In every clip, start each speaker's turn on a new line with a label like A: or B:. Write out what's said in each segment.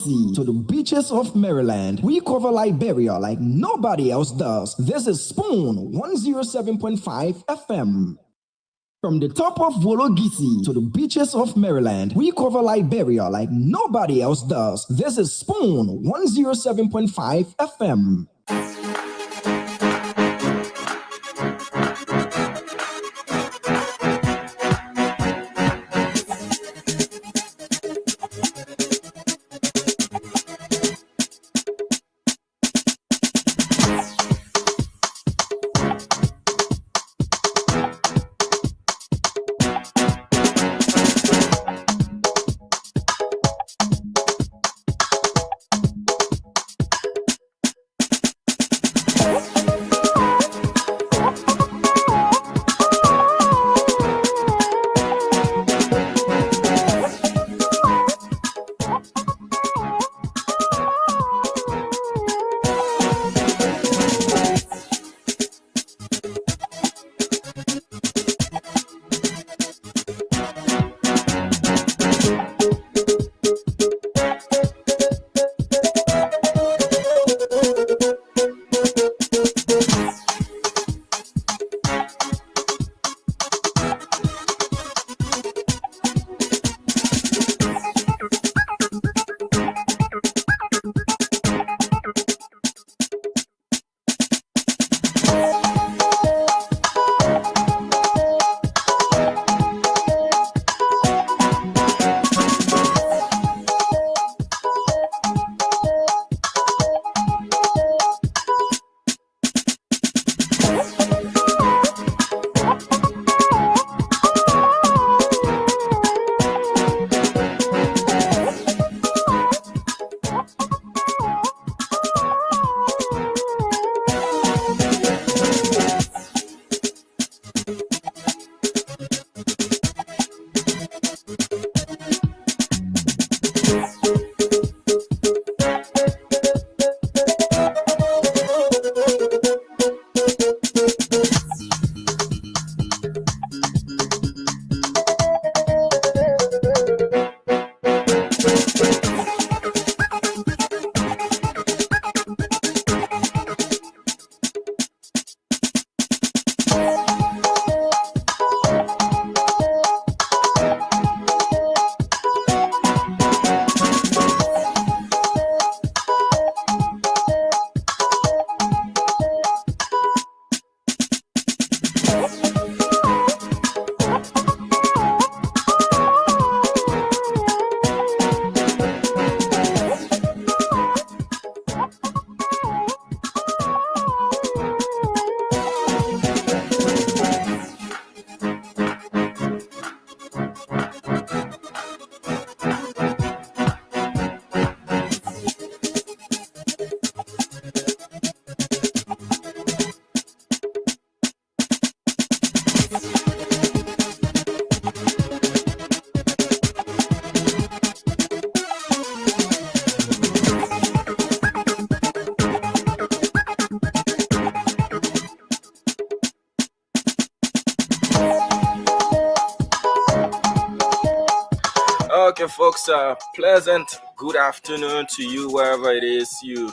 A: to the beaches of Maryland. We cover Liberia like nobody else does. This is Spoon 107.5 FM. From the top of Wologisi to the beaches of Maryland, we cover Liberia like nobody else does. This is Spoon 107.5 FM.
B: Okay, folks, pleasant good afternoon to you wherever it is you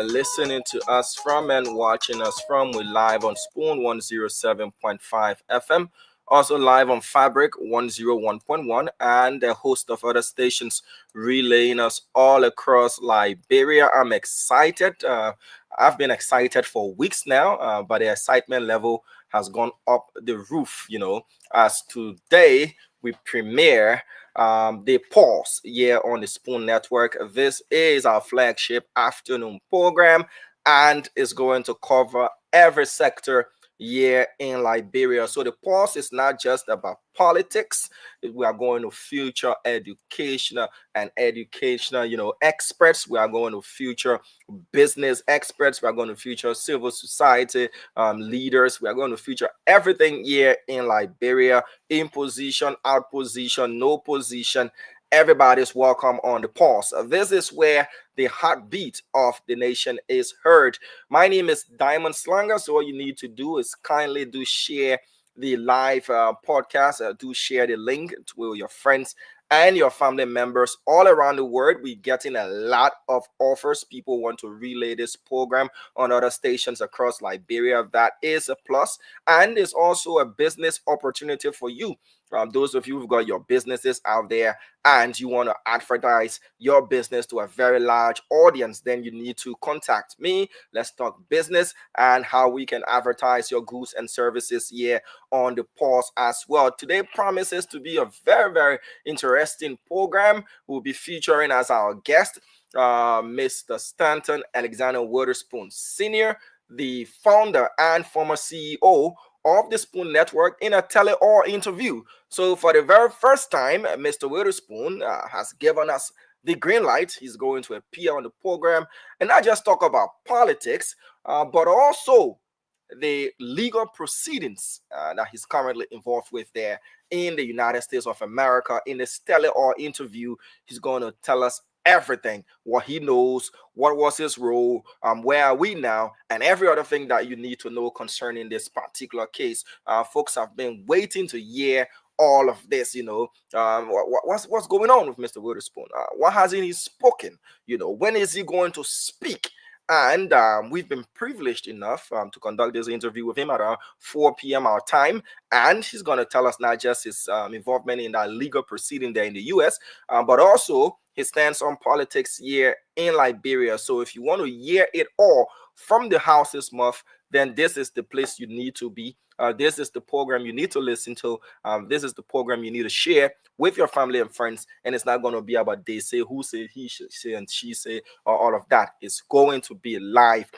B: listening to us from and watching us from. We're live on Spoon 107.5 FM, also live on Fabric 101.1, and a host of other stations relaying us all across Liberia. I'm excited. I've been excited for weeks now, but the excitement level has gone up the roof, as today we premiere the Pulse here on the Spoon Network. This is our flagship afternoon program and is going to cover every sector here in Liberia. So the Pulse is not just about politics. We are going to future educational experts. We are going to future business experts. We are going to future civil society leaders. We are going to feature everything here in Liberia, in position, out position, no position. Everybody's welcome on the Pulse. This is where the heartbeat of the nation is heard. My name is Diamond Slanger. So all you need to do is kindly do share the live podcast. Do share the link to your friends and your family members all around the world. We're getting a lot of offers. People want to relay this program on other stations across Liberia. That is a plus, and it's also a business opportunity for you. Those of you who've got your businesses out there and you want to advertise your business to a very large audience, then you need to contact me. Let's talk business and how we can advertise your goods and services here on the pause as well. Today promises to be a very, very interesting program. We'll be featuring as our guest Mr. Stanton Alexander Witherspoon Sr., the founder and former CEO of the Spoon Network, in a tele-or interview. So for the very first time, Mr. Witherspoon has given us the green light. He's going to appear on the program and not just talk about politics, but also the legal proceedings that he's currently involved with there in the United States of America. In the Stellar or interview, he's going to tell us everything, what he knows, what was his role, where are we now, and every other thing that you need to know concerning this particular case. Folks have been waiting to hear all of this, what's going on with Mr. Witherspoon? Why hasn't he spoken? When is he going to speak? And we've been privileged enough to conduct this interview with him at around 4 p.m. our time. And he's going to tell us not just his involvement in that legal proceeding there in the U.S., but also his stance on politics here in Liberia. So if you want to hear it all from the house's mouth, then this is the place you need to be. This is the program you need to listen to. This is the program you need to share with your family and friends. And it's not going to be about they say, who say, he should say, and she say, or all of that. It's going to be live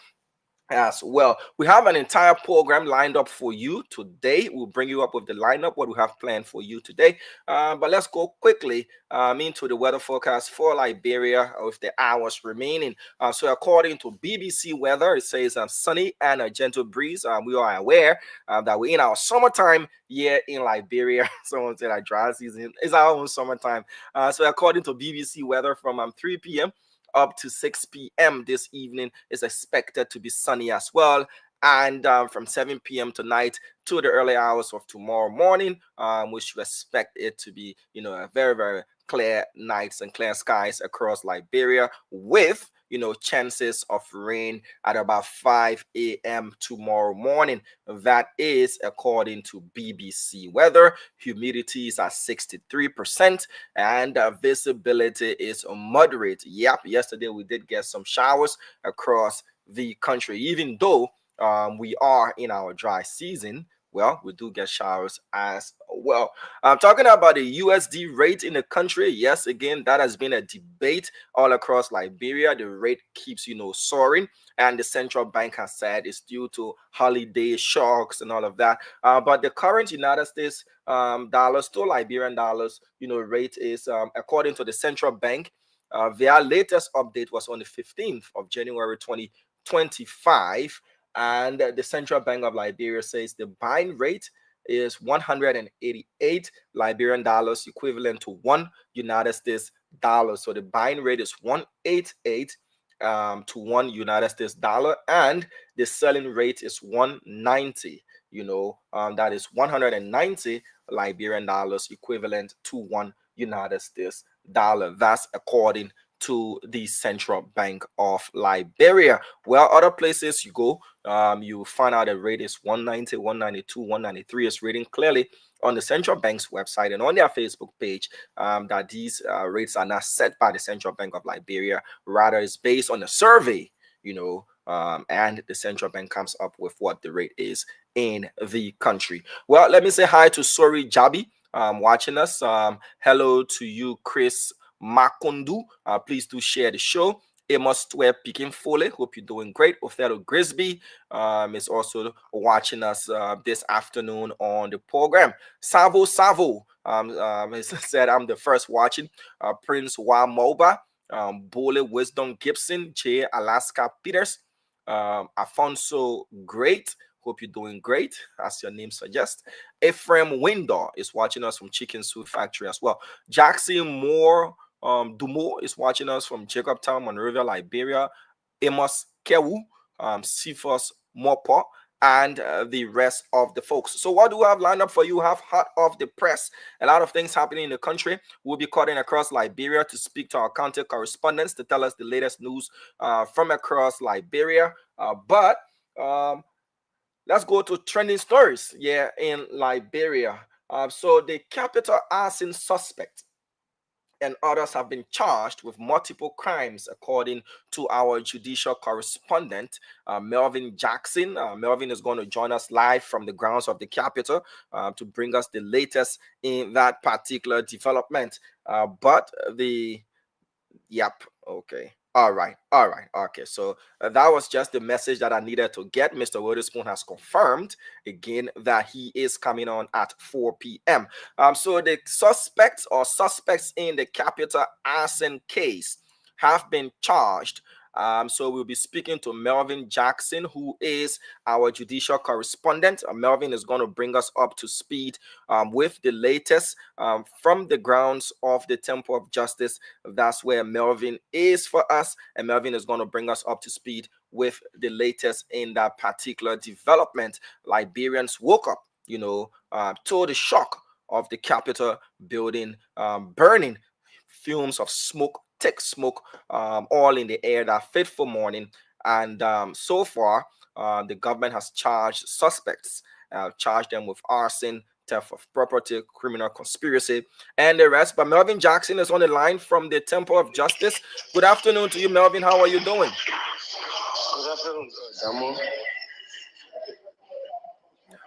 B: as well. We have an entire program lined up for you today. We'll bring you up with the lineup, what we have planned for you today. But let's go quickly into the weather forecast for Liberia with the hours remaining. So according to BBC weather, it says sunny and a gentle breeze. We are aware that we're in our summertime here in Liberia. Someone said our dry season is our own summertime. So according to BBC weather, from 3 p.m. up to 6 p.m. this evening is expected to be sunny as well. And from 7 p.m. tonight to the early hours of tomorrow morning, we should expect it to be, a very, very clear nights and clear skies across Liberia with, chances of rain at about 5 a.m. tomorrow morning. That is according to BBC weather. Humidity is at 63% and visibility is moderate. Yep, yesterday we did get some showers across the country, even though we are in our dry season. Well, we do get showers as well. I'm talking about the USD rate in the country. Yes, again, that has been a debate all across Liberia. The rate keeps, soaring, and the central bank has said it's due to holiday shocks and all of that. But the current United States dollars to Liberian dollars, rate is, according to the central bank, their latest update was on the 15th of January 2025. And the Central Bank of Liberia says the buying rate is 188 Liberian dollars, equivalent to $1 United States dollar. So the buying rate is 188 to $1 United States dollar, and the selling rate is 190. That is 190 Liberian dollars, equivalent to $1 United States dollar. That's according to the Central Bank of Liberia. Well, other places you go, you find out the rate is 190, 192, 193 is reading clearly on the Central Bank's website and on their Facebook page that these rates are not set by the Central Bank of Liberia. Rather, it's based on a survey, and the Central Bank comes up with what the rate is in the country. Well, let me say hi to Sori Jabi watching us. Hello to you, Chris Makundu. Please do share the show. Amos Twe Picking Foley, hope you're doing great. Othello Grisby is also watching us this afternoon on the program. Savo said I'm the first watching. Prince Wamoba, Bole Wisdom Gibson, J. Alaska Peters, Afonso Great. Hope you're doing great, as your name suggests. Ephraim Windor is watching us from Chicken Soup Factory as well. Jackson Moore Dumo is watching us from Jacobtown, Monrovia, Liberia. Amos Kewu, Cephas Mopo, and the rest of the folks. So what do we have lined up for you? We have hot off the press, a lot of things happening in the country. We'll be cutting across Liberia to speak to our counter correspondents to tell us the latest news from across Liberia. But let's go to trending stories in Liberia. So the capital arson suspect and others have been charged with multiple crimes, according to our judicial correspondent, Melvin Jackson. Melvin is going to join us live from the grounds of the Capitol to bring us the latest in that particular development. Okay. All right. Okay. So that was just the message that I needed to get. Mr. Witherspoon has confirmed again that he is coming on at 4 p.m. So the suspects in the capital arson case have been charged. So we'll be speaking to Melvin Jackson, who is our judicial correspondent. Melvin is going to bring us up to speed with the latest from the grounds of the Temple of Justice. That's where Melvin is for us, and Melvin is going to bring us up to speed with the latest in that particular development. Liberians woke up, to the shock of the Capitol building burning, fumes of smoke, thick smoke, all in the air that fateful morning. And so far, the government has charged suspects, charged them with arson, theft of property, criminal conspiracy, and the rest. But Melvin Jackson is on the line from the Temple of Justice. Good afternoon to you, Melvin. How are you doing?
C: Good afternoon, Damo.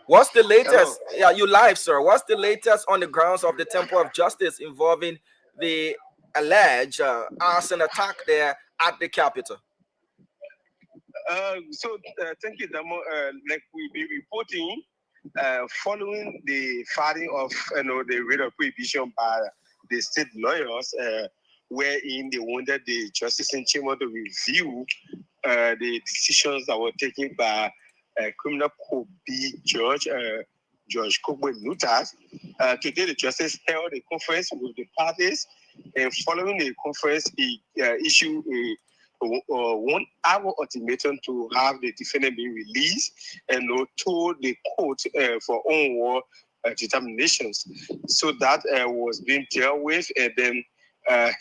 B: What's the latest? Hello. Yeah, you live, sir. What's the latest on the grounds of the Temple of Justice involving the alleged arson attack there at the Capitol?
C: Thank you, Damo. Like we be reporting, following the filing of the writ of prohibition by the state lawyers, wherein they wanted the Justice in Chamber to review the decisions that were taken by criminal court B judge, Judge Kogbe Nutas. Today, the justice held a conference with the parties, and following the conference, he issued a 1 hour ultimatum to have the defendant be released and told the court for onward determinations. So that was being dealt with, and then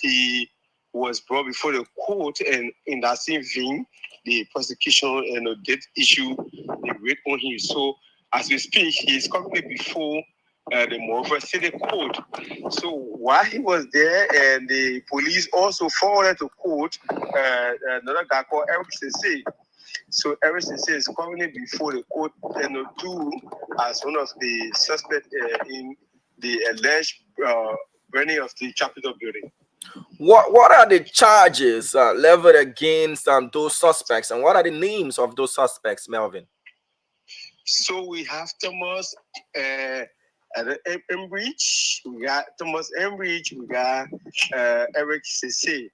C: he was brought before the court, and in that same vein, the prosecution did issue the writ on him. So as we speak, he is currently before the Monrovia City Court. So while he was there, and the police also forwarded to court another guy called Eric Sensei. So Eric Sensei is currently before the court too, as one of the suspects in the alleged burning of the Capitol building.
B: What are the charges leveled against those suspects, and what are the names of those suspects, Melvin?
C: So we have Thomas Enbridge, we got Thomas Enbridge, we got Eric Sensei.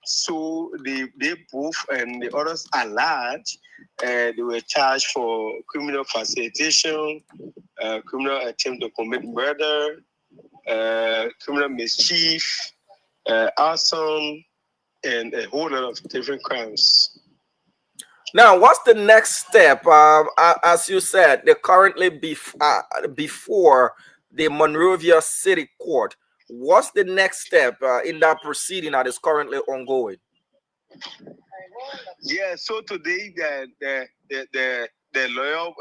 C: So they both and the others are large. They were charged for criminal facilitation, criminal attempt to commit murder, criminal mischief, arson, and a whole lot of different crimes.
B: Now, what's the next step? As you said, they're currently before the Monrovia City Court. What's the next step in that proceeding that is currently ongoing?
C: Yeah, so today the lawyer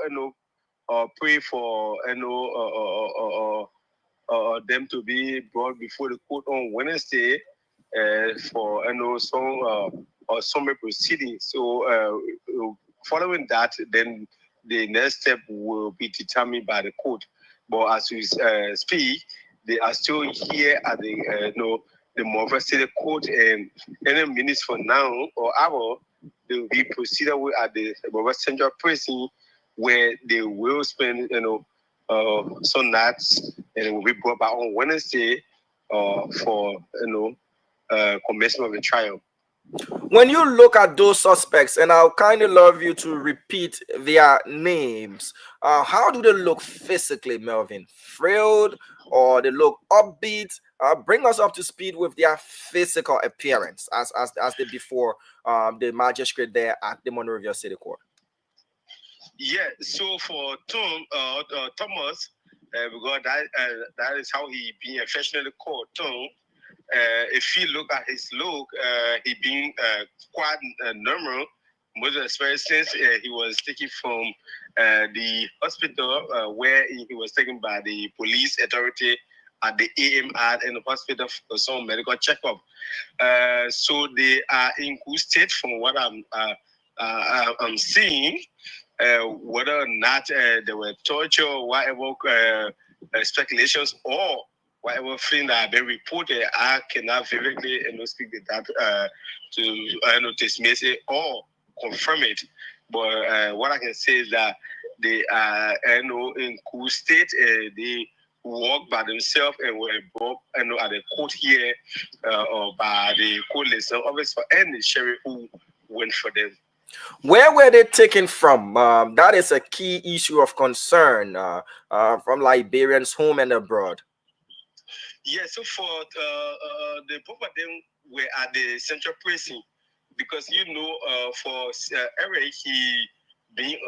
C: pray for them to be brought before the court on Wednesday for some summary proceedings. So following that, then the next step will be determined by the court. But as we speak, they are still here at the Monrovia City Court, and any minutes from now or hour, they will be proceeded with at the Monrovia Central Prison, where they will spend some nights, and it will be brought back on Wednesday for commencement of the trial.
B: When you look at those suspects, and I'll kind of love you to repeat their names, how do they look physically, Melvin? Frail, or they look upbeat? Bring us up to speed with their physical appearance as they before the magistrate there at the Monrovia City Court.
C: Yeah, so for Thomas, because that is how he being affectionately called Tom. If you look at his look, he being quite normal. Most especially since he was taken from the hospital where he was taken by the police authority at the AMR and the hospital for some medical checkup. So they are in good state from what I'm seeing. Whether or not there were torture or whatever speculations or whatever thing that have been reported, I cannot vividly speak to that to dismiss it or confirm it. But what I can say is that they are in cool state. They walk by themselves and were brought at the court here or by the court liaison office for any sheriff who went for them.
B: Where were they taken from? That is a key issue of concern from Liberians home and abroad.
C: Yeah, so for the both of them were at the central prison because for Eric he being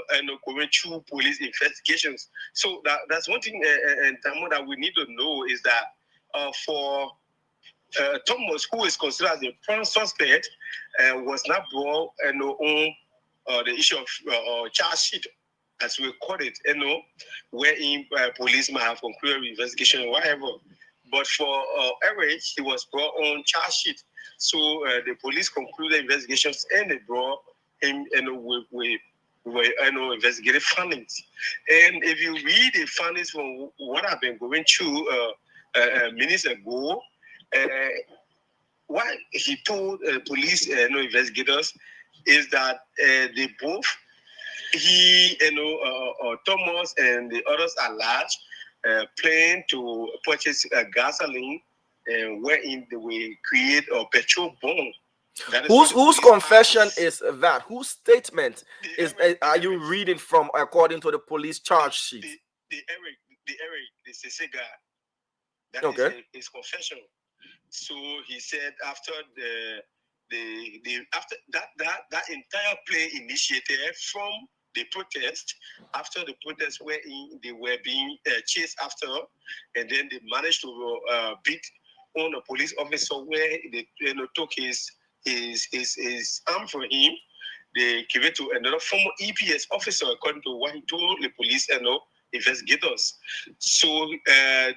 C: going through police investigations. So that's one thing and that we need to know is that for Thomas, who is considered as a prime suspect, was not brought on the issue of charge sheet, as we call it, wherein police might have concluded investigation or whatever. But for Eric, he was brought on charge sheet. So the police concluded investigations and they brought him with investigative findings. And if you read the findings from what I've been going through minutes ago, what he told police investigators is that they both, he, Thomas and the others at large, plan to purchase gasoline wherein they will create a petrol bomb.
B: Whose confession is that? Whose statement are you reading from according to the police charge sheet?
C: The Cece guy. That
B: okay.
C: Is his confession. So he said after after that entire play initiated from the protest, after the protest wherein they were being chased after, and then they managed to beat on a police officer where they took his arm from him. They gave it to another former EPS officer according to what he told the police investigators. So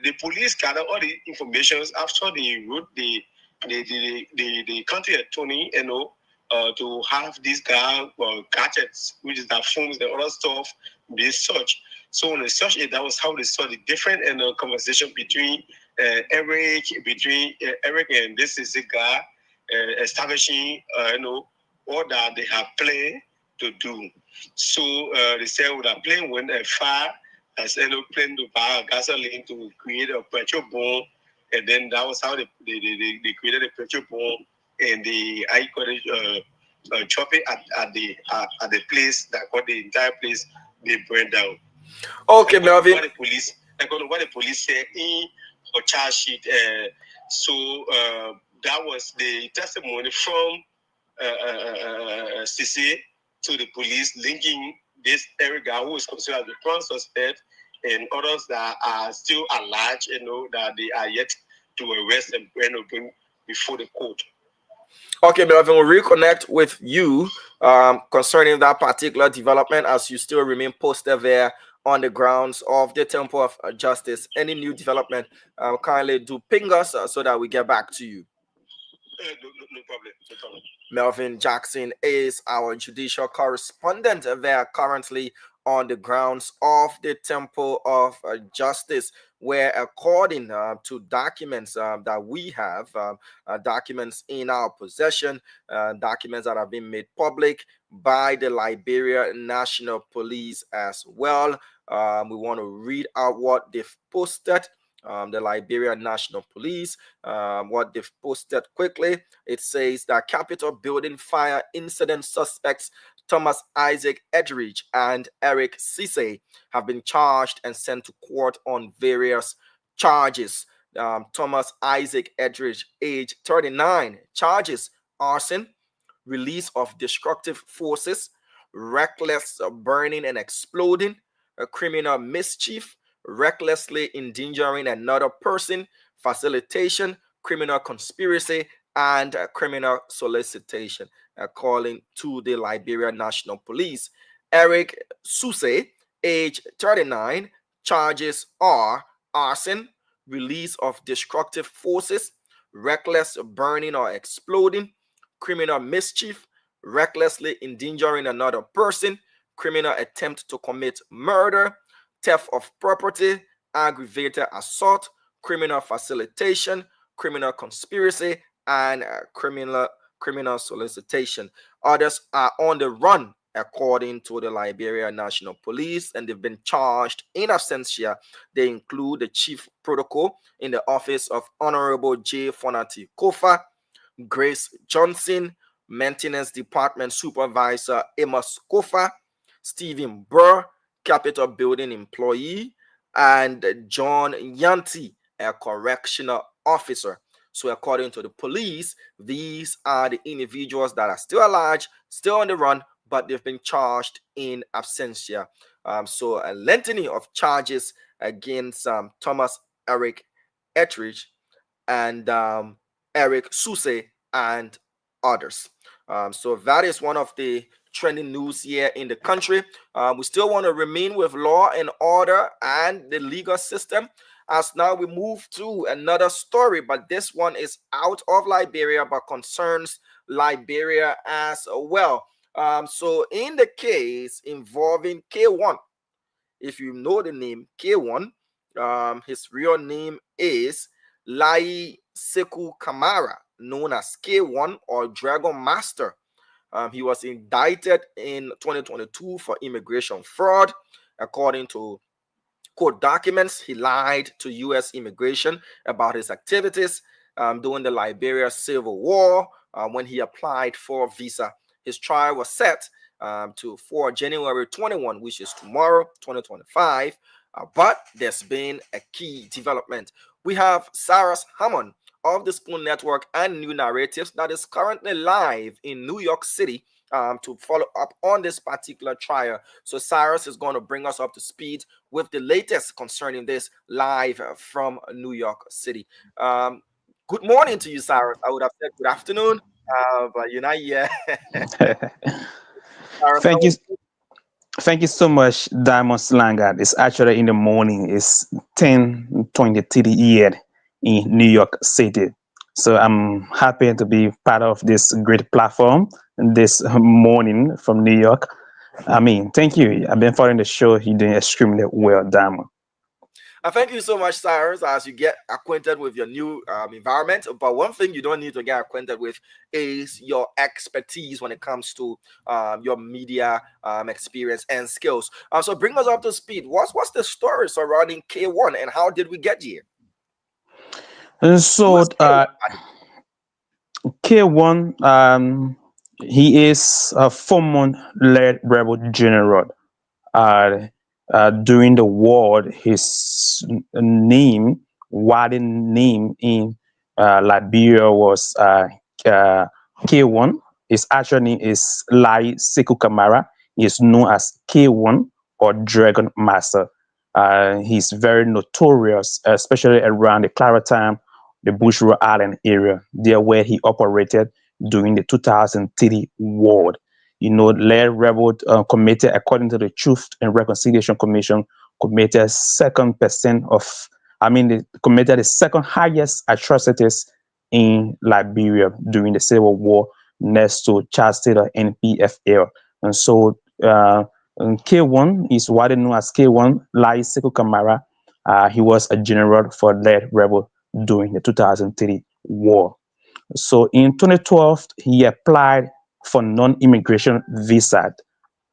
C: the police gathered all the information after they wrote the county attorney, to have these guy gadgets, which is that phones, the other stuff, they search. So when they search it, that was how they saw the different conversation between Eric and this is a guy establishing all that they have planned to do. So they said with that plan went far as plan to buy gasoline to create a petrol bomb, and then that was how they created a petrol bomb, and the chop it at the place that got the entire place they burned down.
B: Okay, Melvin.
C: What the police said in a charge sheet. So that was the testimony from CC to the police linking this Eric guy who is considered the prime suspect and others that are still at large, that they are yet to arrest and bring before the court.
B: Okay, Melvin, we'll reconnect with you concerning that particular development as you still remain posted there on the grounds of the Temple of Justice. Any new development, kindly do ping us so that we get back to you.
C: No problem.
B: Melvin Jackson is our judicial correspondent there currently on the grounds of the Temple of Justice, where according to documents that we have, documents in our possession, documents that have been made public by the Liberia National Police as well. We want to read out what they've posted. The Liberia National Police, what they've posted quickly. It says that Capitol building fire incident suspects Thomas Isaac Edridge and Eric Cisse have been charged and sent to court on various charges. Thomas Isaac Edridge, age 39, charges arson, release of destructive forces, reckless burning and exploding, a criminal mischief, recklessly endangering another person, facilitation, criminal conspiracy, and criminal solicitation, according to the Liberia National Police. Eric Suse, age 39, charges are arson, release of destructive forces, reckless burning or exploding, criminal mischief, recklessly endangering another person, criminal attempt to commit murder, theft of property, aggravated assault, criminal facilitation, criminal conspiracy, and criminal solicitation. Others are on the run, according to the Liberia National Police, and they've been charged in absentia. They include the chief protocol in the office of Honorable J. Fonati Kofa, Grace Johnson, Maintenance Department Supervisor Amos Kofa, Stephen Burr, Capitol Building employee, and John Yanti, a correctional officer. So according to the police, these are the individuals that are still alive, still on the run, but they've been charged in absentia. So a litany of charges against Thomas Eric Ettridge and Eric Suse and others. So that is one of the trending news here in the country. We still want to remain with law and order and the legal system, as now we move to another story, but this one is out of Liberia but concerns Liberia as well. So in the case involving K1, if you know the name K1, his real name is Lai Sekou Kamara, known as K1 or Dragon Master. He was indicted in 2022 for immigration fraud. According to court documents, he lied to U.S. immigration about his activities during the Liberia Civil War when he applied for a visa. His trial was set for January 21, which is tomorrow, 2025. But there's been a key development. We have Cyrus Hammond of the Spoon Network and New Narratives that is currently live in New York City to follow up on this particular trial. So Cyrus is going to bring us up to speed with the latest concerning this live from New York City. Good morning to you, Cyrus. I would have said good afternoon, but you're not here. Cyrus,
D: Thank you. Thank you so much, Diamond Slangard. It's actually in the morning. It's 10:23 here in New York City. So I'm happy to be part of this great platform this morning from New York. Thank you. I've been following the show. You're doing extremely well, Diamond.
B: Thank you so much, Cyrus, as you get acquainted with your new environment. But one thing you don't need to get acquainted with is your expertise when it comes to your media experience and skills. So bring us up to speed. What's the story surrounding K1 and how did we get here?
D: So K1, he is a former led rebel general. During the war, his warden name in Liberia was K1. His actual name is Lai Sekou Kamara. He is known as K1 or Dragon Master. He's very notorious, especially around the Clarion, the Bushra Island area, there where he operated during the 2003 war. Led rebel committed, according to the Truth and Reconciliation Commission, committed committed the second highest atrocities in Liberia during the Civil War, next to Charles Taylor and PFL. And so K1 is what is known as K1, Lai Sekou Kamara. He was a general for led rebel during the 2003 war. So in 2012, he applied for non-immigration visa,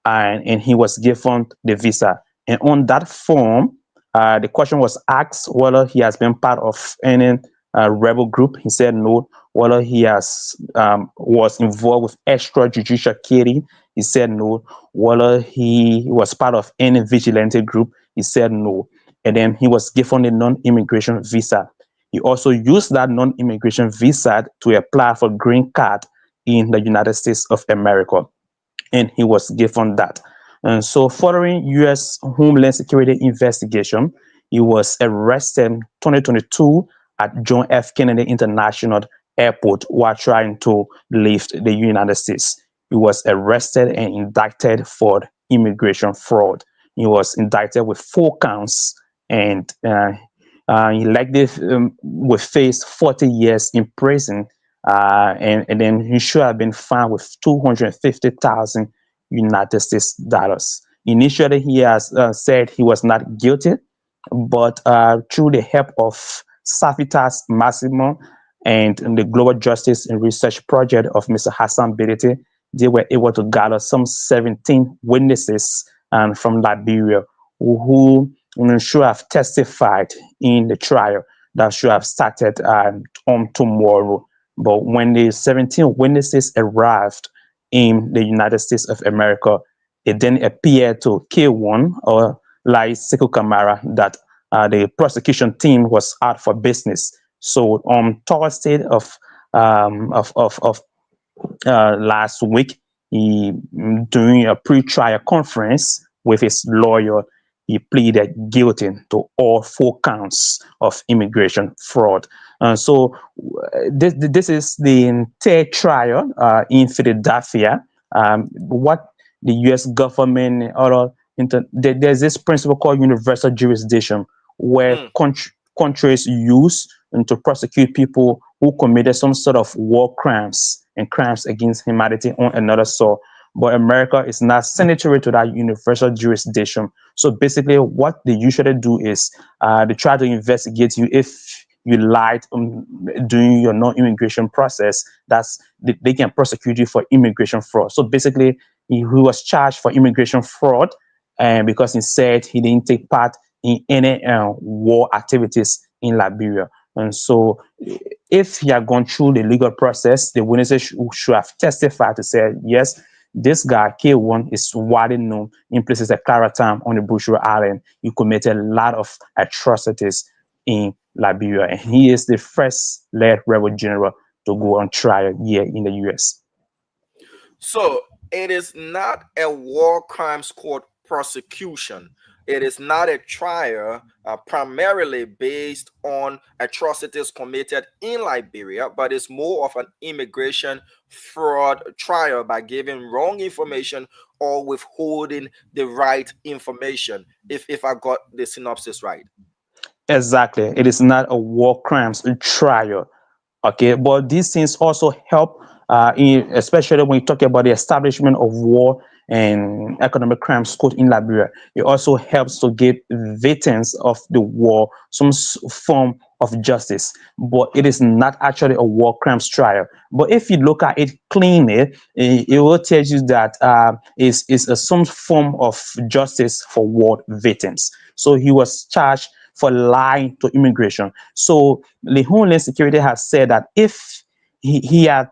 D: and he was given the visa. And on that form, the question was asked whether he has been part of any rebel group. He said no. Whether he was involved with extrajudicial killing, he said no. Whether he was part of any vigilante group, he said no. And then he was given a non-immigration visa. He also used that non-immigration visa to apply for green card in the United States of America. and he was given that. And so, following U.S. Homeland Security investigation, he was arrested in 2022 at John F. Kennedy International Airport while trying to leave the United States. He was arrested and indicted for immigration fraud. He was indicted with 4 counts, and he likely will face 40 years in prison, and then he should have been fined with 250,000 United States dollars. Initially, he has said he was not guilty, but through the help of Safitas Massimo and the Global Justice and Research Project of Mr. Hassan Bedete, they were able to gather some 17 witnesses from Liberia who should have testified in the trial that should have started on tomorrow. But when the 17 witnesses arrived in the United States of America, it then appeared to K1 or Lai Sekou Kamara that the prosecution team was out for business. So on Thursday of last week, he during a pre-trial conference with his lawyer, he pleaded guilty to all 4 counts of immigration fraud. So this is the 3rd trial in Philadelphia. What the U.S. government there's this principle called universal jurisdiction, where countries use to prosecute people who committed some sort of war crimes and crimes against humanity on another soil. But America is not signatory to that universal jurisdiction. So basically, what they usually do is they try to investigate you if you lied during your non-immigration process. They can prosecute you for immigration fraud. So basically, he was charged for immigration fraud, and because he said he didn't take part in any war activities in Liberia. And so if he had gone through the legal process, the witnesses should have testified to say, yes, this guy, K1, is widely known in places like Claratam on the Bushra Island. He committed a lot of atrocities in Liberia, and he is the first led rebel general to go on trial here in the U.S.
B: So it is not a war crimes court prosecution. It is not a trial primarily based on atrocities committed in Liberia, but it's more of an immigration fraud trial by giving wrong information or withholding the right information, if I got the synopsis right.
D: Exactly. It is not a war crimes trial. Okay, but these things also help, especially when you talk about the establishment of war and economic crimes court in Liberia. It also helps to give victims of the war some form of justice, but it is not actually a war crimes trial. But if you look at it cleanly, it will tell you that it's some form of justice for war victims. So he was charged for lying to immigration. So the Homeland Security has said that if he had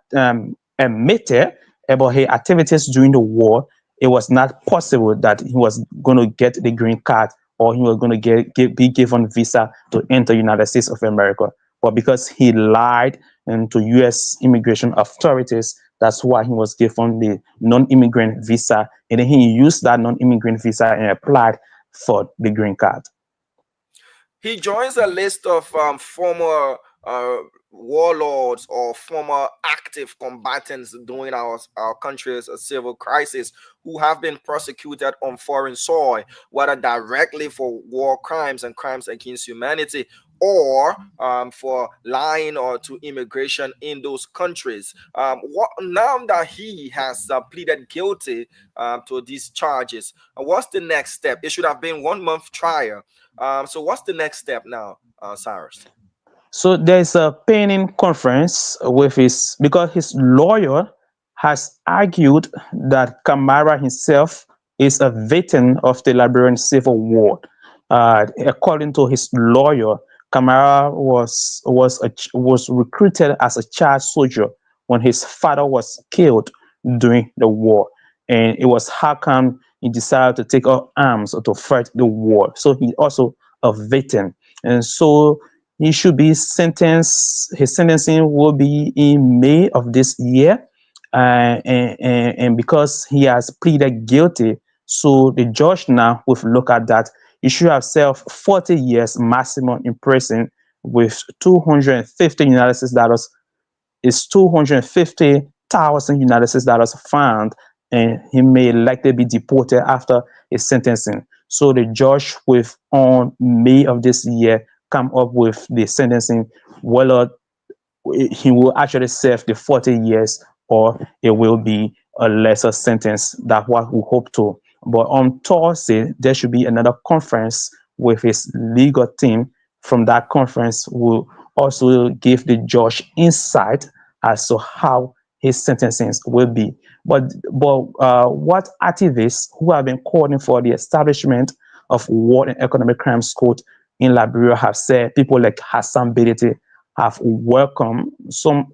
D: admitted about his activities during the war, it was not possible that he was going to get the green card or he was going to be given visa to enter United States of America. But because he lied to U.S. immigration authorities, that's why he was given the non-immigrant visa, and then he used that non-immigrant visa and applied for the green card.
B: He joins a list of former warlords or former active combatants during our country's civil crisis who have been prosecuted on foreign soil, whether directly for war crimes and crimes against humanity or for lying or to immigration in those countries. Now that he has pleaded guilty to these charges, what's the next step? It should have been 1 month trial. So what's the next step now, Cyrus?
D: So there's a pending conference with because his lawyer has argued that Kamara himself is a victim of the Liberian Civil War. According to his lawyer, Kamara was recruited as a child soldier when his father was killed during the war, and it was how come he decided to take up arms to fight the war. So he's also a victim, and so he should be sentenced. His sentencing will be in May of this year. and because he has pleaded guilty, so the judge now will look at that. He should have served 40 years maximum in prison with 250 United States dollars. Is 250,000 United States dollars found, and he may likely be deported after his sentencing. So the judge, with on May of this year, come up with the sentencing, whether he will actually serve the 40 years or it will be a lesser sentence. That's what we hope to. But on Thursday, there should be another conference with his legal team. From that conference, will also give the judge insight as to how his sentencing will be. But what activists who have been calling for the establishment of war and economic crimes court in Liberia have said, people like Hassan Bedete have welcomed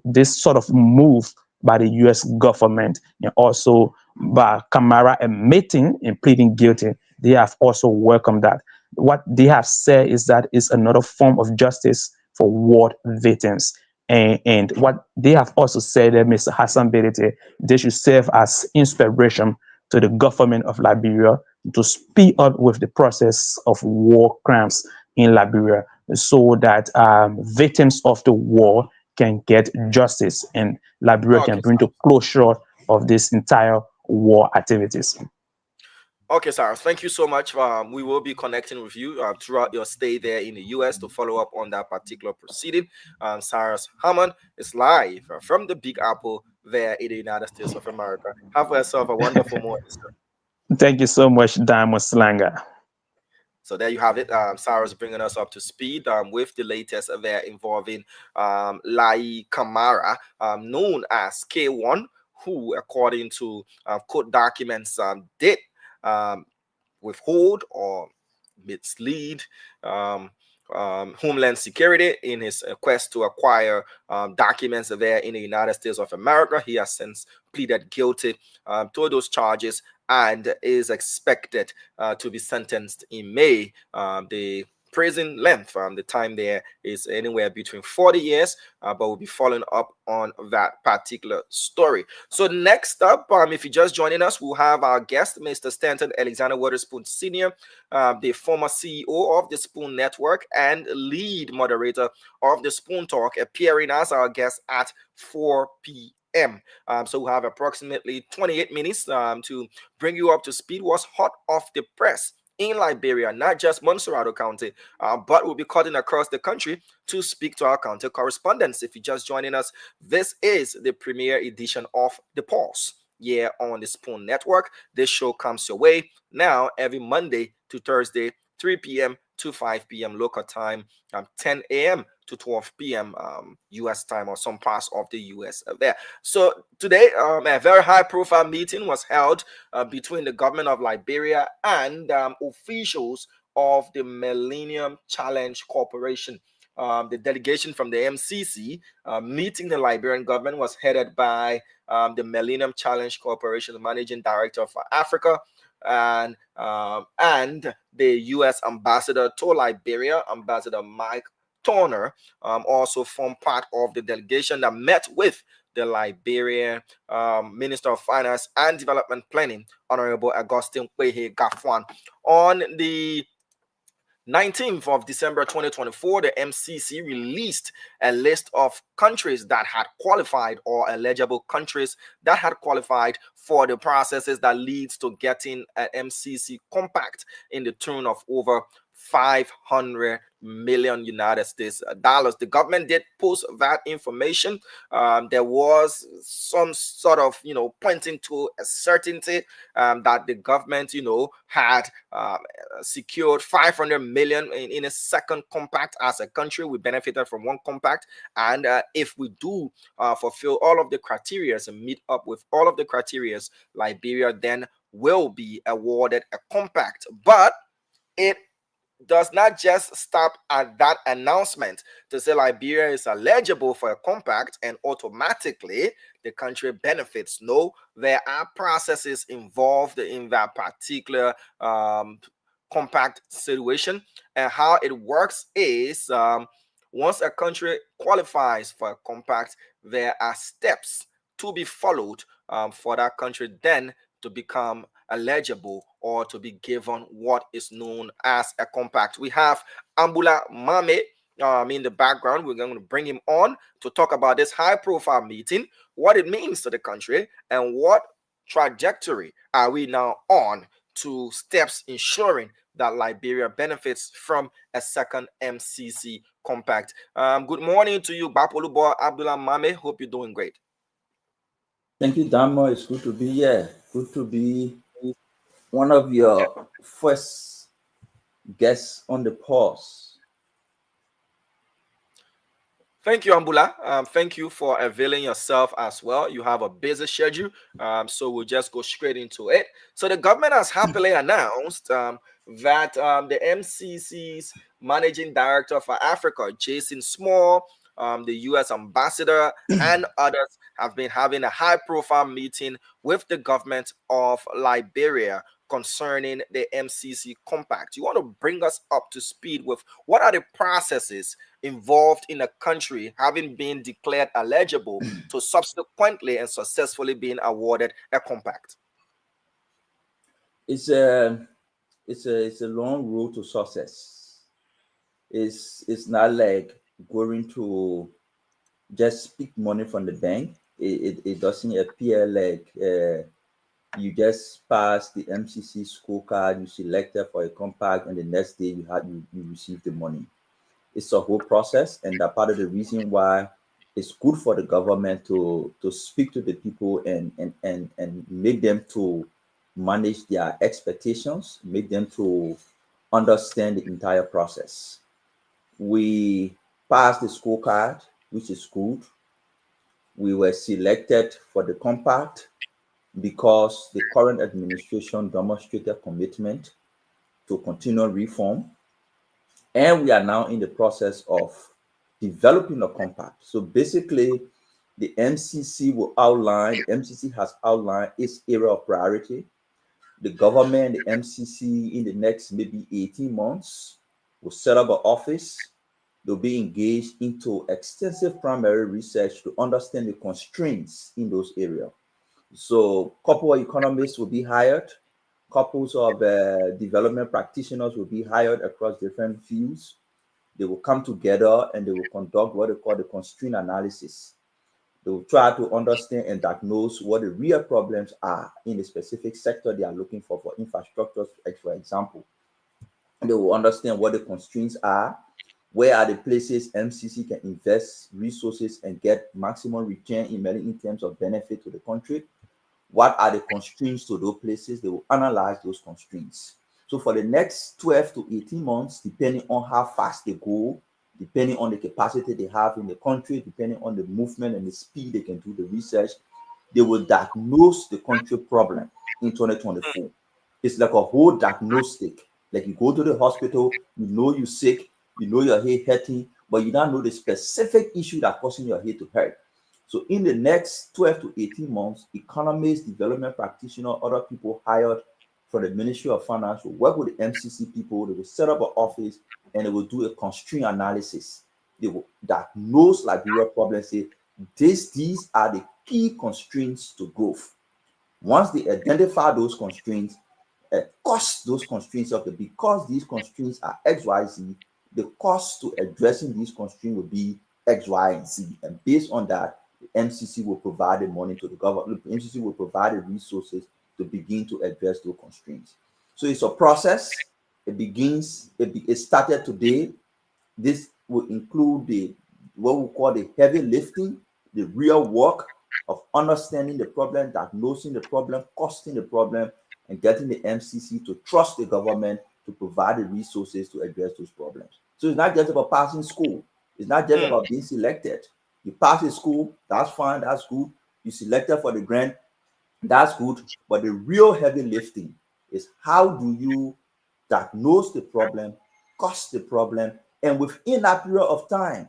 D: this sort of move by the U.S. government, and also by Kamara admitting and pleading guilty. They have also welcomed that. What they have said is that it's another form of justice for war victims. And what they have also said, Mr. Hassan Bedete, they should serve as inspiration to the government of Liberia to speed up with the process of war crimes in Liberia, so that victims of the war can get justice and Liberia can
B: Okay,
D: bring to closure of this entire war activities.
B: Okay, Cyrus, thank you so much. We will be connecting with you throughout your stay there in the U.S. to follow up on that particular proceeding. Cyrus Hammond is live from the Big Apple there in the United States of America. Have yourself a wonderful morning, sir.
D: Thank you so much, Diamond Slanger.
B: So there you have it. Cyrus bringing us up to speed with the latest there involving Lai Kamara, known as K1, who, according to court documents, did withhold or mislead Homeland Security in his quest to acquire documents there in the United States of America. He has since pleaded guilty to those charges and is expected to be sentenced in May. The prison length, the time there is anywhere between 40 years, but we'll be following up on that particular story. So next up, if you're just joining us, we'll have our guest, Mr. Stanton Alexander Witherspoon Sr., the former CEO of the Spoon Network and lead moderator of the Spoon Talk, appearing as our guest at 4 p.m. So we'll have approximately 28 minutes to bring you up to speed what's hot off the press in Liberia, not just Montserrado County, but we'll be cutting across the country to speak to our county correspondents. If you're just joining us, this is the premiere edition of The Pulse here on the Spoon Network. This show comes your way now every Monday to Thursday, 3 p.m. to 5 p.m. local time, 10 a.m. to 12 p.m. U.S. time, or some parts of the U.S. there. So today, a very high-profile meeting was held between the government of Liberia and officials of the Millennium Challenge Corporation. The delegation from the MCC meeting the Liberian government was headed by the Millennium Challenge Corporation Managing Director for Africa, and the U.S. ambassador to Liberia, Ambassador Mike Turner, also formed part of the delegation that met with the Liberian Minister of Finance and Development Planning, Honorable Augustine Kwehe Gafwan. On the 19th of December 2024, the MCC released a list of countries that had qualified, or eligible countries that had qualified for the processes that leads to getting an MCC compact in the tune of over 500 million United States dollars. The government did post that information. There was some sort of, pointing to a certainty that the government, had secured 500 million in a second compact as a country. We benefited from one compact, and if we do fulfill all of the criteria and meet up with all of the criteria, Liberia then will be awarded a compact. But it does not just stop at that announcement to say Liberia is eligible for a compact and automatically the country benefits. No, there are processes involved in that particular compact situation, and how it works is once a country qualifies for a compact, there are steps to be followed for that country then to become eligible or to be given what is known as a compact. We have Ambula Mame in the background. We're going to bring him on to talk about this high profile meeting, what it means to the country, and what trajectory are we now on to steps ensuring that Liberia benefits from a second MCC compact. Good morning to you, Bapolubo Abdullah Mame. Hope you're doing great.
E: Thank you, Damo. It's good to be here. Good to be one of your first guests on the pause.
B: Thank you, Ambula. Thank you for availing yourself as well. You have a busy schedule, so we'll just go straight into it. So the government has happily announced that the MCC's managing director for Africa, Jason Small, the U.S. ambassador, and others have been having a high-profile meeting with the government of Liberia concerning the MCC compact. You want to bring us up to speed with what are the processes involved in a country having been declared eligible to subsequently and successfully being awarded a compact?
E: It's a long road to success. It's not like going to just pick money from the bank. It doesn't appear like you just pass the MCC scorecard, you selected for a compact, and the next day you receive the money. It's a whole process, and that part of the reason why it's good for the government to speak to the people and make them to manage their expectations, make them to understand the entire process. We passed the scorecard, which is good. We were selected for the compact because the current administration demonstrated commitment to continue reform. And we are now in the process of developing a compact. So basically, the MCC has outlined its area of priority. The government, the MCC, in the next maybe 18 months, will set up an office. They'll be engaged into extensive primary research to understand the constraints in those areas. So a couple of economists will be hired, couples of development practitioners will be hired across different fields. They will come together and they will conduct what they call the constraint analysis. They will try to understand and diagnose what the real problems are in the specific sector they are looking for infrastructure, for example. And they will understand what the constraints are, where are the places MCC can invest resources and get maximum return in terms of benefit to the country. What are the constraints to those places? They will analyze those constraints. So for the next 12 to 18 months, depending on how fast they go, depending on the capacity they have in the country, depending on the movement and the speed they can do the research, they will diagnose the country problem in 2024. It's like a whole diagnostic. Like you go to the hospital, you know you're sick, you know your head hurting, but you don't know the specific issue that's causing your head to hurt. So in the next 12 to 18 months, economists, development practitioners, other people hired from the Ministry of Finance will work with the MCC people. They will set up an office and they will do a constraint analysis. They will diagnose Liberia problems, say these are the key constraints to growth. Once they identify those constraints, cost those constraints up, because these constraints are X, Y, Z, the cost to addressing these constraints will be X, Y, and Z. And based on that, the MCC will provide the money to the government. The MCC will provide the resources to begin to address those constraints. So it's a process. It started today. This will include what we call the heavy lifting, the real work of understanding the problem, diagnosing the problem, costing the problem, and getting the MCC to trust the government to provide the resources to address those problems. So it's not just about passing school. It's not just about being selected. You pass a school, that's fine, that's good. You selected for the grant, that's good. But the real heavy lifting is how do you diagnose the problem, cost the problem, and within that period of time,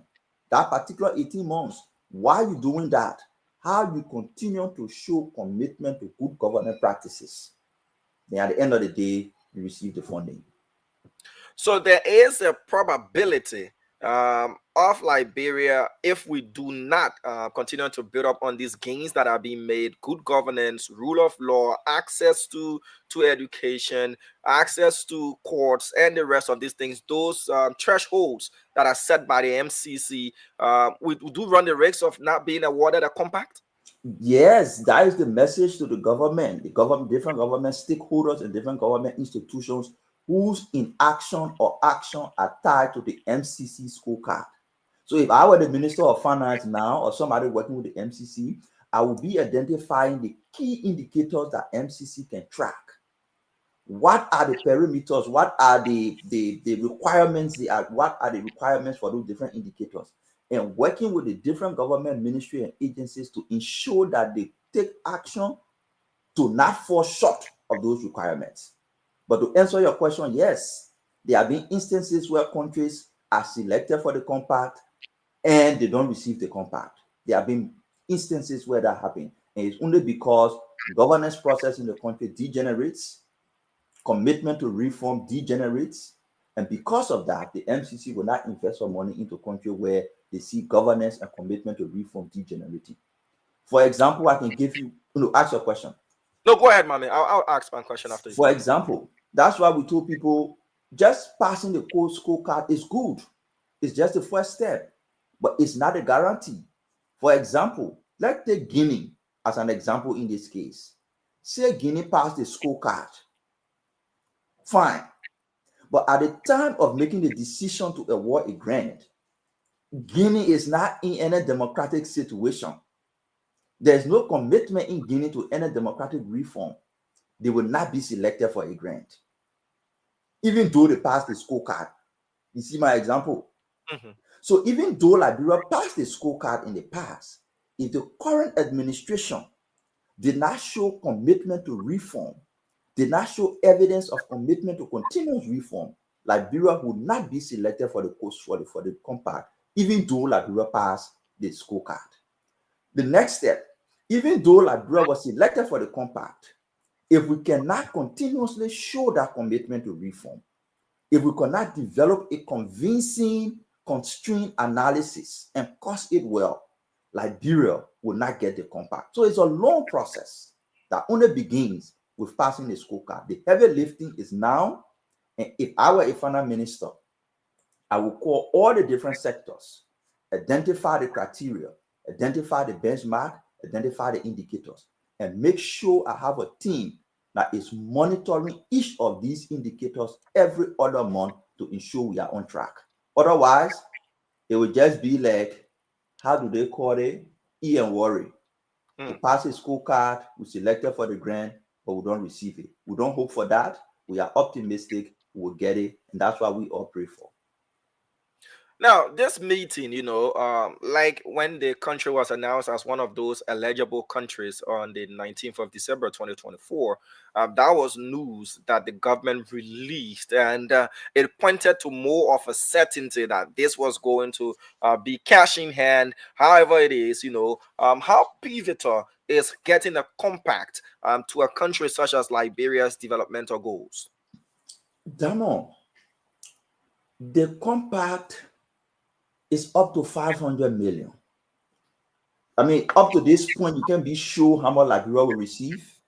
E: that particular 18 months, while you're doing that, how you continue to show commitment to good governance practices. Then at the end of the day, you receive the funding.
B: So there is a probability of Liberia if we do not continue to build up on these gains that are being made: good governance, rule of law, access to education, access to courts, and the rest of these things. Those thresholds that are set by the MCC, we do run the risk of not being awarded a compact.
E: Yes, that is the message to the government, different government stakeholders and different government institutions whose inaction or action are tied to the MCC scorecard. So if I were the Minister of Finance now, or somebody working with the MCC, I would be identifying the key indicators that MCC can track. What are the perimeters? What are the requirements? What are the requirements for those different indicators? And working with the different government ministry and agencies to ensure that they take action to not fall short of those requirements. But to answer your question, yes, there have been instances where countries are selected for the compact and they don't receive the compact. There have been instances where that happened, and it's only because governance process in the country degenerates, commitment to reform degenerates, and because of that, the MCC will not invest some money into a country where they see governance and commitment to reform degenerating. For example, I can give you, ask your question.
B: No, go ahead, mommy. I'll ask my question after you.
E: For example, that's why we told people just passing the code scorecard is good. It's just the first step, but it's not a guarantee. For example, let's take Guinea as an example in this case. Say Guinea passed the scorecard. Fine. But at the time of making the decision to award a grant, Guinea is not in any democratic situation. There's no commitment in Guinea to any democratic reform. They will not be selected for a grant, even though they passed the scorecard. You see my example?
B: Mm-hmm.
E: So even though Liberia passed the scorecard in the past, if the current administration did not show commitment to reform, did not show evidence of commitment to continuous reform, Liberia would not be selected for the compact, even though Liberia passed the scorecard. The next step, even though Liberia was selected for the compact, if we cannot continuously show that commitment to reform, if we cannot develop a convincing constraint analysis and cost it well, Liberia will not get the compact. So it's a long process that only begins with passing the scorecard. The heavy lifting is now, and if I were a finance minister, I would call all the different sectors, identify the criteria, identify the benchmark, identify the indicators, and make sure I have a team that is monitoring each of these indicators every other month to ensure we are on track. Otherwise, it would just be like, how do they call it? Ian Worry. We pass a scorecard, we selected for the grant, but we don't receive it. We don't hope for that. We are optimistic we'll get it, and that's what we all pray for.
B: Now, this meeting, like when the country was announced as one of those eligible countries on the 19th of December 2024, that was news that the government released, and it pointed to more of a certainty that this was going to be cash in hand. However it is, how pivotal is getting a compact to a country such as Liberia's developmental goals?
E: Damo, the compact is up to 500 million. I mean, up to this point, you can't be sure how much Liberia will receive,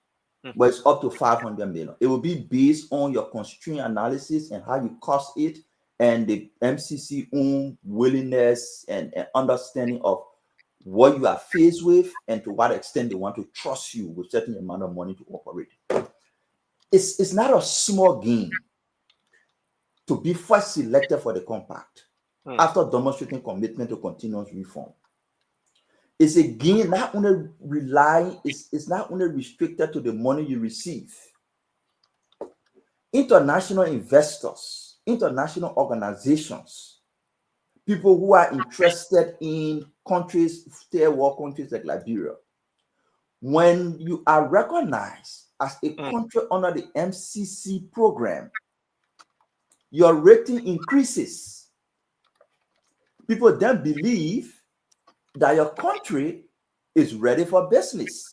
E: but it's up to 500 million. It will be based on your constraint analysis and how you cost it, and the MCC own willingness and understanding of what you are faced with and to what extent they want to trust you with certain amount of money to operate. It's not a small gain to be first selected for the compact after demonstrating commitment to continuous reform. It's a gain not only it's not only restricted to the money you receive. International investors, international organizations, people who are interested in countries, third world countries like Liberia, when you are recognized as a country under the MCC program, your rating increases. People then believe that your country is ready for business.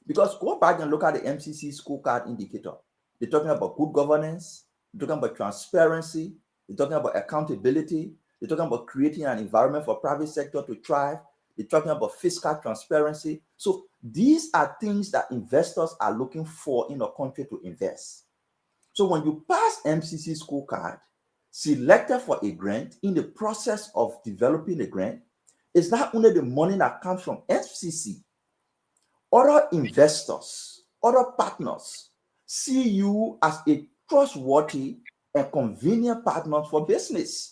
E: Because go back and look at the MCC scorecard indicator. They're talking about good governance, they're talking about transparency, they're talking about accountability, They're talking about creating an environment for private sector to thrive. They're talking about fiscal transparency. So these are things that investors are looking for in a country to invest. So when you pass MCC scorecard, selected for a grant, in the process of developing the grant, it's not only the money that comes from MCC, other investors, other partners see you as a trustworthy and convenient partner for business.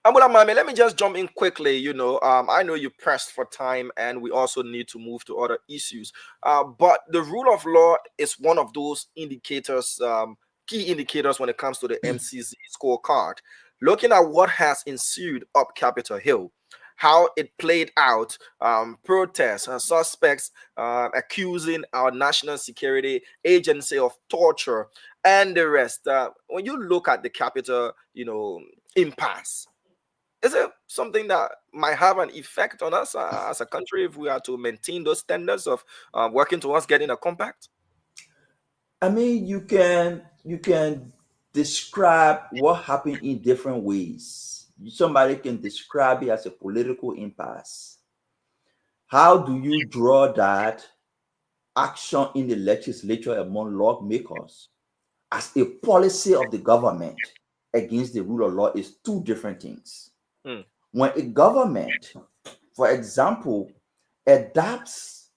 B: Ambula Mame, let me just jump in quickly. I know you pressed for time and we also need to move to other issues. But the rule of law is one of those indicators, key indicators when it comes to the MCC scorecard. Looking at what has ensued up Capitol Hill, how it played out, protests, suspects accusing our national security agency of torture, and the rest. When you look at the Capitol, impasse, is it something that might have an effect on us as a country if we are to maintain those standards of working towards getting a compact?
E: I mean, you can describe what happened in different ways. Somebody can describe it as a political impasse. How do you draw that action in the legislature among lawmakers as a policy of the government against the rule of law is two different things. When a government, for example, adopts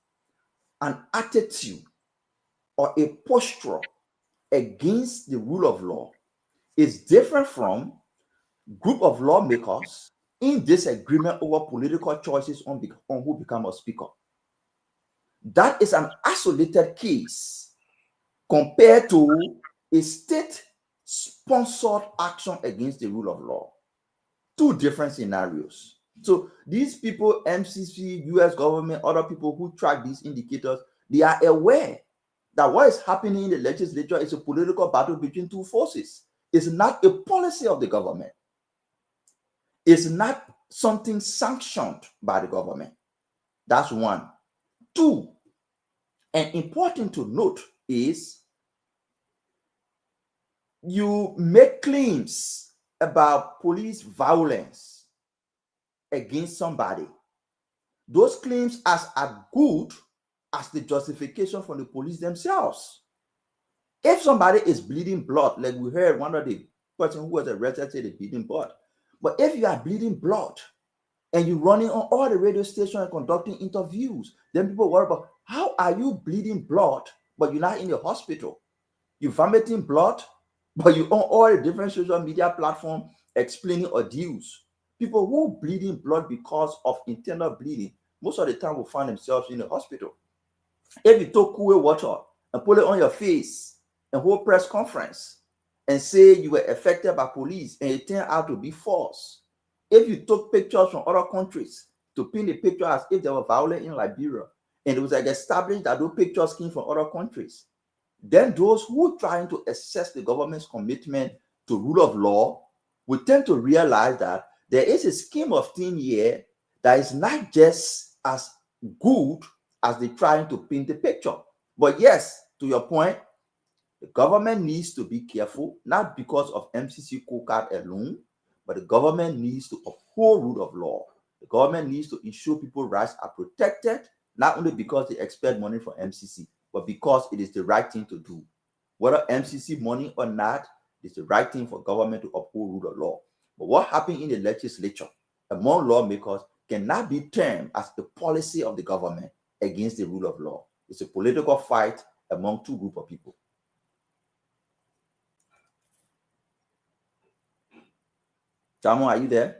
E: an attitude or a posture against the rule of law, is different from group of lawmakers in disagreement over political choices on who become a speaker. That is an isolated case compared to a state-sponsored action against the rule of law. Two different scenarios. So these people, MCC, US government, other people who track these indicators, they are aware that what is happening in the legislature is a political battle between two forces. It's not a policy of the government. It's not something sanctioned by the government. That's one. Two, and important to note is you make claims about police violence against somebody. Those claims are as good as the justification from the police themselves. If somebody is bleeding blood, like we heard one of the person who was arrested say the bleeding blood, but if you are bleeding blood and you're running on all the radio stations and conducting interviews, then people worry about how are you bleeding blood, but you're not in the hospital. You're vomiting blood, but you're on all the different social media platforms explaining ordeals. People who bleeding blood because of internal bleeding, most of the time will find themselves in the hospital. If you took cool water and put it on your face and hold press conference and say you were affected by police and it turned out to be false, if you took pictures from other countries to paint the picture as if they were violent in Liberia and it was like established that those pictures came from other countries, then those who are trying to assess the government's commitment to rule of law will tend to realize that there is a scheme of things here that is not just as good as they're trying to paint the picture. But yes, to your point, the government needs to be careful, not because of MCC scorecard alone, but the government needs to uphold rule of law. The government needs to ensure people's rights are protected, not only because they expect money from MCC, but because it is the right thing to do. Whether MCC money or not, it's the right thing for government to uphold rule of law. But what happened in the legislature among lawmakers cannot be termed as the policy of the government against the rule of law. It's a political fight among two groups of people. Jamo, are you there?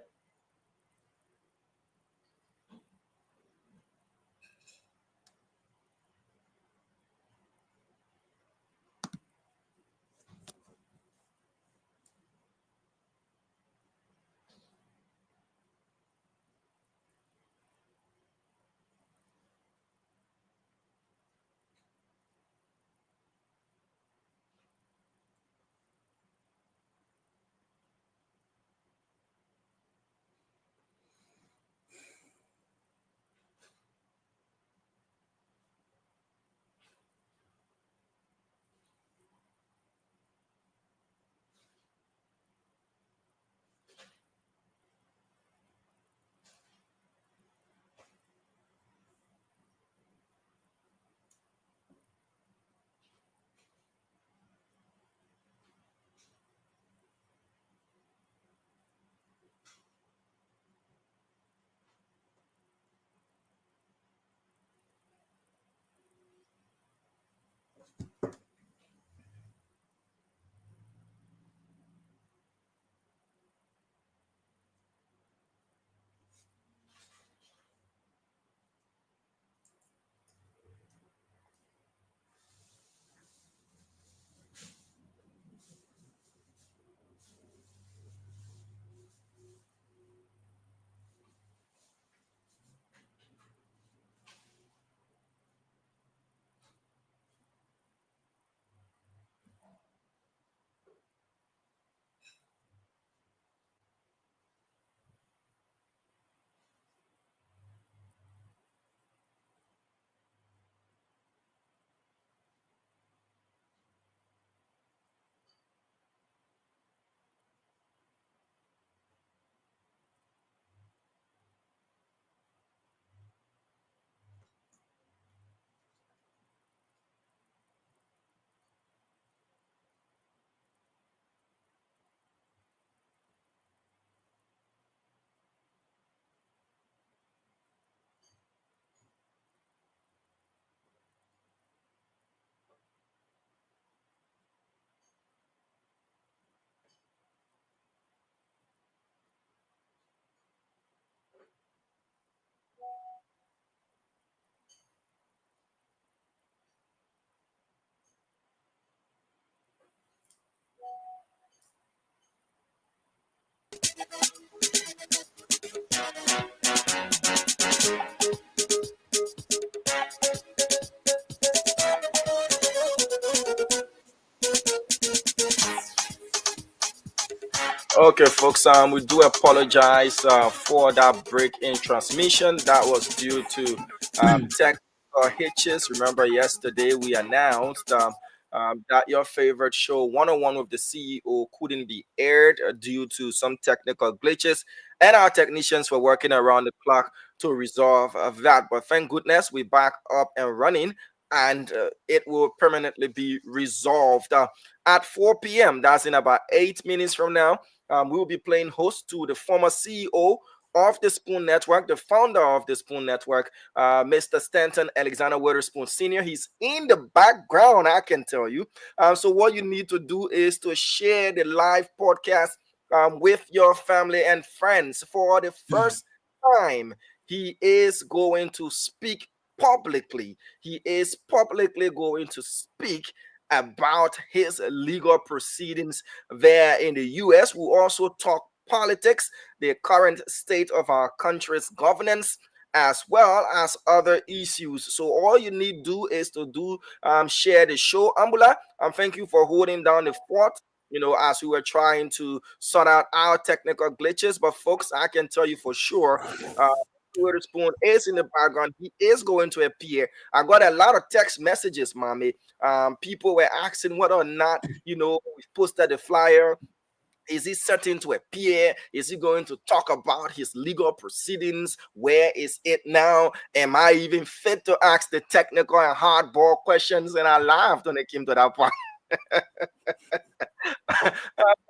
B: Okay, folks. We do apologize for that break in transmission. That was due to technical hitches. Remember, yesterday we announced that your favorite show, 101 with the CEO, couldn't be aired due to some technical glitches, and our technicians were working around the clock to resolve that. But thank goodness we back up and running. And it will permanently be resolved at 4 p.m. That's in about 8 minutes from now. We will be playing host to the former CEO of the Spoon Network, the founder of the Spoon Network, Mr. Stanton Alexander Witherspoon Sr. He's in the background, I can tell you. So what you need to do is to share the live podcast with your family and friends. For the first time, he is going to speak publicly. He is publicly going to speak about his legal proceedings there in the US. We'll also talk politics, the current state of our country's governance, as well as other issues. So all you need to do is to share the show. Ambula, thank you for holding down the fort, as we were trying to sort out our technical glitches. But folks, I can tell you for sure, Witherspoon is in the background. He is going to appear. I got a lot of text messages, mommy. People were asking whether or not, we posted the flyer. Is he certain to appear? Is he going to talk about his legal proceedings? Where is it now? Am I even fit to ask the technical and hardball questions? And I laughed when it came to that point.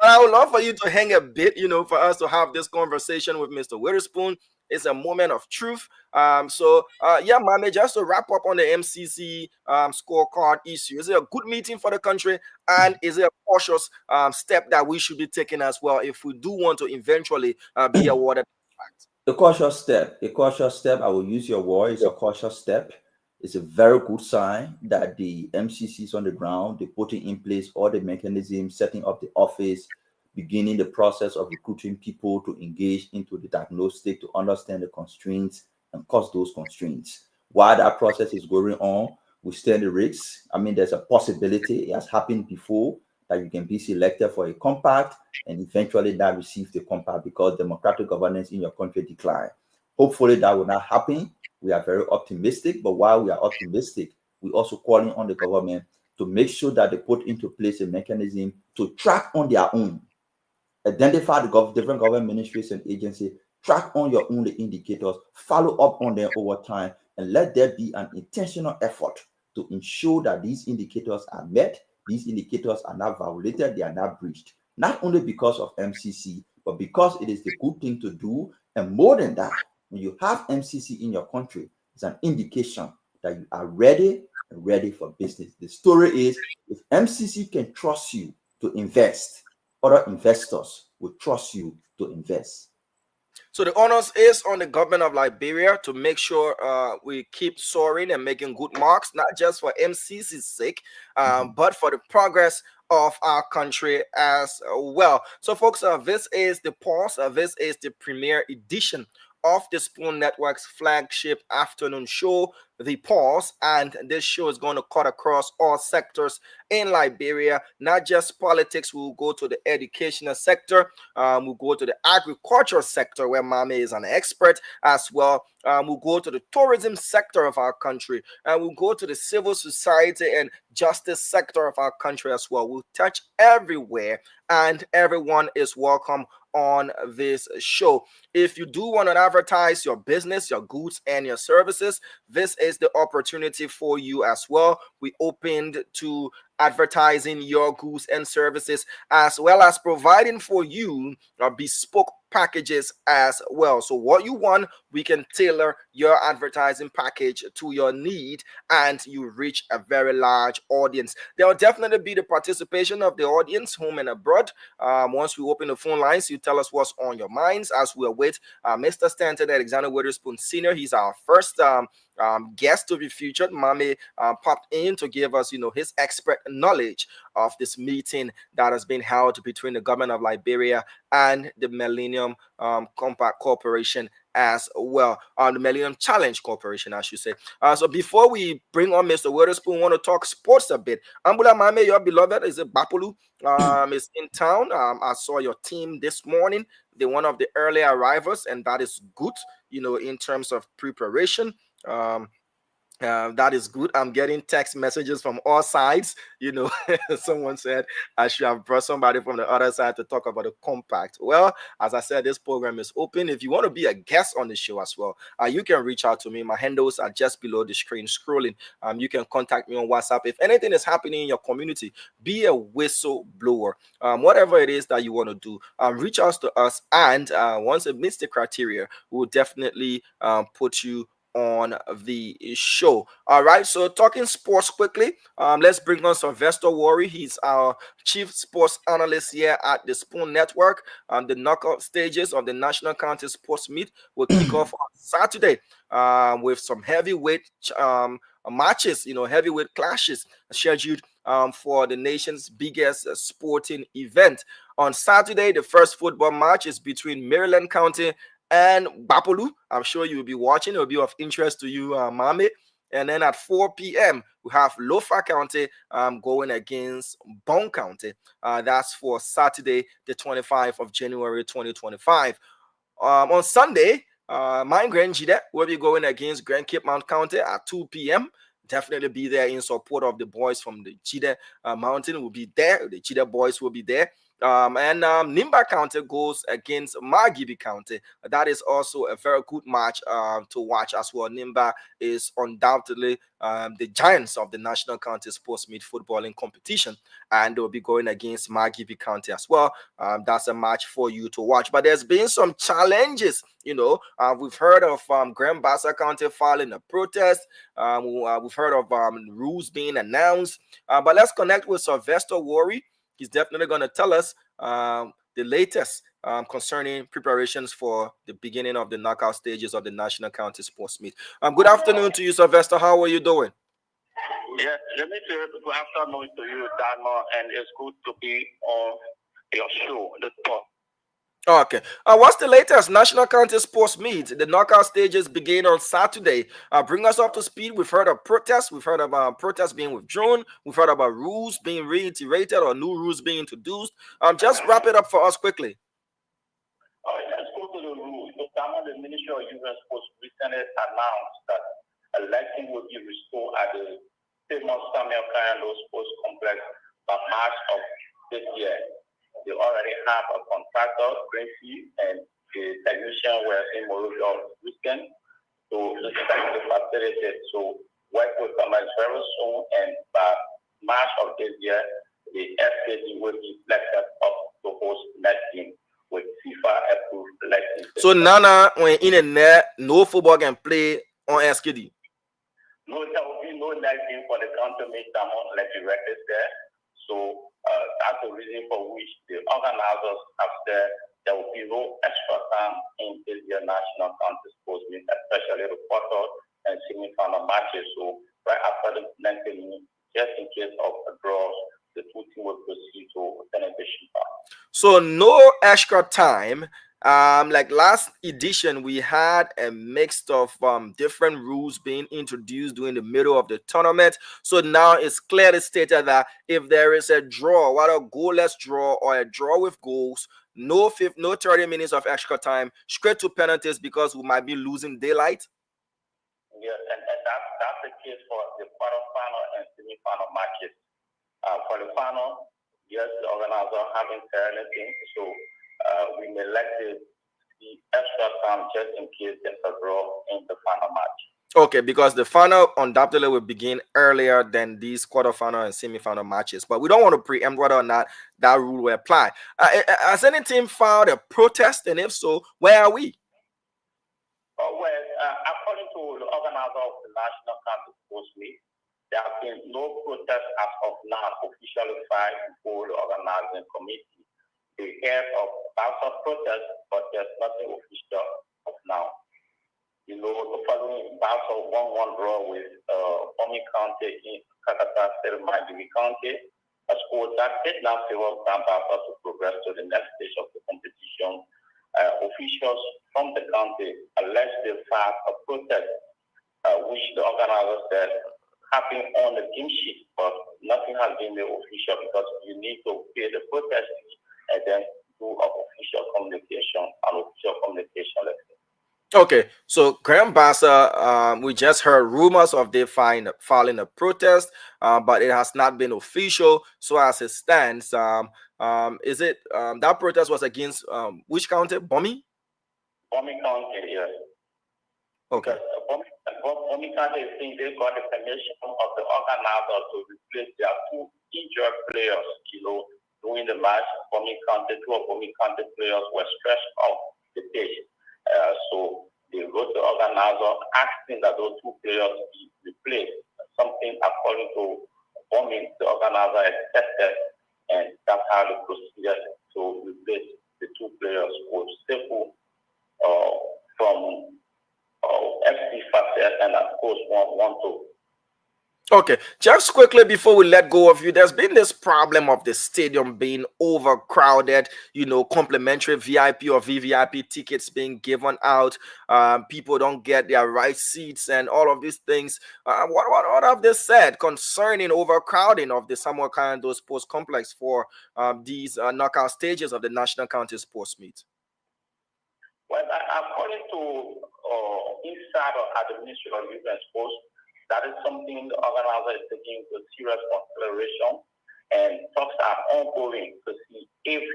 B: I would love for you to hang a bit, for us to have this conversation with Mr. Witherspoon. It's a moment of truth. Mommy, just to wrap up on the MCC scorecard issue, is it a good meeting for the country? And is it a cautious step that we should be taking as well if we do want to eventually be awarded?
E: A cautious step, I will use your word, it's a cautious step. It's a very good sign that the MCC is on the ground. They're putting in place all the mechanisms, setting up the office, beginning the process of recruiting people to engage into the diagnostic, to understand the constraints and cause those constraints. While that process is going on, we stand the risks. I mean, there's a possibility, it has happened before, that you can be selected for a compact and eventually not receive the compact because democratic governance in your country decline. Hopefully that will not happen. We are very optimistic, but while we are optimistic, we also calling on the government to make sure that they put into place a mechanism to track on their own, identify the different government ministries and agencies, track on your own the indicators, follow up on them over time, and let there be an intentional effort to ensure that these indicators are met, these indicators are not violated, they are not breached. Not only because of MCC, but because it is the good thing to do, and more than that, when you have MCC in your country, it's an indication that you are ready and ready for business. The story is, if MCC can trust you to invest, other investors will trust you to invest.
B: So the onus is on the government of Liberia to make sure we keep soaring and making good marks, not just for MCC's sake, but for the progress of our country as well. So folks, this is the pause. This is the premiere edition of the Spoon Network's flagship afternoon show, The Pause, and this show is going to cut across all sectors in Liberia, not just politics. We'll go to the educational sector, we'll go to the agricultural sector where Mame is an expert as well. We'll go to the tourism sector of our country, and we'll go to the civil society and justice sector of our country as well. We'll touch everywhere, and everyone is welcome on this show. If you do want to advertise your business, your goods, and your services, this is the opportunity for you as well. We opened to advertising your goods and services, as well as providing for you bespoke packages as well. So what you want, we can tailor your advertising package to your need, and you reach a very large audience. There will definitely be the participation of the audience, home and abroad. Once we open the phone lines, you tell us what's on your minds as we await Mr. Stanton Alexander Witherspoon Sr. He's our first guest to be featured. Mame popped in to give us, his expert knowledge of this meeting that has been held between the government of Liberia and the Millennium Compact Corporation as well, the Millennium Challenge Corporation, I should say. So before we bring on Mr. Witherspoon, we want to talk sports a bit. Ambula Mame, your beloved, is it Bapulu? Is in town. I saw your team this morning. They're one of the early arrivals, and that is good, in terms of preparation. That is good. I'm getting text messages from all sides. Someone said I should have brought somebody from the other side to talk about the compact. Well, as I said, this program is open. If you want to be a guest on the show as well, you can reach out to me. My handles are just below the screen scrolling. You can contact me on WhatsApp. If anything is happening in your community, be a whistleblower. Whatever it is that you want to do, reach out to us. And once it meets the criteria, we'll definitely put you on the show. All right, so talking sports quickly, let's bring on Sylvester Worry. He's our chief sports analyst here at the Spoon Network. The knockout stages of the National County Sports Meet will kick off on Saturday with some heavyweight matches, heavyweight clashes scheduled for the nation's biggest sporting event. On Saturday, the first football match is between Maryland County and Bapulu. I'm sure you'll be watching. It will be of interest to you, Mame. And then at 4 p.m., we have Lofa County going against Bone County. That's for Saturday, the 25th of January, 2025. On Sunday, Mine Grand Jide will be going against Grand Cape Mount County at 2 p.m. Definitely be there in support of the boys from the Jide Mountain will be there. The Jide boys will be there. And Nimba County goes against Margibi County. That is also a very good match to watch as well. Nimba is undoubtedly the giants of the National County Sports Meet footballing competition, and they'll be going against Margibi County as well. That's a match for you to watch. But there's been some challenges. We've heard of Grand Bassa County filing a protest. We've heard of rules being announced. But let's connect with Sylvester Worry. He's definitely going to tell us the latest concerning preparations for the beginning of the knockout stages of the National County Sports Meet. Good afternoon to you, Sylvester. How are you doing?
F: Yeah, let me say good afternoon to you, Dano, and it's good to be on your show, The Talk.
B: Okay. What's the latest National County Sports Meet? The knockout stages begin on Saturday. Bring us up to speed. We've heard of protests. We've heard about protests being withdrawn. We've heard about rules being reiterated or new rules being introduced. Just wrap it up for us quickly.
F: Let's go to the rules. The Ministry of Youth and Sports recently announced that a lighting will be restored at the famous Samuel Kayando Sports Complex by March of this year. They already have a contractor, Greenfield, and the technician were in Monrovia weekend to inspect the facility. So work will commence very soon, and by March of this year, the FKD will be selected up to host next game with FIFA approved elections.
B: So Nana, when in a net, no football can play on SKD.
F: No, there will be no next game for the Damon, like the records there. So that's the reason for which the organizers have said there will be no extra time in this year national county sports meet, especially the quarter and semi-final matches. So right after the 90 minutes, just in case of a draw, the two teams will proceed to sanitation part.
B: So no extra time. Like last edition, we had a mix of different rules being introduced during the middle of the tournament. So now it's clearly stated that if there is a draw, whether a goalless draw or a draw with goals, no 30 minutes of extra time, straight to penalties because we might be losing daylight.
F: Yes, and that's the case for the quarterfinal and semi-final matches. For the final, yes, the organizer haven't said anything, so we may like the extra time just in case there's a draw in the final match.
B: Okay, because the final undoubtedly will begin earlier than these quarterfinal and semi-final matches, but we don't want to preempt whether or not that rule will apply. Has any team filed a protest, and if so, where are we?
F: According to the organizer of the National County Sports Meet, there have been no protest as of now officially filed before the organizing committee. They heard of bouts of protest, but there's nothing official of now. You know, the following bouts of 1-1 draw with Bomi County in Kakata State Mandiri County, a score that did not favor Bambasa to progress to the next stage of the competition. Officials from the county alleged they filed a protest, which the organizer said happened on the team sheet, but nothing has been made official because you need to pay the protest fee and then do an official communication, letter.
B: Okay, so Graham Bassa, we just heard rumors of they filing a protest, but it has not been official. So as it stands, is it that protest was against which county? Bomi?
F: Bomi County, yes.
B: Okay.
F: Bomi County is saying they got the permission of the organizer to replace their two injured players, during the match. Two of Bomi County players were stretched off the pitch. So they wrote the organizer asking that those two players be replaced. Something according to Bomi, the organizer accepted, and that's how the procedure to replace the two players was simple from FC Facet and of course 1-2.
B: Okay, just quickly before we let go of you, there's been this problem of the stadium being overcrowded, complimentary VIP or VVIP tickets being given out. People don't get their right seats and all of these things. What have they said concerning overcrowding of the Samuel Kayando Sports Complex for these knockout stages of the National County Sports Meet?
F: Well, according to insider at the Ministry of Youth and Sports, that is something the organizer is taking into serious consideration, and talks are ongoing to see if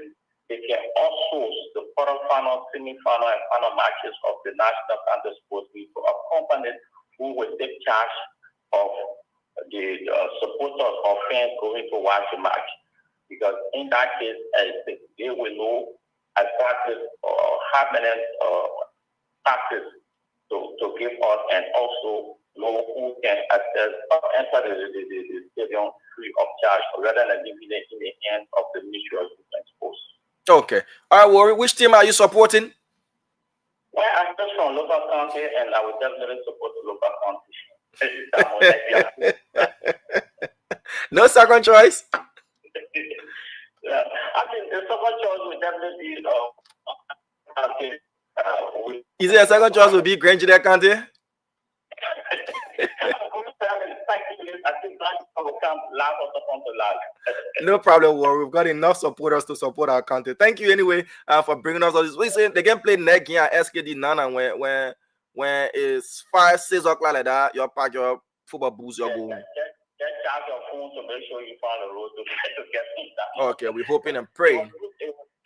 F: they can outsource the quarterfinal, semi-final, and final matches of the National County Sports League to a company who will take charge of the supporters or fans going to watch the match. Because in that case, they will know exactly how many taxes to give out, and also know who can access or enter the stadium free of charge, rather than leaving it in the hands of the Ministry of Youth and Sports.
B: Okay. All right, Warri, which team are you supporting?
F: Well, I'm just from local county, and I will definitely support the local county.
B: No second choice?
F: Yeah, I think the second choice will definitely be
B: Is it a second choice will be Grangedale County? No problem, Warri. We've got enough supporters to support our country. Thank you anyway for bringing us all this. We say they can play next year at SKD Nana when it's 5-6 o'clock like that. You pack your football boots, your go.
F: Just charge your phone to make sure you find a road to get things done.
B: Okay, we're hoping and praying.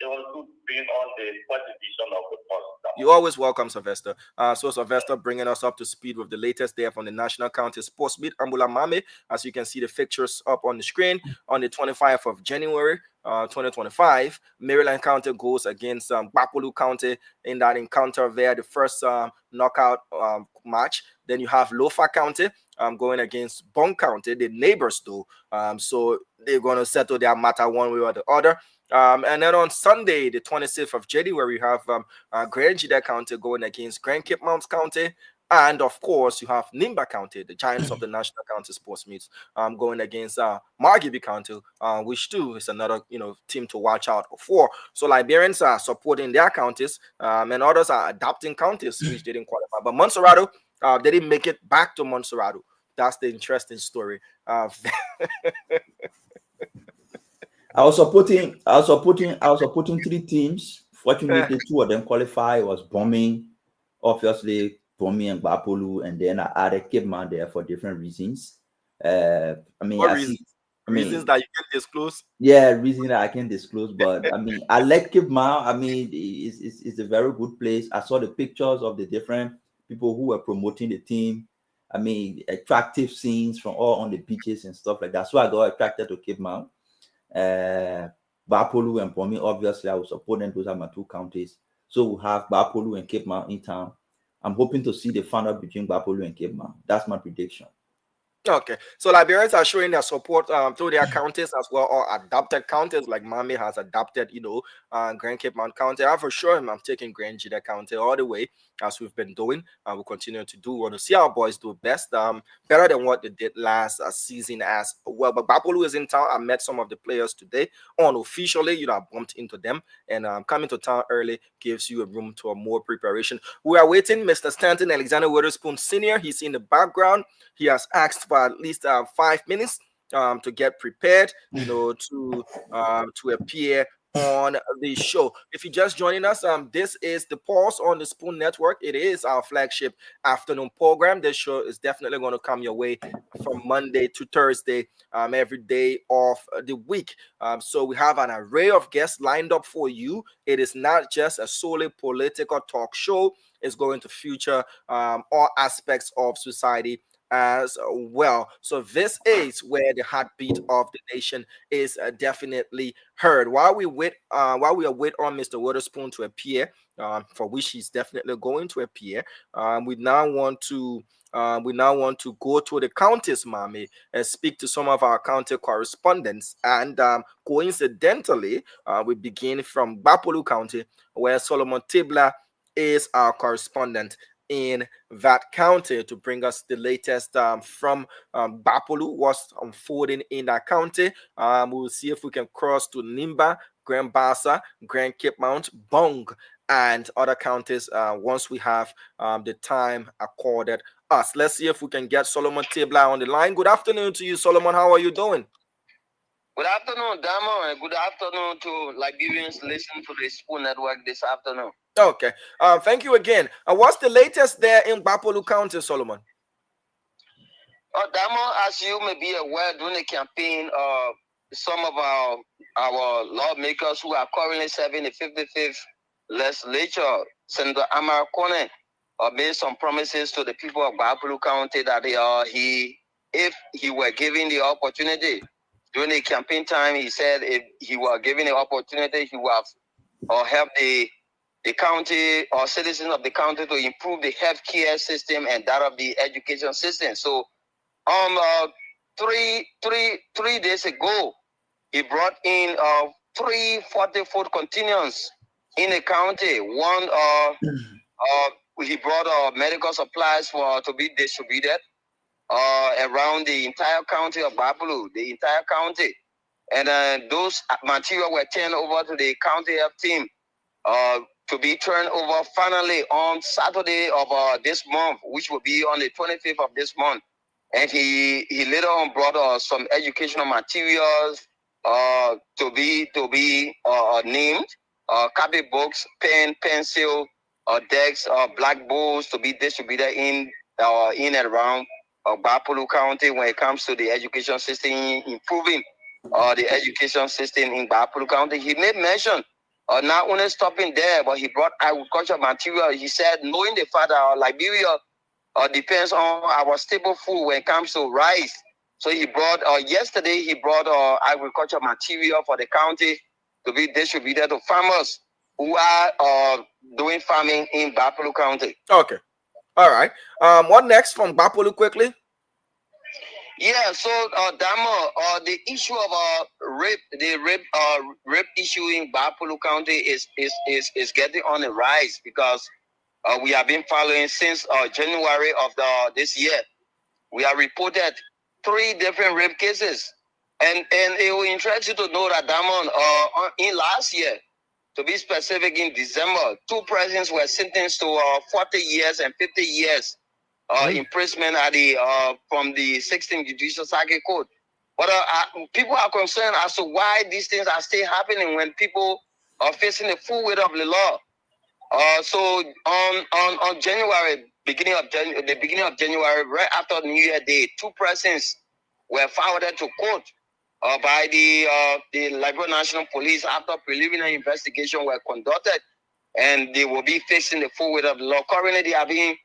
F: It was good being on the first edition of the post.
B: You're always welcome, Sylvester. So Sylvester bringing us up to speed with the latest there from the National County Sports Meet Ambula Mame. As you can see the pictures up on the screen on the 25th of January. 2025. Maryland County goes against Bapolu County in that encounter there, the first knockout match. Then you have Lofa County going against Bong County, the neighbors though. So they're going to settle their matter one way or the other. And then on Sunday, the 26th of January, we have Grand Jida County going against Grand Cape Mounts County. And of course, you have Nimba County, the giants of the National County Sports Meets, going against Margibi County, which too is another team to watch out for. So Liberians are supporting their counties, and others are adapting counties which didn't qualify. But Montserrado, they didn't make it back to Montserrado. That's the interesting story.
E: I was supporting 3 teams. Fortunately, 2 of them qualified. It was Bombing, obviously. Bomi and Bapolu, and then I added Cape Mount there for different reasons.
B: Reasons that you can disclose?
E: Yeah, reasons that I can disclose. But I like Cape Mount. It's a very good place. I saw the pictures of the different people who were promoting the team. Attractive scenes from all on the beaches and stuff like that. So I got attracted to Cape Mount. Bapolu and Bomi, obviously, I will support them. Those are my 2 counties. So we have Bapolu and Cape Mount in town. I'm hoping to see the final between Bapolu and Cape Mount. That's my prediction.
B: Okay, so Liberians are showing their support through their counties as well, or adopted counties like Mami has adopted, Grand Cape Mount County. For sure, I'm taking Grand Jida County all the way, as we've been doing. We'll continue to do. We want to see our boys do best, better than what they did last season as well. But Bapolu is in town. I met some of the players today. Unofficially, I bumped into them, and coming to town early gives you a room to a more preparation. We are waiting. Mr. Stanton Alexander Witherspoon Sr., he's in the background. He has asked for at least 5 minutes to get prepared, to appear on the show. If you're just joining us, this is the Pulse on the Spoon Network. It is our flagship afternoon program. This show is definitely going to come your way from Monday to Thursday, every day of the week. So we have an array of guests lined up for you. It is not just a solely political talk show. It's going to feature all aspects of society as well. So this is where the heartbeat of the nation is definitely heard. While we wait on Mr. Witherspoon to appear, for which he's definitely going to appear, we now want to go to the counties, Mami, and speak to some of our county correspondents. And coincidentally, we begin from Bapolu County, where Solomon Tibla is our correspondent in that county to bring us the latest from Bapolu, what's unfolding in that county. We'll see if we can cross to Nimba, Grand Bassa, Grand Cape Mount, Bong, and other counties once we have the time accorded us. Let's see if we can get Solomon Tibla on the line. Good afternoon to you, Solomon. How are you doing?
G: Good afternoon, Damo, and good afternoon to Liberians listening to the Spoon Network this afternoon.
B: Okay. Thank you again. What's the latest there in Bapolu County, Solomon?
G: Damo, as you may be aware, during the campaign, some of our lawmakers who are currently serving the 55th legislature, Senator Amar Kone, made some promises to the people of Bapolu County that if he were given the opportunity during the campaign time, he said if he were given the opportunity, he would have help the county or citizens of the county to improve the healthcare system and that of the education system. So, 3 days ago, he brought in 3 40-foot containers in the county. One, he brought medical supplies to be distributed around the entire county of Bapolu, the entire county. And those material were turned over to the county health team to be turned over finally on Saturday of this month, which will be on the 25th of this month. And he later on brought some educational materials to be named, copy books, pen, pencil, decks, blackboards to be distributed in and around Bapolu County when it comes to the education system, improving the education system in Bapolu County. He made mention not only stopping there, but he brought agricultural material. He said, knowing the fact that Liberia depends on our staple food when it comes to rice. So he brought, yesterday he brought agriculture material for the county to be distributed to farmers who are doing farming in Bapulu County.
B: Okay. All right. What next from Bapulu quickly?
G: Yeah, so Damo, the issue of rape issue in Bapulu County is getting on the rise because we have been following since January of this year. We have reported 3 different rape cases, and it will interest you to know that Damon, in last year, to be specific, in December, 2 persons were sentenced to 40 years and 50 years imprisonment at the from the 16th Judicial Circuit Court. But people are concerned as to why these things are still happening when people are facing the full weight of the law. So on January, the beginning of January, right after New Year Day, 2 persons were forwarded to court by the Liberia National Police after preliminary investigation were conducted, and they will be facing the full weight of the law. Currently, they are being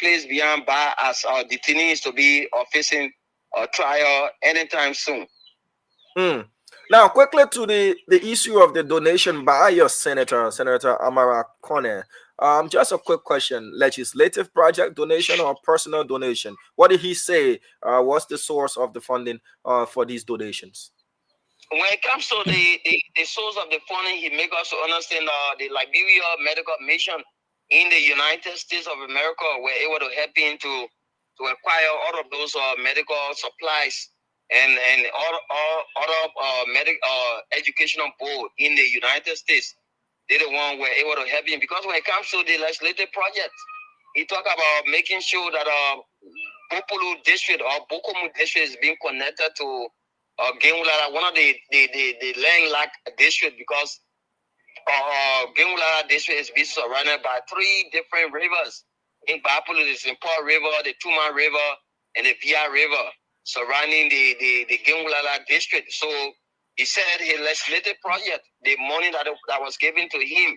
G: placed behind bar as detainees to be facing a trial anytime soon.
B: Now, quickly to the issue of the donation by your Senator Amara Kone. Just a quick question: legislative project donation or personal donation? What did he say? What's the source of the funding for these donations?
G: When it comes to the source of the funding, he makes us understand the Liberia Medical Mission in the United States of America were able to help him to acquire all of those medical supplies and all other medical educational board in the United States. They're the one were able to help him, because when it comes to the legislative project, he talk about making sure that Bopolu district or Bokomu district is being connected to Gengulara, one of the landlocked district, because Gengulara district is being surrounded by 3 different rivers. In Bapulu, the Simpo River, the Tuma River, and the Via River, surrounding the Gengulara district. So he said his legislative project, the money that was given to him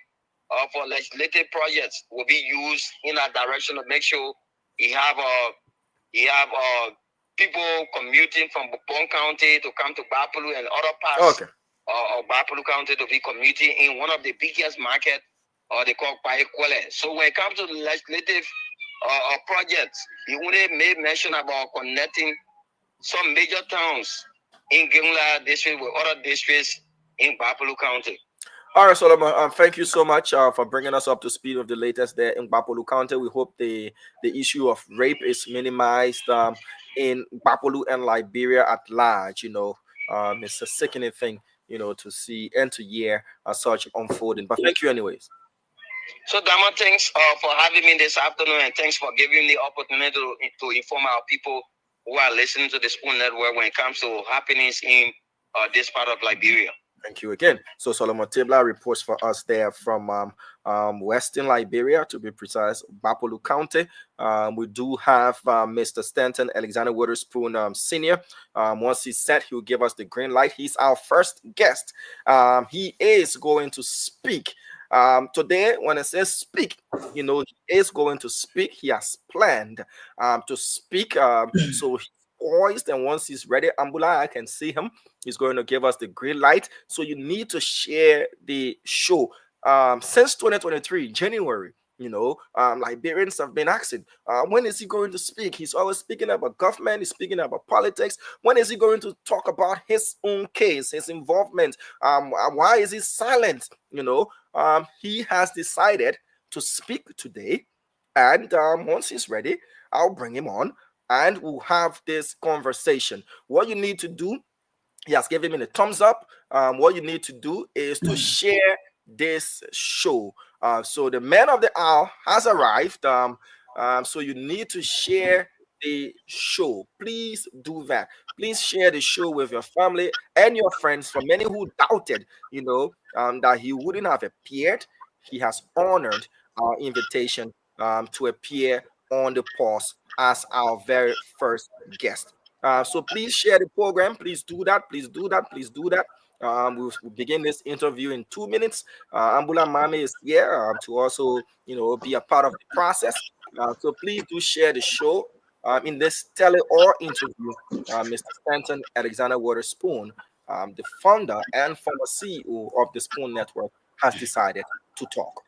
G: for legislative projects will be used in that direction to make sure he have people commuting from Bopon County to come to Bapulu and other parts of Bapulu County to be commuting in one of the biggest market, they call Paekwele. So when it comes to the legislative projects, he only made mention about connecting some major towns in Gimla district with other districts in Bapulu County.
B: All right, Solomon, thank you so much for bringing us up to speed with the latest there in Bapulu County. We hope the issue of rape is minimized in Bapulu and Liberia at large. It's a sickening thing, to see and to hear such unfolding. But thank you anyways.
G: So, Dama, thanks for having me this afternoon, and thanks for giving me the opportunity to inform our people who are listening to the Spoon Network when it comes to happenings in this part of Liberia.
B: Thank you again. So Solomon Tibla reports for us there from Western Liberia, to be precise, Bapulu County. We do have Mr. Stanton Alexander Witherspoon Sr. Once he's set, he'll give us the green light. He's our first guest. He is going to speak. Today, when I say speak, he is going to speak. He has planned to speak. So he's poised, and once he's ready, Ambula, I can see him. He's going to give us the green light. So you need to share the show. Since 2023, January, Liberians have been asking, when is he going to speak? He's always speaking about government, he's speaking about politics. When is he going to talk about his own case, his involvement? Why is he silent? He has decided to speak today, and once he's ready, I'll bring him on and we'll have this conversation. What you need to do, he has given me the thumbs up. What you need to do is to share this show. So the man of the hour has arrived. So you need to share the show. Please do that. Please share the show with your family and your friends. For many who doubted, that he wouldn't have appeared, he has honored our invitation to appear on the pause as our very first guest. So please share the program. Please do that. Please do that. Please do that. We'll begin this interview in 2 minutes. Ambula Mame is here to also, be a part of the process. So please do share the show. In this tele-or interview, Mr. Stanton Alexander Waterspoon, the founder and former CEO of the Spoon Network, has decided to talk.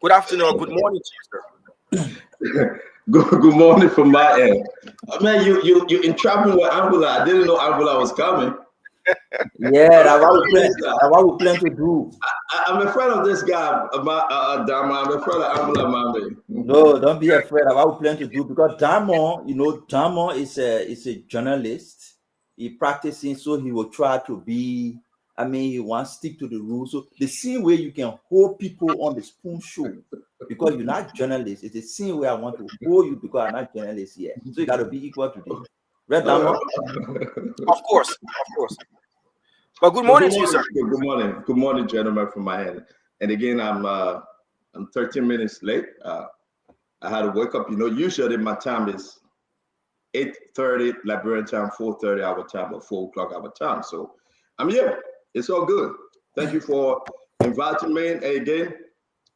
B: Good afternoon or good morning to you, sir.
H: Good morning from my end. Man, you entrapped me with Angola. I didn't know Angola was coming.
E: Yeah, that's what we plan to do.
H: I'm afraid of this guy, Dama. I'm afraid of Angola, man.
E: No, don't be afraid of what we plan to do, because Dama, Dama is a journalist. He practicing, so he will try to be. He wants to stick to the rules. So the same way you can hold people on the Spoon Show, because you're not journalist, it's the same way I want to hold you, because I'm not journalist yet. So you got to be equal to this. Right, Dama?
B: Of course. But good morning to you, sir.
H: Good morning, gentlemen, from my end. And again, I'm 13 minutes late. I had to wake up. Usually my time is 8:30 Liberian time, 4:30 our time, or 4 o'clock our time. So I'm here. It's all good. Thank you for inviting me. And again,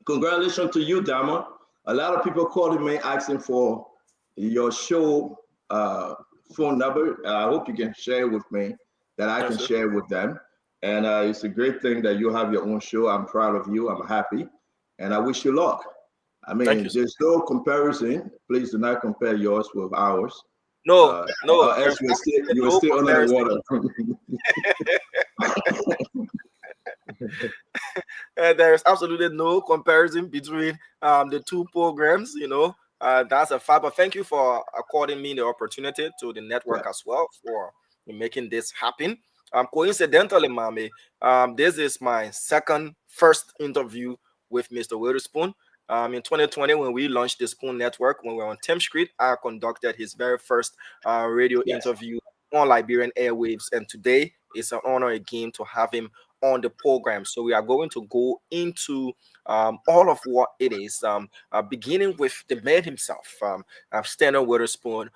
H: congratulations to you, Dama. A lot of people calling me asking for your show phone number. I hope you can share with me, that I can share with them. And it's a great thing that you have your own show. I'm proud of you. I'm happy. And I wish you luck. There's no comparison. Please do not compare yours with ours.
B: No.
H: Else you'll stay under the water.
B: There's absolutely no comparison between the two programs. That's a fact. But thank you for according me the opportunity to the network as well for making this happen. Coincidentally, Mami, this is my first interview with Mr. Waterspoon. In 2020, when we launched the Spoon Network, when we were on Thames Street, I conducted his very first radio interview on Liberian airwaves. And today it's an honor again to have him on the program. So we are going to go into all of what it is, beginning with the man himself, Stanton Waterspoon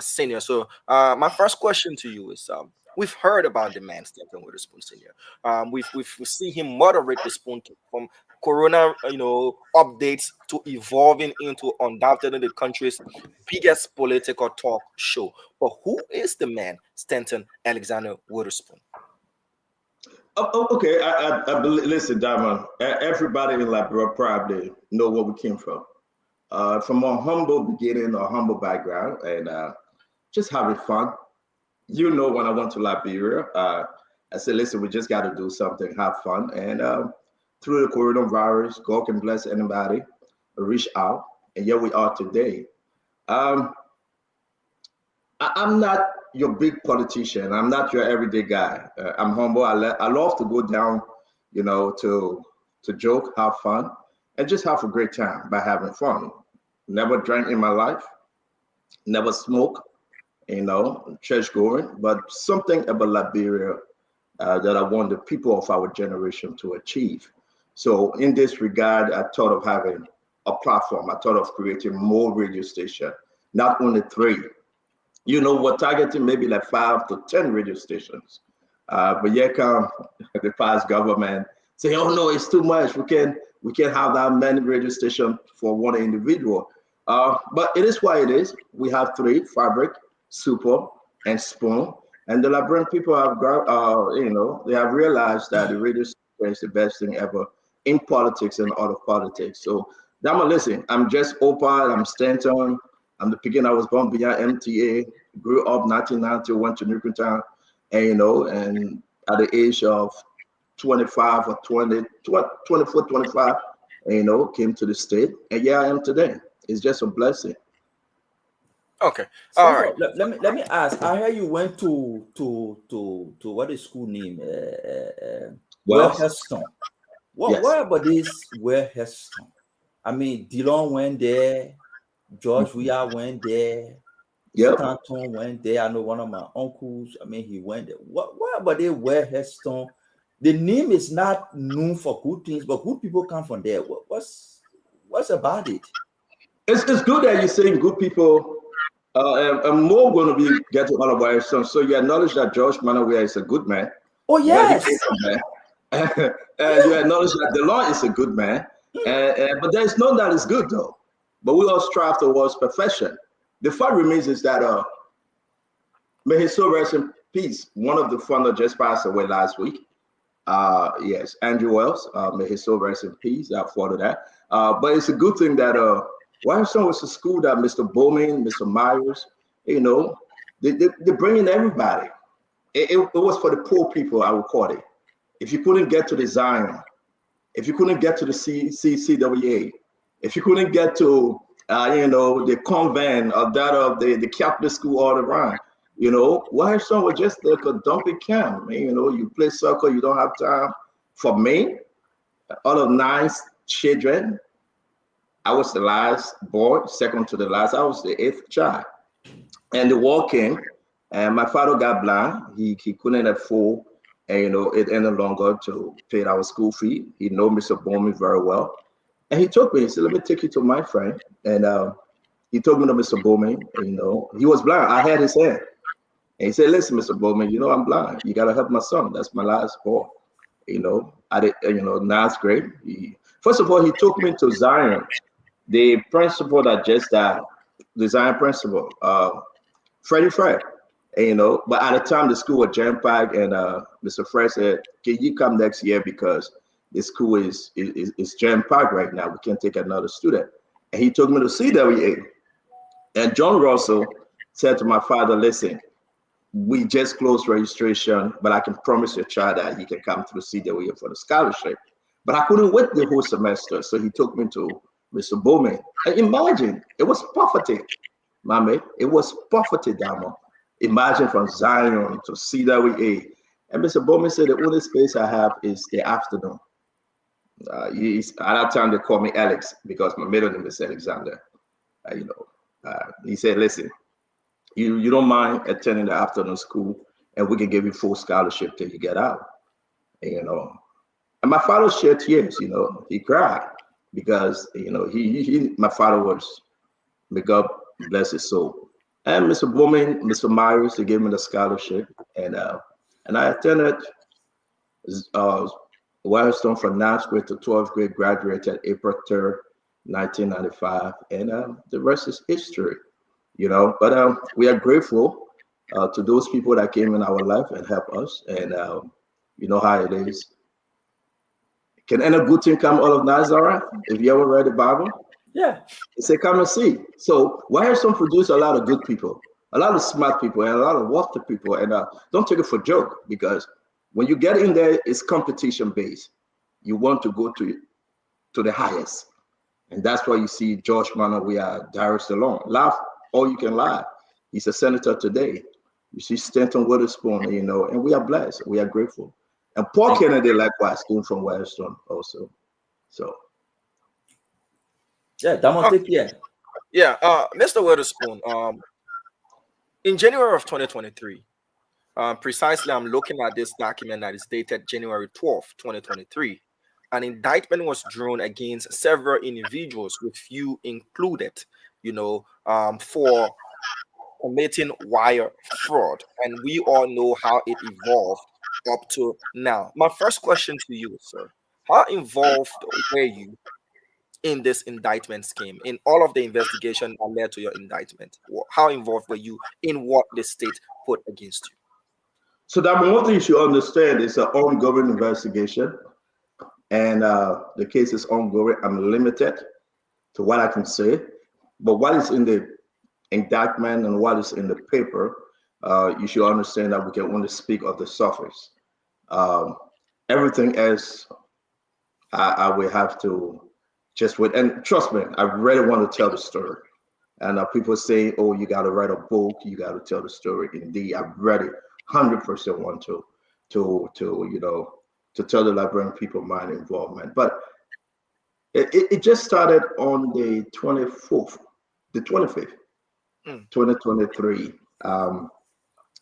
B: Senior. So my first question to you is, we've heard about the man Stanton Waterspoon Senior. We've seen him moderate the Spoon from Corona, updates to evolving into undoubtedly the country's biggest political talk show. But who is the man Stanton Alexander Waterspoon?
H: Okay, I believe, listen, Diamond, everybody in Liberia probably know where we came from. From a humble beginning, a humble background, and just having fun. When I went to Liberia, I said, listen, we just got to do something, have fun. And through the coronavirus, God can bless anybody, reach out. And here we are today. I'm not your big politician. I'm not your everyday guy. I'm humble. I love to go down, to joke, have fun, and just have a great time by having fun. Never drank in my life, never smoked, church going, but something about Liberia that I want the people of our generation to achieve. So in this regard, I thought of having a platform. I thought of creating more radio stations, not only 3. We're targeting maybe like 5 to 10 radio stations. But yet come the past government say, oh no, it's too much. We can't have that many radio stations for one individual. But it is what it is. We have 3: Fabric, Super, and Spoon. And the Liberian people have they have realized that the radio station is the best thing ever in politics and out of politics. So, Dama, listen, I'm just Opal, I'm Stanton. I'm the beginning. I was born beyond MTA, grew up 1990, went to Newtown, and and at the age of 25 or 20, 24, 25, came to the state, and I am today. It's just a blessing.
B: Okay,
E: So
B: all right.
E: Let me ask. I heard you went to what is school name? Wellhurstone. What about this Wellhurstone? Dillon went there. George Weah went there. Stanton went there. I know one of my uncles. He went there. What about the Wellhurstone? The name is not known for good things, but good people come from there. What's about it?
H: It's good that you're saying good people. I'm more going to be getting all of Wellhurstone. So you acknowledge that George Manawea is a good man.
E: Oh yes.
H: You acknowledge that Delon is a good man. But there's none that is good though. But we all strive towards perfection. the fact remains is that may his soul rest in peace. One of the founders just passed away last week. Yes, Andrew Wells. May his soul rest in peace. That followed that. But it's a good thing that Washington was a school that Mr. Bowman, Mr. Myers, you know, they bring in everybody. It was for the poor people, I would call it. If you couldn't get to the Zion, if you couldn't get to the CCWA, if you couldn't get to, you know, the convent or that of the Catholic school all around, you know, Washington was just like a dumping camp. You know, you play soccer, you don't have time. For me, out of 9 children, I was the last boy, second to the last. I was the 8th child. And the war came, and my father got blind. He couldn't afford, and you know, it any longer to pay our school fee. He knew Mr. Bowman very well. And he took me, he said, let me take you to my friend. And he took me to Mr. Bowman, you know, he was blind. I had his hand. And he said, listen, Mr. Bowman, you know, I'm blind. You got to help my son. That's my last boy. You know, I did, you know, 9th grade. First of all, he took me to Zion. The principal that just died, the Zion principal, Freddie Fred, and, you know, but at the time the school was jam-packed, and Mr. Fred said, can you come next year because the school is jam-packed right now. We can't take another student. And he took me to CWA. And John Russell said to my father, listen, we just closed registration, but I can promise your child that he can come to the CWA for the scholarship. But I couldn't wait the whole semester, so he took me to Mr. Bowman. And imagine, it was poverty, Mame. It was poverty, Damo. Imagine from Zion to CWA. And Mr. Bowman said, the only space I have is the afternoon. At that time, they called me Alex because my middle name is Alexander. You know, he said, listen, you don't mind attending the afternoon school, and we can give you full scholarship till you get out. And, you know, and my father shed tears. You know, he cried because, you know, my father was, may God bless his soul. And Mr. Bowman, Mr. Myers, they gave me the scholarship, and I attended Wellstone from 9th grade to 12th grade, graduated April 3rd, 1995, and the rest is history. You know, but we are grateful to those people that came in our life and helped us, and you know how it is. Can any good thing come out of Nazareth? If you ever read the Bible,
E: Yeah.
H: it say come and see. So Wellstone produce a lot of good people, a lot of smart people, and a lot of wealthy people, and don't take it for joke, because when you get in there, it's competition based. You want to go to the highest, and that's why you see George Mano, we are Darius DeLong. Laugh all you can laugh. He's a senator today. You see Stanton Witherspoon, you know, and we are blessed. We are grateful. And Paul Kennedy likewise came from Wellstone also. So
E: Yeah, Damon, take care.
B: Yeah, Mr. Witherspoon, in January of 2023, precisely, I'm looking at this document that is dated January 12th, 2023. An indictment was drawn against several individuals, with few included, you know, for committing wire fraud. And we all know how it evolved up to now. My first question to you, sir, how involved were you in this indictment scheme, in all of the investigation that led to your indictment? How involved were you in what the state put against you?
H: So that one thing you should understand is an ongoing investigation, and the case is ongoing. I'm limited to what I can say, but what is in the indictment and what is in the paper, you should understand that we can only speak of the surface. Everything else, I will have to just wait. And trust me, I really want to tell the story. And people say, oh, you got to write a book, you got to tell the story. Indeed, I really 100% want to you know, to tell the Liberian people my involvement. But it just started on the 25th, 2023.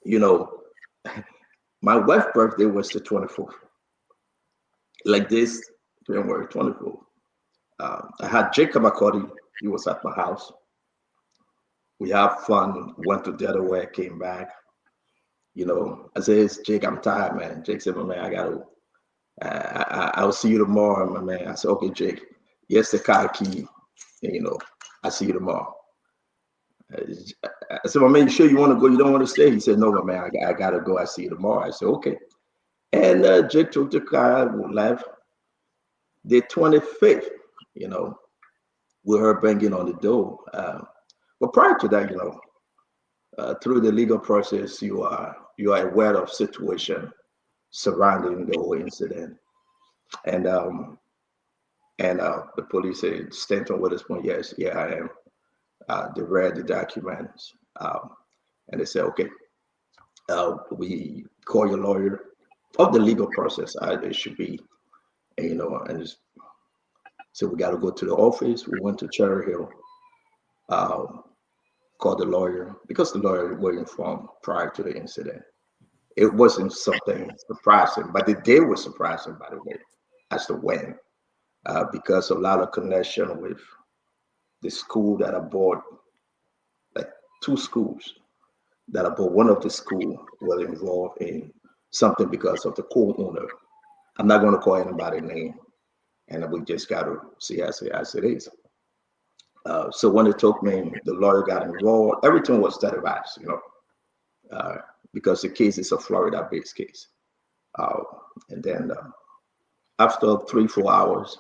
H: You know, my wife's birthday was the 24th. Like this, January 24th. I had Jacob McCarty. He was at my house. We have fun. Went to Delaware, came back. You know, I said, Jake, I'm tired, man. Jake said, my man, I gotta. I'll see you tomorrow, my man. I said, okay, Jake. Yes, the car key. And, you know, I see you tomorrow. I said, "My man, you sure you want to go? You don't want to stay?" He said, "No, my man, I gotta go. I see you tomorrow." I said, "Okay." And Jake took the car, we left. The 25th, with her banging on the door. But prior to that, through the legal process, you are aware of situation surrounding the whole incident, and the police said, "Stanton Witherspoon, yes, yeah, I am." They read the documents, and they said, "Okay, we call your lawyer." Of the legal process, it should be, and so we got to go to the office. We went to Cherry Hill. Called the lawyer because the lawyer was informed prior to the incident. It wasn't something surprising, but the day was surprising, by the way, as to when, because a lot of connection with the school that I bought, like 2 schools that I bought. One of the school was involved in something because of the co-owner. I'm not going to call anybody's name, and we just got to see as it is. So when they told me the lawyer got involved, everything was televised, because the case is a Florida-based case. And then after 3-4 hours,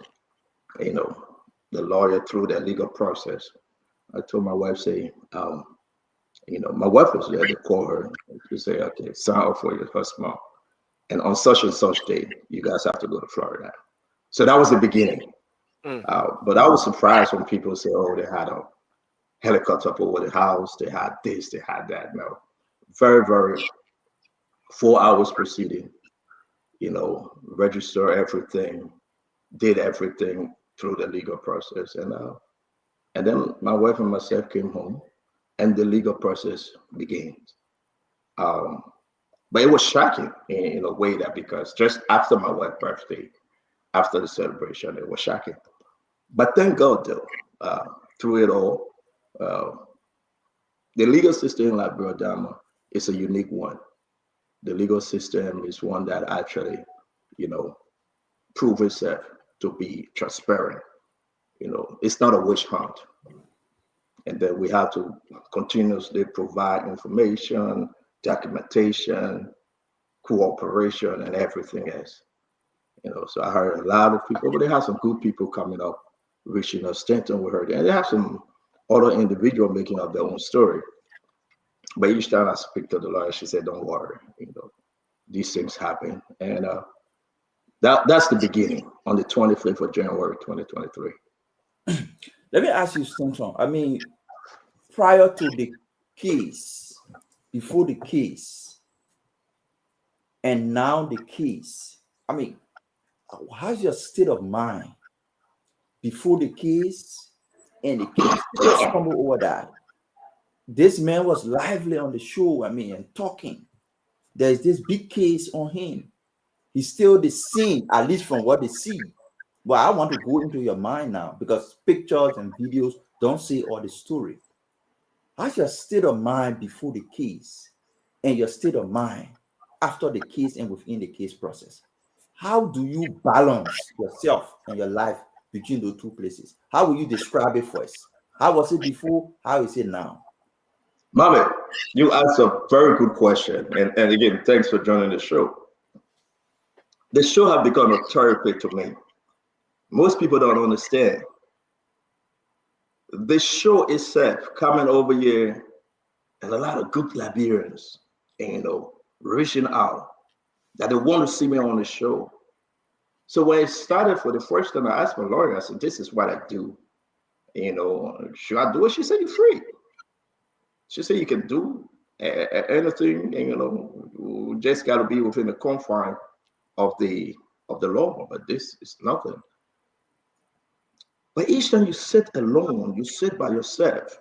H: the lawyer through the legal process, I told my wife, my wife was there to call her to say, "Okay, sign up for your first month. And on such and such day, you guys have to go to Florida." So that was the beginning. But I was surprised when people say, "Oh, they had a helicopter up over the house, they had this, they had that." No, very, very 4 hours proceeding, register everything, did everything through the legal process. And then my wife and myself came home and the legal process began. But it was shocking in a way that because just after my wife's birthday, after the celebration, it was shocking. But thank God, though, through it all, the legal system in Liberia Dama is a unique one. The legal system is one that actually, prove itself to be transparent. It's not a witch hunt. And then we have to continuously provide information, documentation, cooperation, and everything else. So I heard a lot of people, but they have some good people coming up, reaching us. Stanton, we heard, and they have some other individual making up their own story. But each time I speak to the lawyer, she said, "Don't worry, these things happen." And that's the beginning on the 25th of January, 2023.
E: Let me ask you, Stanton. I mean, prior to the case, before the case, and now the case, I mean, how's your state of mind before the case and the case? Just stumble over that. This man was lively on the show, and talking. There's this big case on him. He's still the same, at least from what they see. But I want to go into your mind now because pictures and videos don't say all the story. How's your state of mind before the case and your state of mind after the case and within the case process? How do you balance yourself and your life between those two places? How will you describe it first? How was it before? How is it now?
H: Mohammed, you asked a very good question. And again, thanks for joining the show. The show has become a therapy to me. Most people don't understand. The show itself coming over here and a lot of good Liberians, reaching out that they want to see me on the show. So when it started for the first time, I asked my lawyer, I said, "This is what I do. Should I do it?" She said, "You're free." She said, "You can do anything, and you just got to be within the confine of the law. But this is nothing." But each time you sit alone, you sit by yourself,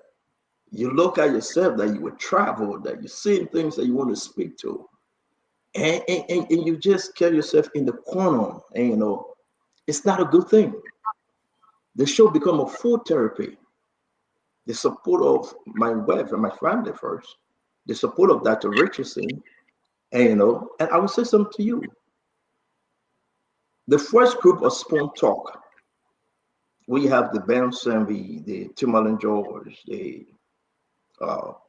H: you look at yourself that you would travel, that you're seeing things that you want to speak to, and you just kill yourself in the corner, and it's not a good thing. The show become a full therapy. The support of my wife and my family first, the support of Dr. Richardson, and I will say something to you. The first group of Spoon Talk, we have the Ben Sanvi, the Timbaland George, the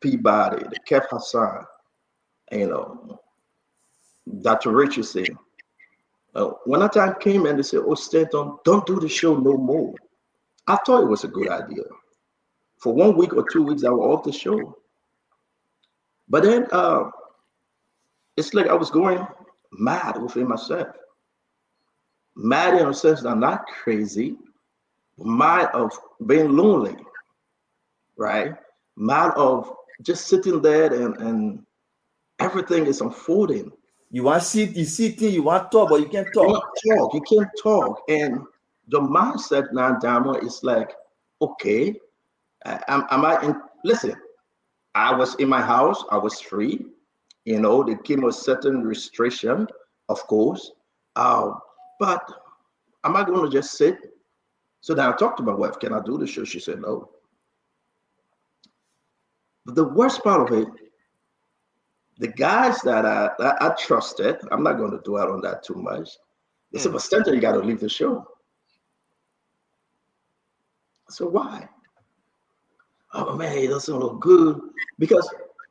H: Peabody, the Kev Hassan, Dr. Richardson. When that time came and they said, "Oh, Stanton, don't do the show no more." I thought it was a good idea. For 1 week or 2 weeks, I was off the show. But then it's like I was going mad within myself. Mad in a sense that I'm not crazy, mad of being lonely, right? Mad of just sitting there and everything is unfolding.
E: You want to see things, you want to talk, but you can't talk.
H: You can't talk. And the mindset now, Damo, is like, okay, listen, I was in my house, I was free. They gave me a certain restriction, of course. But am I going to just sit? So then I talked to my wife, can I do the show? She said no. But the worst part of it, the guys that I trusted, I'm not going to dwell on that too much. They said, but Stanton, you got to leave the show. So why? Oh man, it doesn't look good. Because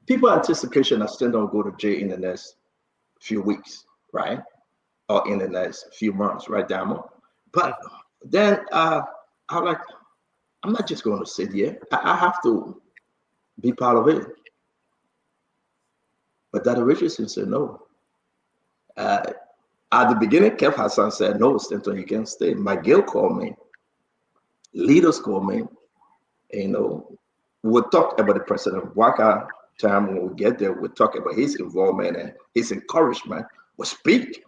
H: people anticipation that Stanton will go to jail in the next few weeks, right? Or in the next few months, right, Damo? But then I'm like, I'm not just going to sit here. I have to be part of it. But Dr. Richardson said no. At the beginning, Kev Hassan said, no, Stanton, you can't stay. McGill called me. Leaders called me. We'll talk about the President Waka time when we get there. We'll talk about his involvement and his encouragement. We'll speak.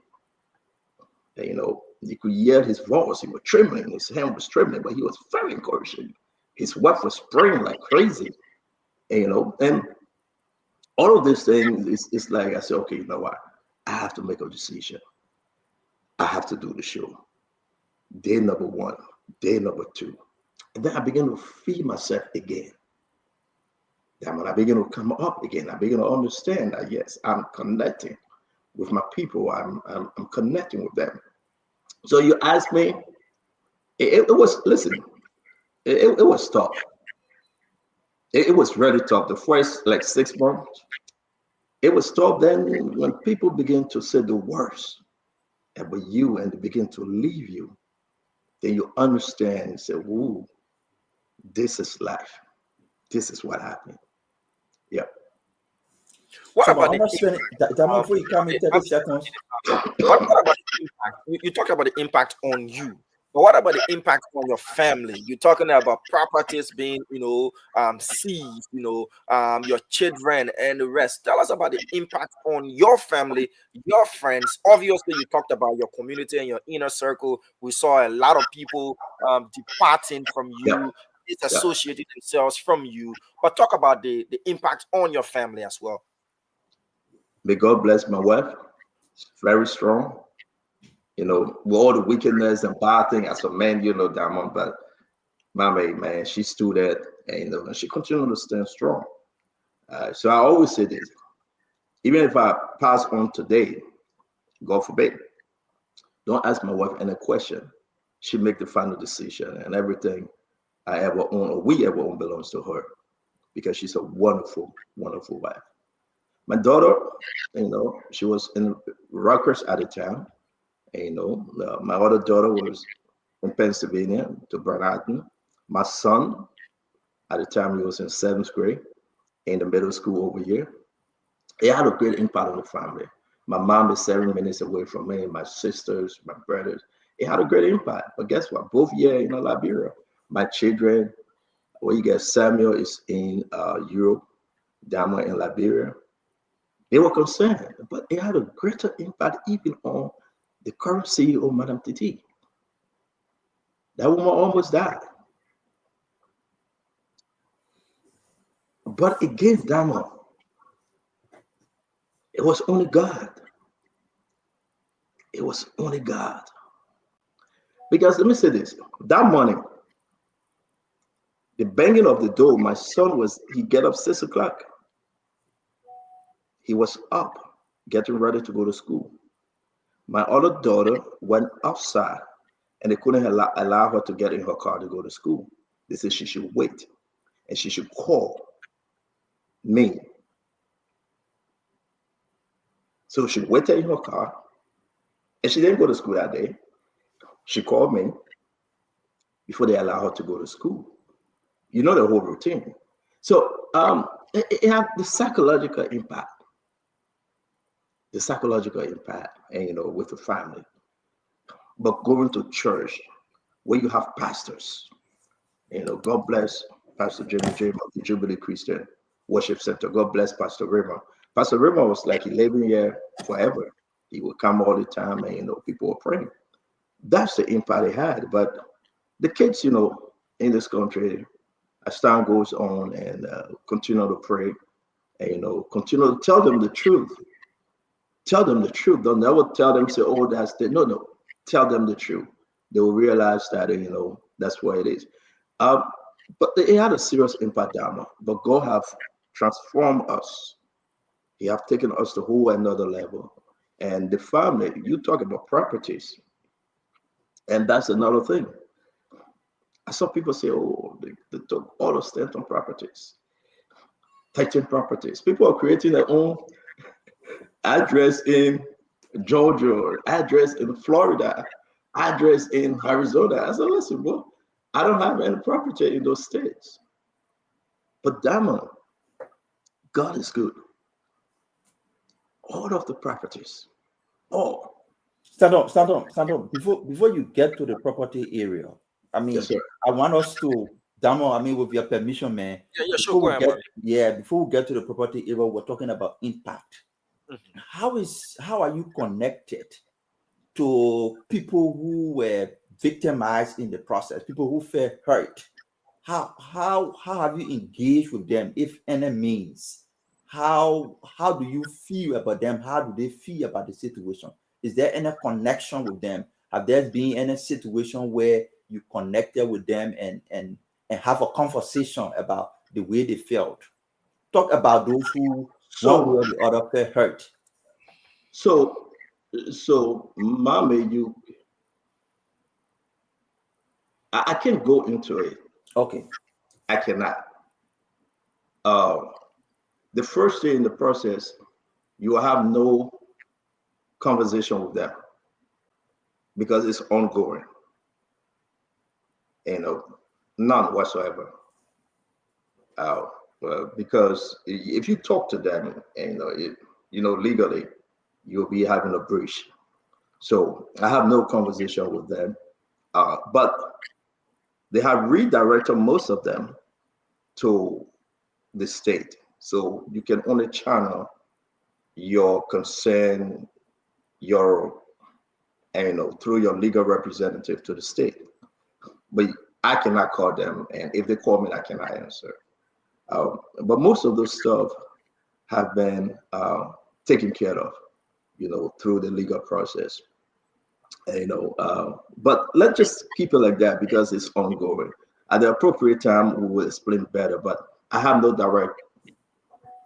H: You could hear his voice. He was trembling. His hand was trembling, but he was very encouraging. His wife was praying like crazy. And all of these things is like, I said, okay, you know what? I have to make a decision. I have to do the show. Day number 1, day number 2. And then I began to feel myself again. Then when I began to come up again, I began to understand that, yes, I'm connecting with my people. I'm connecting with them. So you asked me, it was, listen, it was tough. It was really tough. The first 6 months, it was tough. Then when people begin to say the worst about you and they begin to leave you, then you understand and say, "Ooh, this is life. This is what happened." Yeah.
B: What
E: So
B: about
E: how much spending? Before you come in 30 seconds.
B: What about the impact? You talk about the impact on you, but what about the impact on your family? You're talking about properties being, seized, your children and the rest. Tell us about the impact on your family, your friends. Obviously, you talked about your community and your inner circle. We saw a lot of people departing from you, disassociating themselves from you. But talk about the impact on your family as well.
H: May God bless my wife. She's very strong. With all the wickedness and bad thing as a man, Diamond, but Mama, man, she stood there and she continued to stand strong. So I always say this, even if I pass on today, God forbid, don't ask my wife any question. She make the final decision, and everything I ever own or we ever own belongs to her, because she's a wonderful, wonderful wife. My daughter, she was in Rutgers at the time. My other daughter was in Pennsylvania to Bernarton. My son, at the time, he was in 7th grade in the middle school over here. It had a great impact on the family. My mom is 7 minutes away from me, my sisters, my brothers. It had a great impact. But guess what? Both here in Liberia. My children, you get Samuel is in Europe, Dama in Liberia. They were concerned, but it had a greater impact even on the current CEO, Madame Titi. That woman almost died. But again, Dama, it was only God. It was only God. Because let me say this, that morning, the banging of the door, my son he get up 6 o'clock. He was up, getting ready to go to school. My other daughter went outside and they couldn't allow her to get in her car to go to school. They said she should wait and she should call me. So she waited in her car, and she didn't go to school that day. She called me before they allow her to go to school. You know the whole routine. So it had the psychological impact. And with the family. But going to church where you have pastors, God bless Pastor Jimmy J. of the Jubilee Christian Worship Center. God bless Pastor Raymond. Pastor Raymond was like 11 years forever. He would come all the time, and people were praying. That's the impact it had. But the kids, in this country, as time goes on, and continue to pray, and continue to tell them the truth. Tell them the truth. Don't never tell them, say, oh, that's the no. Tell them the truth. They will realize that that's what it is. But it had a serious impact, Dama. But God have transformed us. He have taken us to a whole another level. And the family, you talk about properties. And that's another thing. I saw people say, oh, they took all of Stanton properties, 13 properties. People are creating their own address in Georgia, or address in Florida, address in Arizona. I said, listen, bro, I don't have any property in those states. But Dama, God is good. All of the properties, all.
E: Stand up. Before you get to the property area, I mean,
H: Yes, sir.
E: I want us to, Damo, with your permission, man.
B: Yeah, sure. Go ahead,
E: Before we get to the property area, we're talking about impact.
B: Mm-hmm.
E: How are you connected to people who were victimized in the process, people who felt hurt? How have you engaged with them, if any means? How do you feel about them? How do they feel about the situation? Is there any connection with them? Have there been any situation where you connected with them and have a conversation about the way they felt? Talk about those who one way or the other felt hurt.
H: So, Mommy, I can't go into it.
E: Okay.
H: I cannot. The first day in the process, you will have no conversation with them because it's ongoing. None whatsoever. Because if you talk to them, legally, you'll be having a breach. So I have no conversation with them. But they have redirected most of them to the state. So you can only channel your concern, through your legal representative to the state. But I cannot call them, and if they call me, I cannot answer. But most of those stuff have been taken care of, through the legal process. But let's just keep it like that because it's ongoing. At the appropriate time, we will explain better. But I have no direct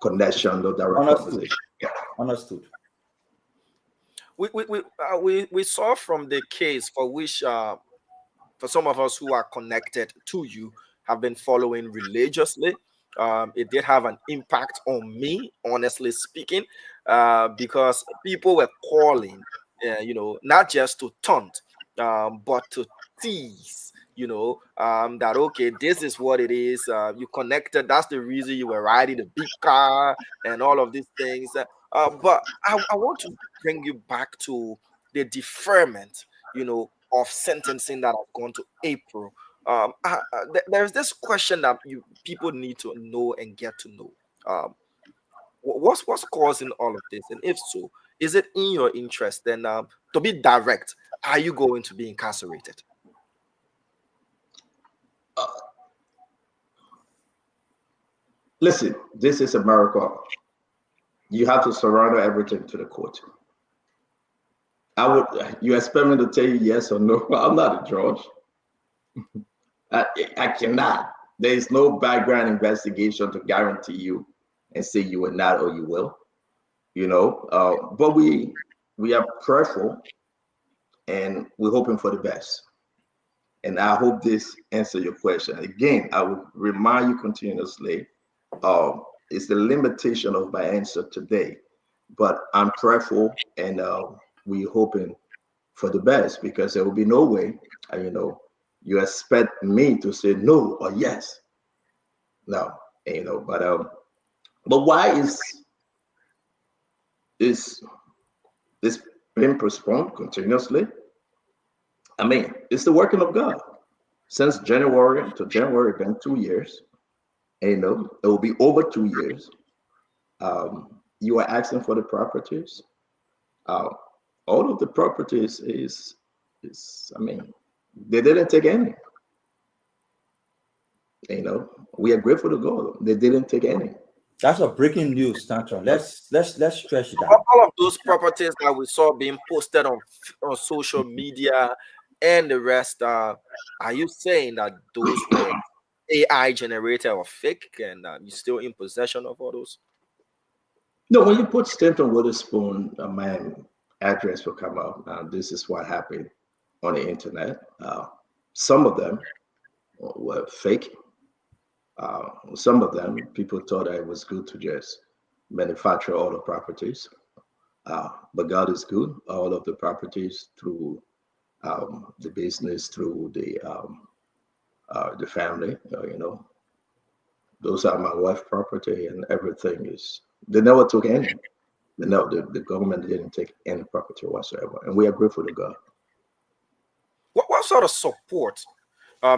H: connection, no direct conversation. Yeah.
E: Understood.
B: We saw from the case for which for some of us who are connected to you have been following religiously. It did have an impact on me, honestly speaking, because people were calling, not just to taunt, but to tease, that, okay, this is what it is. You connected. That's the reason you were riding a big car and all of these things. But I want to bring you back to the deferment, of sentencing that has gone to April. There's this question that people need to know and get to know. What's causing all of this? And if so, is it in your interest? Then to be direct, are you going to be incarcerated?
H: Listen, this is America. You have to surrender everything to the court. You expect me to tell you yes or no? I'm not a judge. I cannot. There is no background investigation to guarantee you and say you will not or you will. But we are prayerful and we're hoping for the best. And I hope this answers your question. Again, I will remind you continuously, it's the limitation of my answer today. But I'm prayerful, and we're hoping for the best, because there will be no way, you expect me to say no or yes. No, but why is this being postponed continuously? I mean, it's the working of God. Since January to January, been 2 years. And, it will be over 2 years. You are asking for the properties. All of the properties is they didn't take any. We are grateful to God. They didn't take any.
E: That's a breaking news, Tantron. Let's stretch it out.
B: All of those properties that we saw being posted on social media and the rest, are you saying that those were AI generated or fake, and you're still in possession of all those?
H: No, when you put Stanton Witherspoon, my address will come up. This is what happened on the internet. Some of them were fake. Some of them, people thought that it was good to just manufacture all the properties. But God is good. All of the properties through the business, through the family, those are my wife's property, and everything is. They never took any. The government didn't take any property whatsoever, and we are grateful to God.
B: What sort of support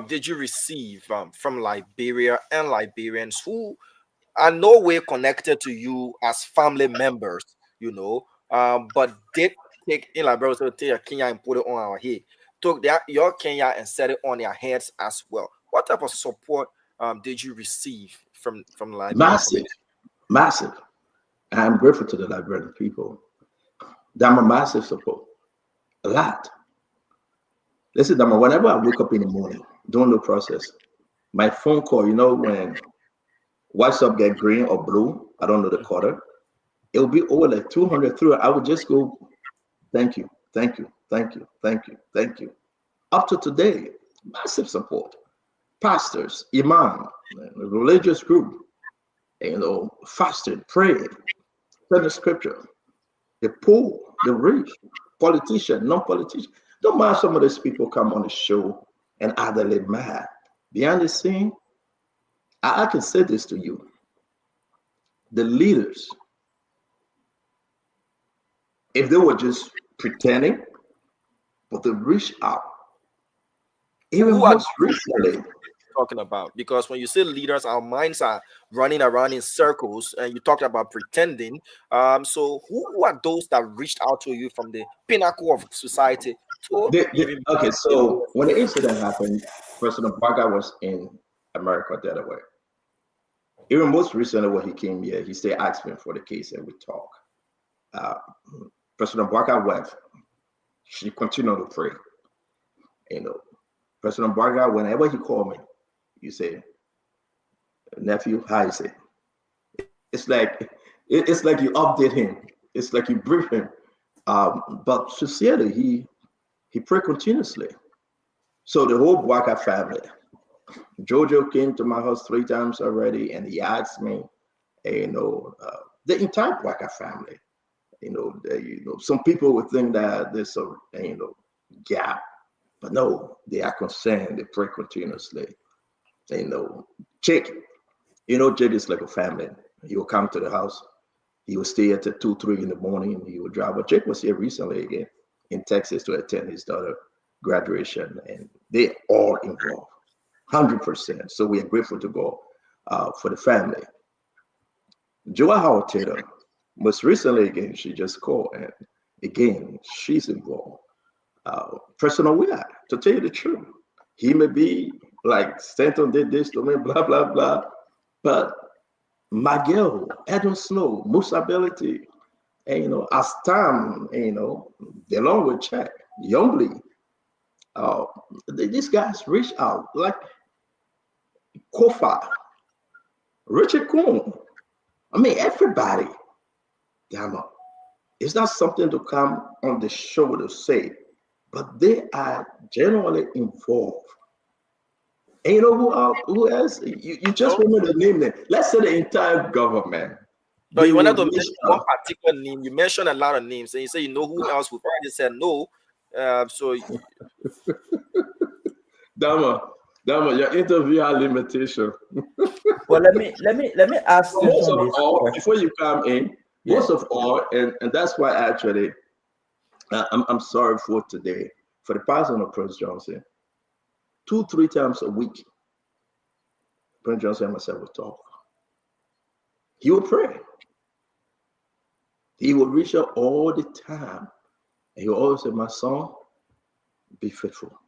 B: did you receive from Liberia and Liberians who are no way connected to you as family members, but did take in Liberia, so take your Kenya and put it on our head, took your Kenya and set it on their heads as well? What type of support did you receive from Liberia?
H: Massive. I'm grateful to the Liberian people. That's a massive support. A lot. Listen, Dama, whenever I wake up in the morning, during the process, my phone call, when WhatsApp get green or blue, I don't know the color, it'll be over like 200 through. I would just go, thank you, thank you, thank you, thank you, thank you. Up to today, massive support. Pastors, imam, religious group, fasted, prayed, read the scripture, the poor, the rich, politician, non-politician. Don't mind some of these people come on the show and act a little mad. Behind the scene, I can say this to you. The leaders, if they were just pretending, but they reach out. Even most recently.
B: Talking about, because when you say leaders, our minds are running around in circles, and you talked about pretending. So who are those that reached out to you from the pinnacle of society?
H: Okay, so when the incident happened, President Baga was in America, Delaware. Even most recently, when he came here, he still asked me for the case, and we talk. President Baga wife, she continued to pray. President Baga, whenever he called me, you say, nephew, how is it? It's like you update him. It's like you brief him. But sincerely, he prayed continuously. So the whole Bwaka family, Jojo came to my house 3 times already, and he asked me, the entire Bwaka family, some people would think that there's a gap, but no, they are concerned. They pray continuously. Jake, Jake is like a family. He will come to the house. He will stay at 2, 3 in the morning. He will drive. But Jake was here recently again in Texas to attend his daughter's graduation, and they all involved, 100%. So we are grateful to God for the family. Joa Howard Taylor, most recently again, she just called, and again, she's involved. Personal weird, to tell you the truth. He may be like, Stanton did this to me, blah, blah, blah. But Miguel, Edwin Snow, Musa Ability, and, Astam, along with Czech, Youngly, these guys reach out, like Kofa, Richard Kuhn. I mean, everybody. Damn, it's not something to come on the show to say, but they are generally involved. And you know who else? You just remember the name there. Let's say the entire government.
B: No, you wanted to
H: reach
B: mention one particular name. You mentioned a lot of names, and you say you know who else. We already said no. So
H: Dama, your interview had limitation.
E: Well, let me ask you
H: Most of
E: this
H: all,
E: question.
H: before you come in,
E: Yeah.
H: most of all, and that's why actually I'm sorry for today, for the passing of Prince Johnson. 2-3 times a week, Prince Johnson and myself would talk. He would pray. He would reach out all the time. And he would always say, my son, be faithful.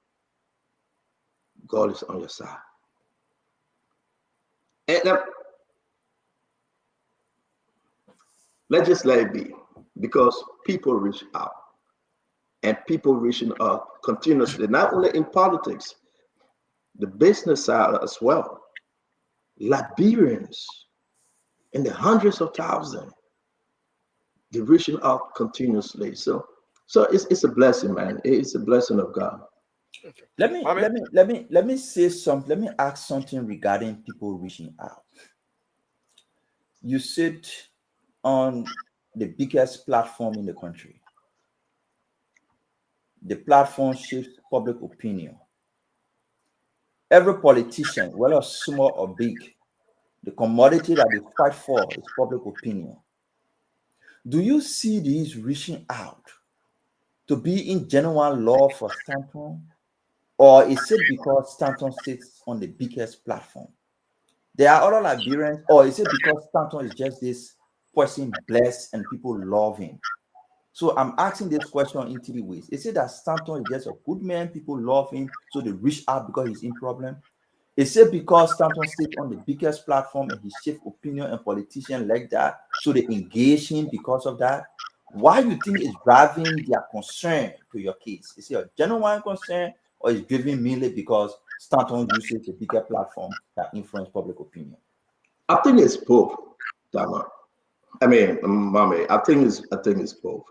H: God is on your side. And let's just let it be, because people reach out. And people reaching out continuously, not only in politics, the business side as well. Liberians in the hundreds of thousands, they're reaching out continuously. So it's a blessing, man. It's a blessing of God.
E: Let me say something. Let me ask something regarding people reaching out. You sit on the biggest platform in the country. The platform shapes public opinion. Every politician, whether small or big, the commodity that they fight for is public opinion. Do you see these reaching out to be in genuine love for Stanton, or is it because Stanton sits on the biggest platform? There are other Liberians, or is it because Stanton is just this person blessed and people love him? So I'm asking this question in 3 ways. Is it that Stanton is just a good man, people love him, so they reach out because he's in problem? Is it because Stanton sits on the biggest platform and he shapes opinion and politicians like that, so they engage him because of that? Why you think is driving their concern to your case? Is it a genuine concern, or is driven mainly because Stanton uses the bigger platform that influence public opinion?
H: I think it's both, Dama. I mean, Mommy, I think it's both.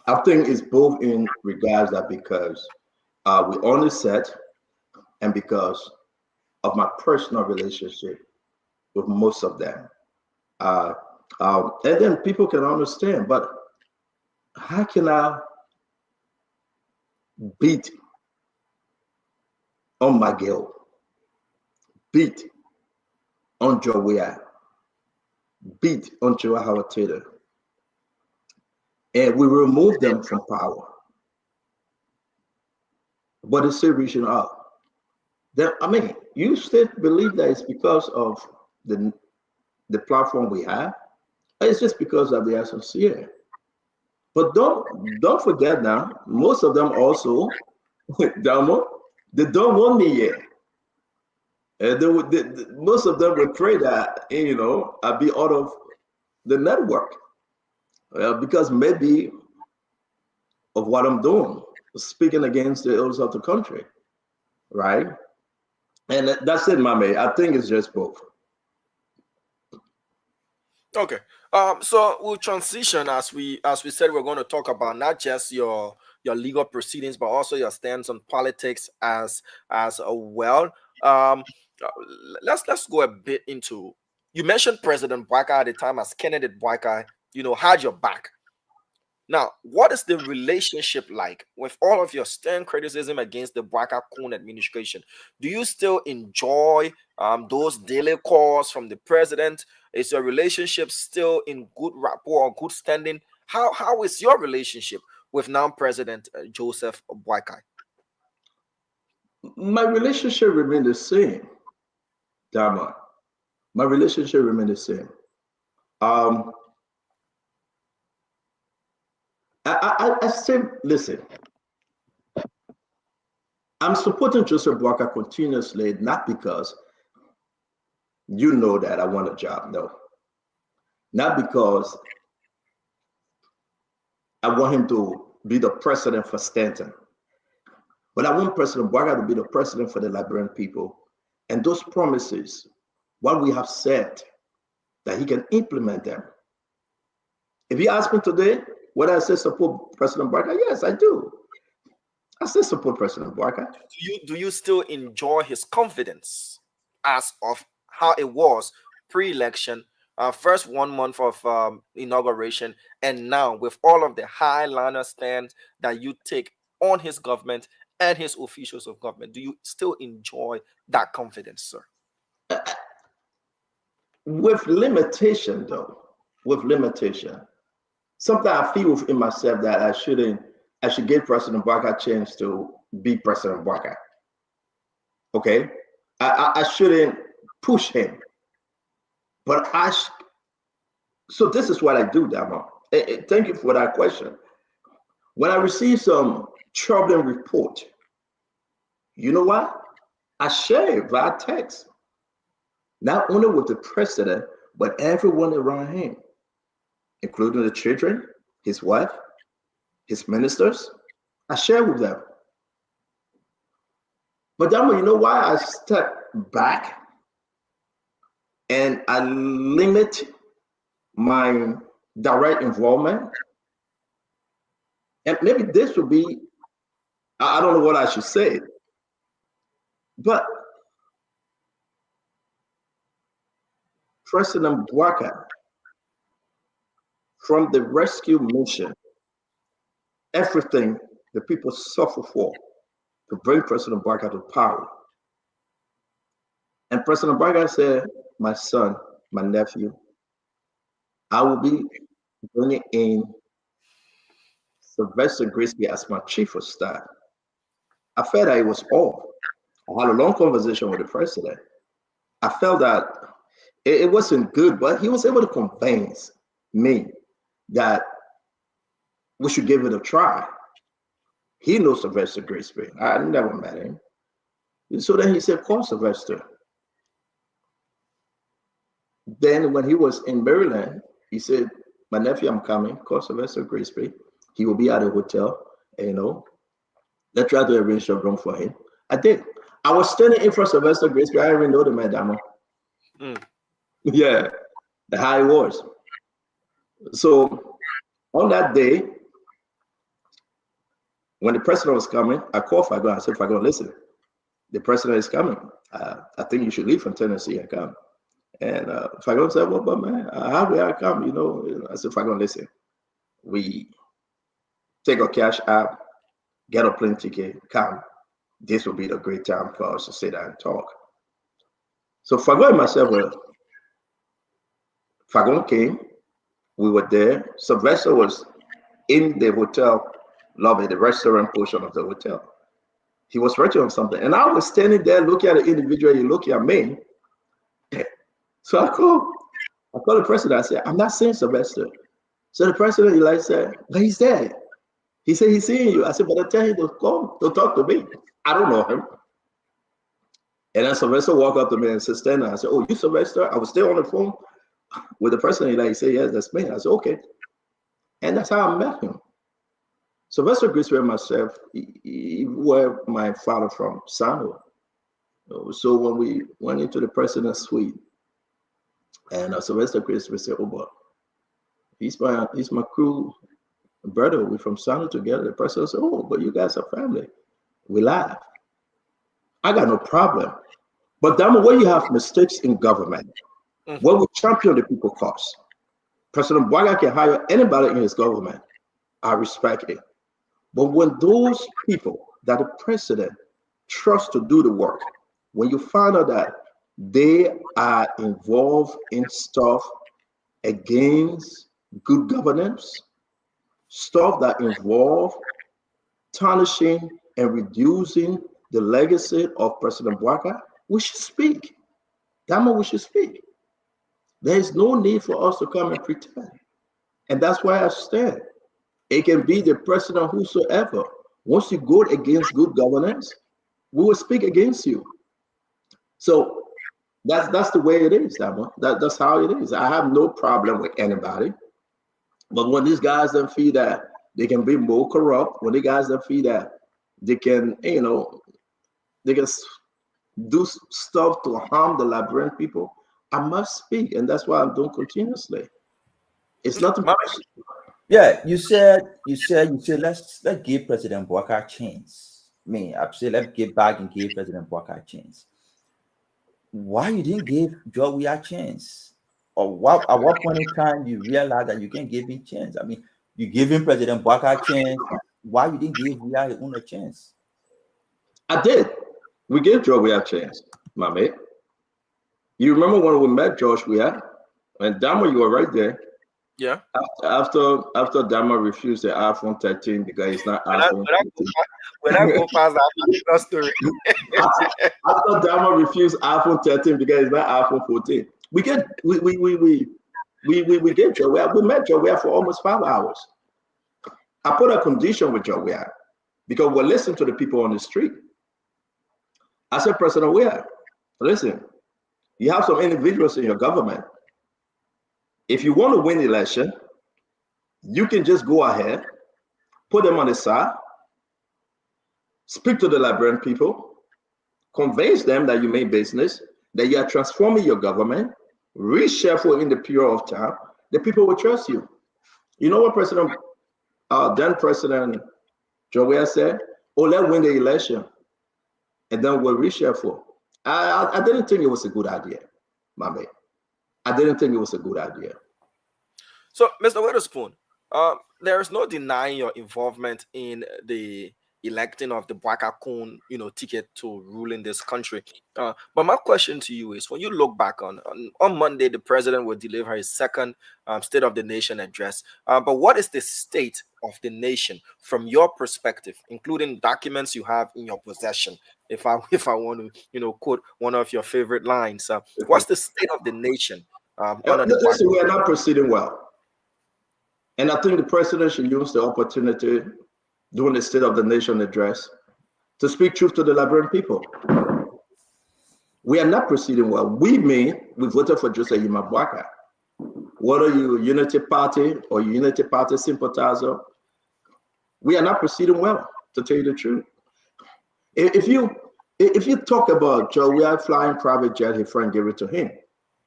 H: I think it's both in regards that because we only said, and because of my personal relationship with most of them. And then people can understand, but how can I beat on McGill, beat on Joea, beat on Joa Howard Taylor, and we remove them from power? But it's still reaching out. Then, I mean, you still believe that it's because of the platform we have? It's just because that they are sincere. But don't forget now, most of them also, Damo, they don't want me yet. Most of them will pray that, I'll be out of the network. Because maybe of what I'm doing, speaking against the ills of the country, right? And that's it, Mame. I think it's just both.
B: okay. So we'll transition as we said. We're going to talk about not just your legal proceedings, but also your stance on politics as well. Let's go a bit into. You mentioned President Boakai at the time as candidate Boakai, had your back. Now, what is the relationship like with all of your stern criticism against the Boakai-Koon administration? Do you still enjoy those daily calls from the president? Is your relationship still in good rapport or good standing? How is your relationship with now President Joseph Boakai?
H: My relationship remains the same, Dama. My relationship remains the same. I say, listen, I'm supporting Joseph Boakai continuously, not because you know that I want a job, no. Not because I want him to be the president for Stanton, but I want President Boakai to be the president for the Liberian people. And those promises, what we have said, that he can implement them. If you ask me today, whether I say support President Boakai, yes, I do. I still support President Bouaka.
B: Do you still enjoy his confidence as of how it was pre-election, first 1 month of inauguration, and now with all of the highliner stand that you take on his government and his officials of government? Do you still enjoy that confidence, sir?
H: With limitation, though. With limitation. Sometimes I feel within myself that I should give President Bouaka a chance to be President Bouaka. Okay? I shouldn't push him. But so this is what I do, Damo. Thank you for that question. When I receive some troubling report, you know what? I share it via text. Not only with the president, but everyone around him, including the children, his wife, his ministers. I share with them. But Damo, you know why I step back and I limit my direct involvement? And maybe this would be, I don't know what I should say, but President Bouaka, from the rescue mission, everything the people suffer for to bring President Bouaka to power. And President Bouaka said, my son, my nephew, I will be bringing in Sylvester Grisby as my chief of staff. I felt that it was off. I had a long conversation with the president. I felt that it wasn't good, but he was able to convince me that we should give it a try. He knows Sylvester Grisby. I never met him. So then he said, call Sylvester. Then when he was in Maryland, he said, my nephew, I'm coming, call Sylvester Grisby. He will be at a hotel, let's try to arrange a room for him. I did. I was standing in front of Sylvester Grisby. I didn't even know the man, Damo. Yeah, how it was. So on that day, when the president was coming, I called Fagon. I said, Fagon, listen, the president is coming. I think you should leave from Tennessee and come. And Fagon said, well, but man, how will I come? I said, Fagon, listen, we take a cash app, get a plane ticket, come. This will be the great time for us to sit down and talk. So Fagon and myself Fagon came, we were there. Sylvester was in the hotel lobby, the restaurant portion of the hotel. He was writing on something. And I was standing there looking at the individual, he looking at me. So I called the president. I said, I'm not seeing Sylvester. So the president said, but he's there. He said, he's seeing you. I said, but I tell him to come to talk to me. I don't know him. And then Sylvester walked up to me and said, stand there. I said, oh, you Sylvester? I was still on the phone with the president. He said, yes, that's me. I said, okay. And that's how I met him. Sylvester Grisby and myself, he were my father from Sano. So when we went into the president's suite, and Sylvester Grisby said, oh, boy, he's my crew brother. We're from Sano together. The president said, oh, but you guys are family. We laughed. I got no problem. But then when you have mistakes in government, when we champion the people cause, President Bouaka can hire anybody in his government. I respect it. But when those people that the president trusts to do the work, when you find out that they are involved in stuff against good governance, stuff that involve tarnishing and reducing the legacy of President Bouaka, we should speak. That's what we should speak. There is no need for us to come and pretend. And that's why I stand. It can be the president whosoever. Once you go against good governance, we will speak against you. So that's the way it is, that's how it is. I have no problem with anybody. But when these guys don't feel that they can be more corrupt, when the guys don't feel that they can, they can do stuff to harm the Liberian people, I must speak, and that's why I'm doing continuously. It's not
E: Yeah, you said let's give President Bouaka a chance. me, I say let's get back and give President Bouakai a chance. Why you didn't give Joe Weah a chance? Or what? At what point in time you realize that you can't give him a chance? I mean, you give him President Bouakai a chance. Why you didn't give Weah his own a chance?
H: I did. We gave Joe Weah a chance, my mate. You remember when we met George Weah? And Dama, you were right there.
B: Yeah.
H: After Dama refused the iPhone 13 because it's not iPhone 14.
B: When I go past that story.
H: After Dama refused iPhone 13 because it's not iPhone 14. We gave Joe Weah. We met Joe Weah for almost 5 hours. I put a condition with Joe Weah because we're listening to the people on the street. I said, President Weah, listen, you have some individuals in your government. If you want to win the election, you can just go ahead, put them on the side, speak to the Liberian people, convince them that you mean business, that you are transforming your government, reshuffle in the period of time, the people will trust you. You know what then President Joe Weah said? Oh, let's win the election, and then we'll reshuffle. I didn't think it was a good idea, my mate. I didn't think it was a good idea.
B: So, Mr. Witherspoon, there is no denying your involvement in the electing of the Bouakai Koun, ticket to rule in this country. But my question to you is, when you look back on Monday, the president will deliver his second State of the Nation address. But what is the state of the nation from your perspective, including documents you have in your possession? If I want to, quote one of your favorite lines, what's the state of the nation?
H: Listen, we are not proceeding well. And I think the president should use the opportunity during the State of the Nation address to speak truth to the Liberian people. We are not proceeding well. We voted for Joseph Yuma Bouakai. Whether you're a Unity Party or Unity Party sympathizer, we are not proceeding well, to tell you the truth. If you talk about Joe Weah flying private jet, his friend gave it to him.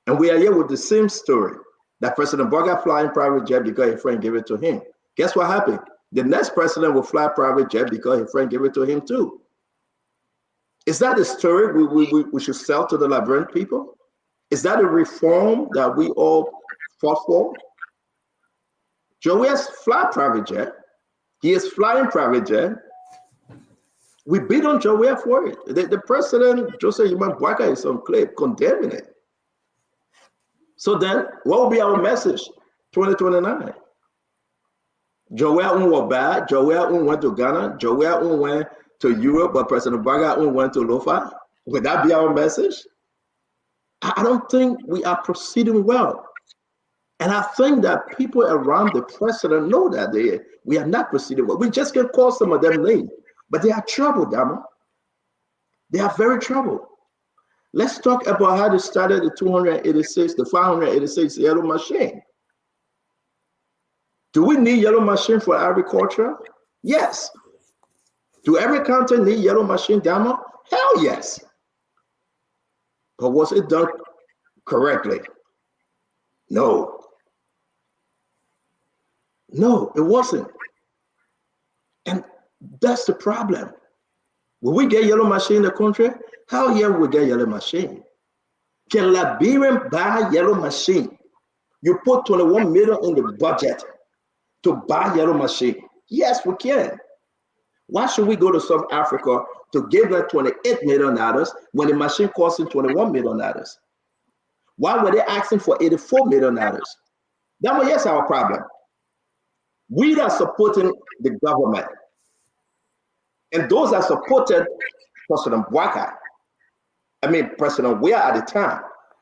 H: And we are here with the same story, that President Bouakai flying private jet because his friend gave it to him. Guess what happened? The next president will fly private jet because his friend gave it to him too. Is that a story we should sell to the Liberian people? Is that a reform that we all fought for? Joe Weah's fly private jet. He is flying private jet. We beat on Joe Weah for it. The president, Joseph Yuma Bouakai, is on clip condemning it. So then, what will be our message? 2029. Joe Weah was bad. Joe Weah went to Ghana. Joe Weah went to Europe, but President Bouakai went to Lofa. Would that be our message? I don't think we are proceeding well. And I think that people around the president know that we are not proceeding well. We just can call some of them names, but they are troubled, Dama. They are very troubled. Let's talk about how they started the 586 yellow machine. Do we need yellow machine for agriculture? Yes. Do every county need yellow machine, Dama? Hell yes. But was it done correctly? No. No, it wasn't. And that's the problem. Will we get yellow machine in the country? Hell yeah, we'll get yellow machine. Can Liberian buy yellow machine? You put 21 million in the budget to buy yellow machine. Yes, we can. Why should we go to South Africa to give them $28 million when the machine costs them $21 million? Why were they asking for $84 million? That was yes our problem. We are supporting the government. And those that supported President Bouakai, President Weah at the time,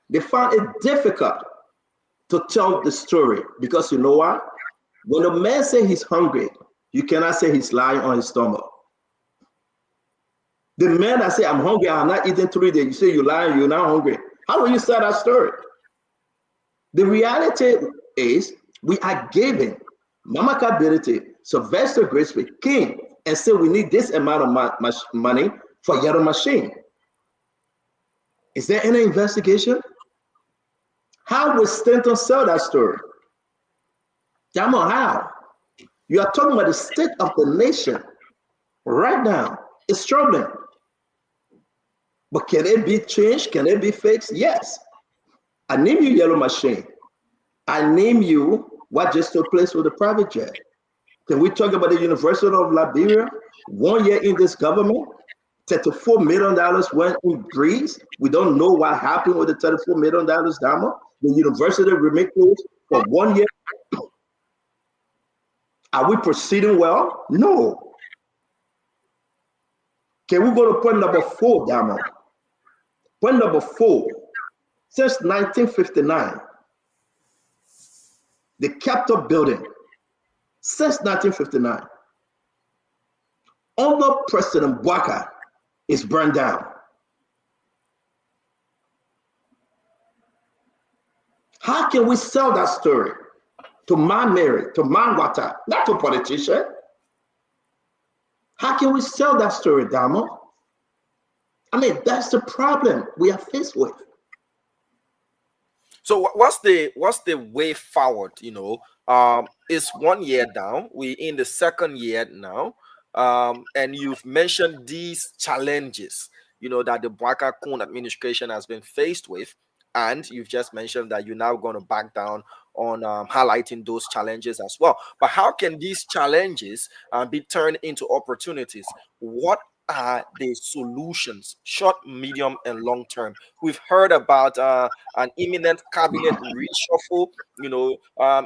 H: they found it difficult to tell the story because you know what? When a man says he's hungry, you cannot say he's lying on his stomach. The man that say, I'm hungry, I'm not eating 3 days, you say you're lying, you're not hungry. How will you start that story? The reality is we are giving Mama Kabiriti, Sylvester Graceful, King, and say we need this amount of money for yellow machine. Is there any investigation? How will Stanton sell that story? Damo, how? You are talking about the state of the nation right now. It's troubling. But can it be changed? Can it be fixed? Yes. I name you Yellow Machine. I name you what just took place with the private jet. Can we talk about the University of Liberia? 1 year in this government, $34 million went in Greece. We don't know what happened with the $34 million, Dama. The university remained closed for 1 year. Are we proceeding well? No. Can we go to point number 4, Dama? Point number 4. Since 1959, the Capitol building, since 1959, under President Bouakai, is burned down. How can we sell that story to Man Mary, to Man Wata, not to a politician? How can we sell that story, Damo? I mean, that's the problem we are faced with.
B: So what's the way forward? It's 1 year down. We're in the second year now. And you've mentioned these challenges, that the Bouakai Koun administration has been faced with. And you've just mentioned that you're now going to back down on highlighting those challenges as well. But how can these challenges be turned into opportunities? What are the solutions, short, medium, and long term? We've heard about an imminent cabinet reshuffle.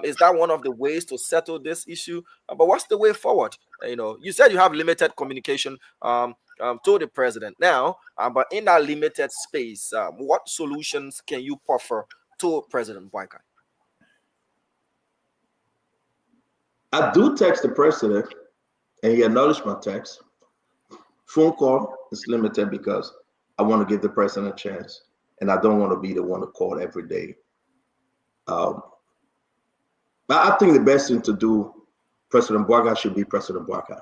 B: Is that one of the ways to settle this issue? But what's the way forward? You said you have limited communication to the president now, but in that limited space, what solutions can you offer to President Bouakai?
H: I do text the president, and he acknowledged my text. Phone call is limited because I want to give the president a chance, and I don't want to be the one to call every day. But I think the best thing to do, President Bouakai should be President Bouakai.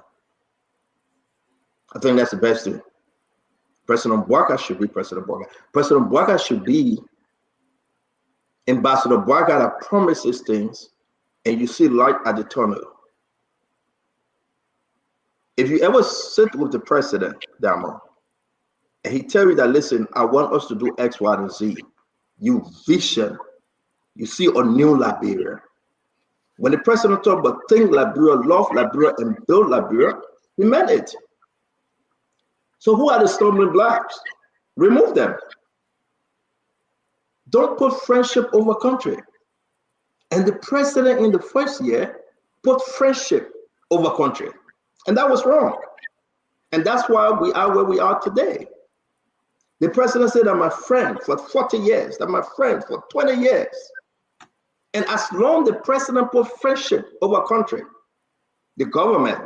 H: I think that's the best thing. President Bouakai should be President Bouakai. President Bouakai should be Ambassador Bouakai that promises things, and you see light at the tunnel. If you ever sit with the president, Damo, and he tell you that, listen, I want us to do X, Y, and Z, you vision, you see a new Liberia. When the president talked about think Liberia, love Liberia, and build Liberia, he meant it. So who are the stumbling blocks? Remove them. Don't put friendship over country. And the president in the first year put friendship over country. And that was wrong. And that's why we are where we are today. The president said, I'm my friend for 40 years, I'm my friend for 20 years. And as long as the president put friendship over country, the government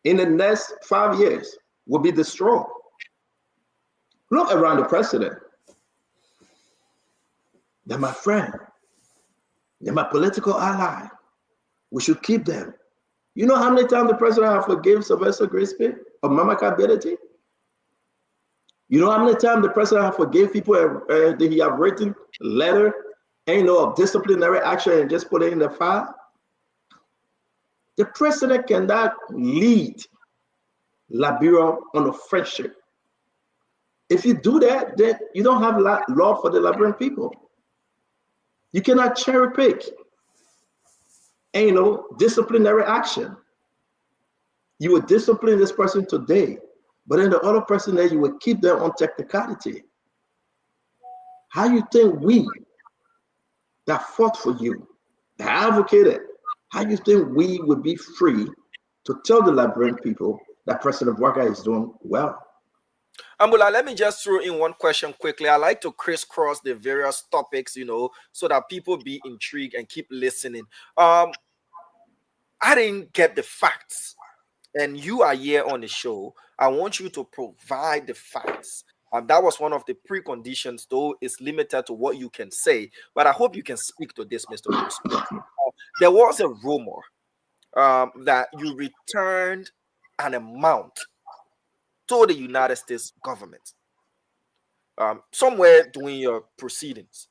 H: in the next 5 years will be destroyed. Look around the president. They're my friend. They're my political ally. We should keep them. You know how many times the president has forgiven Sylvester Grisby of Mamaka ability? You know how many times the president has forgiven people that he have written letter, and of disciplinary action and just put it in the file? The president cannot lead Liberia on a friendship. If you do that, then you don't have love for the Liberian people. You cannot cherry pick. And disciplinary action. You would discipline this person today, but then the other person there, you would keep them on technicality. How you think we that fought for you, that advocated, how you think we would be free to tell the Liberian people that President Bouakai is doing well?
B: Ambula, let me just throw in one question quickly. I like to crisscross the various topics, so that people be intrigued and keep listening. I didn't get the facts, and you are here on the show. I want you to provide the facts. That was one of the preconditions, though it's limited to what you can say, but I hope you can speak to this, Mr. Bruce. There was a rumor that you returned an amount to the United States government somewhere during your proceedings.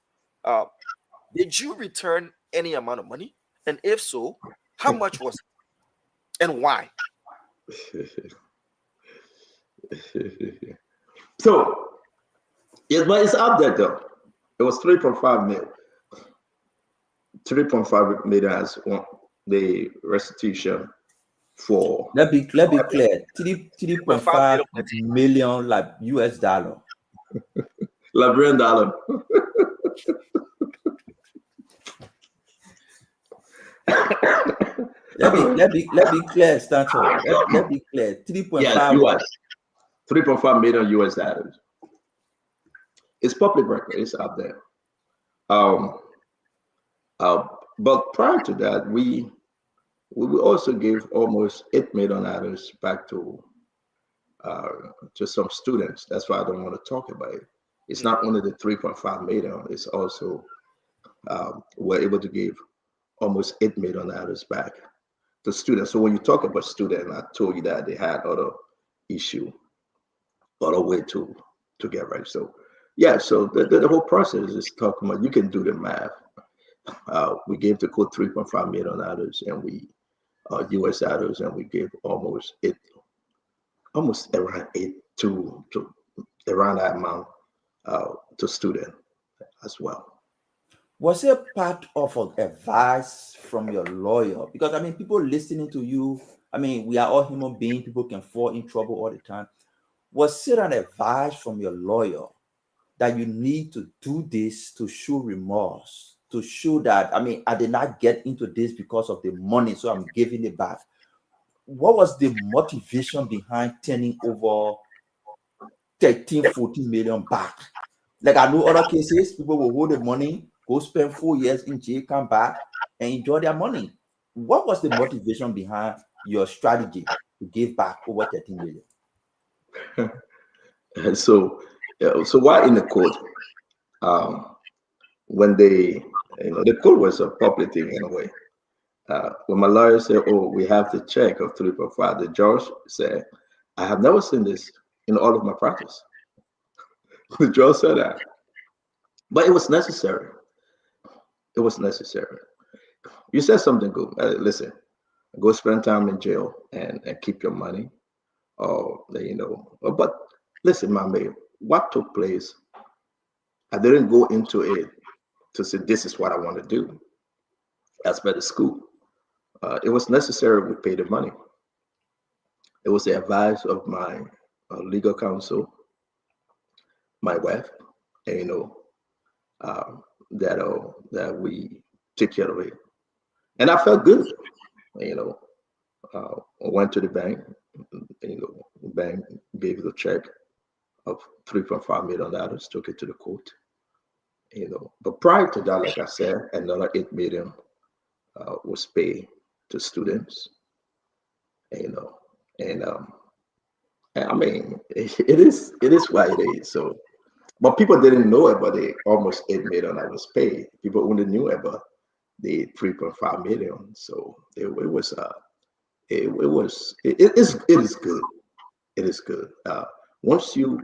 B: Did you return any amount of money? And if so, how much was it? And why?
H: So, yes, but it's up there though. It was 3.5 million. 3.5 million as the restitution for.
E: Let be clear. 3.5 million like US dollar.
H: Liberian dollar.
E: Let be clear, Stanton. Let be clear. 3.5
H: US. 3.5 million US dollars. It's public record. It's out there. But prior to that, we also gave almost $8 million back to some students. That's why I don't want to talk about it. It's not only the 3.5 million. It's also we're able to give almost $8 million back to students. So when you talk about students, I told you that they had other issue, other way to get right. So yeah, so the whole process is talking about, you can do the math. We gave the code $3.5 million, and we US dollars, and we gave almost around around that amount to student as well.
E: Was it part of an advice from your lawyer? Because I mean, people listening to you, I mean, we are all human beings. People can fall in trouble all the time. Was it an advice from your lawyer that you need to do this to show remorse, to show that, I mean, I did not get into this because of the money, so I'm giving it back? What was the motivation behind turning over 13, 14 million back? Like I know other cases, people will hold the money, go spend 4 years in jail, come back and enjoy their money. What was the motivation behind your strategy to give back over 13 million?
H: And so while in the court, when they, the court was a public thing in a way. When my lawyer said, "Oh, we have the check of 3.5," the judge said, "I have never seen this in all of my practice." The judge said that, but it was necessary. It was necessary. You said something good. Listen, go spend time in jail and keep your money, or But listen, my man, what took place? I didn't go into it to say this is what I want to do as per the school. It was necessary we pay the money. It was the advice of my legal counsel, my wife, and that we take care of it. And I felt good. I went to the bank. The bank gave the check of $3.5 million, took it to the court. But prior to that, like I said, another $8 million was paid to students. And I mean, it is what it is. So, but people didn't know about the almost $8 million that was paid. People only knew about the 3.5 million. So it is good. It is good. Once you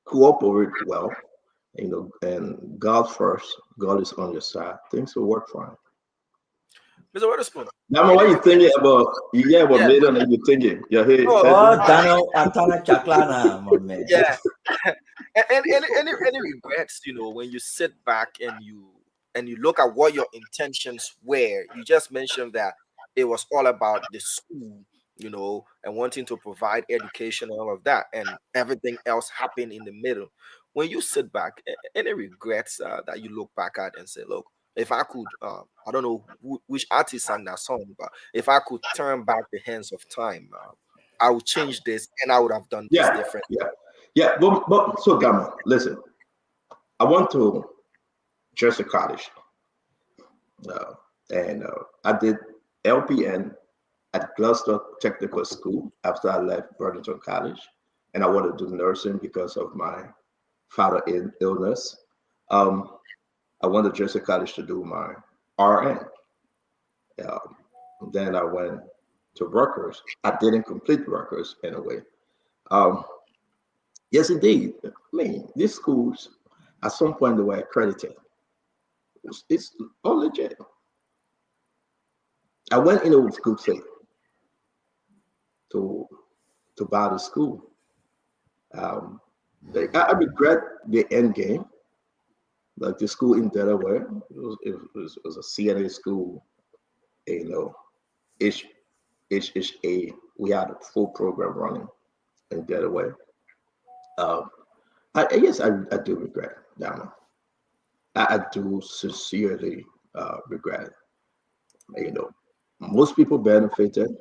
H: cooperate well, and God first, God is on your side, things will work fine.
B: Mr. Weatherspoon.
H: Now, what are you thinking about? You get about million and you're thinking,
E: Daniel Antana Chaklana, my man.
B: Yeah. Any regrets, when you sit back and you look at what your intentions were? You just mentioned that it was all about the school, and wanting to provide education and all of that, and everything else happened in the middle. When you sit back, any regrets that you look back at and say, look, if I could, I don't know which artist sang that song, but if I could turn back the hands of time, I would change this and I would have done this different.
H: Yeah. But so Gamma, listen, I went to Jersey College, and I did LPN at Gloucester Technical School after I left Burlington College, and I wanted to do nursing because of my father's illness. I went to Jersey College to do my RN. Then I went to Rutgers. I didn't complete Rutgers in a way. Yes, indeed. I mean, these schools, at some point, they were accredited. It's all legit. I went in with good faith to buy the school. Like I regret the end game. Like the school in Delaware, it was a CNA school, you know, HHA. We had a full program running in Delaware. Um, yes, I do regret that one. I do sincerely regret. You know, most people benefited.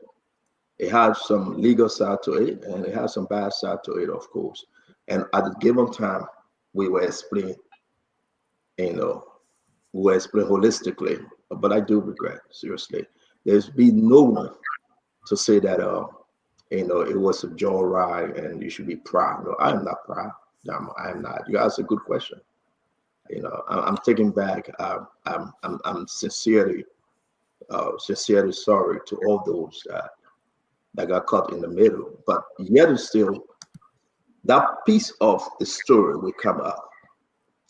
H: It has some legal side to it, and it has some bad side to it, of course. And at the given time, we were explaining, you know, we were explaining holistically. But I do regret, seriously. There's been no one to say that, you know, it was a joyride and you should be proud. No, I am not proud. No, I am not. You asked a good question. You know, I'm taking back. I'm sincerely sorry to all those that got caught in the middle. But yet and still, that piece of the story will come up,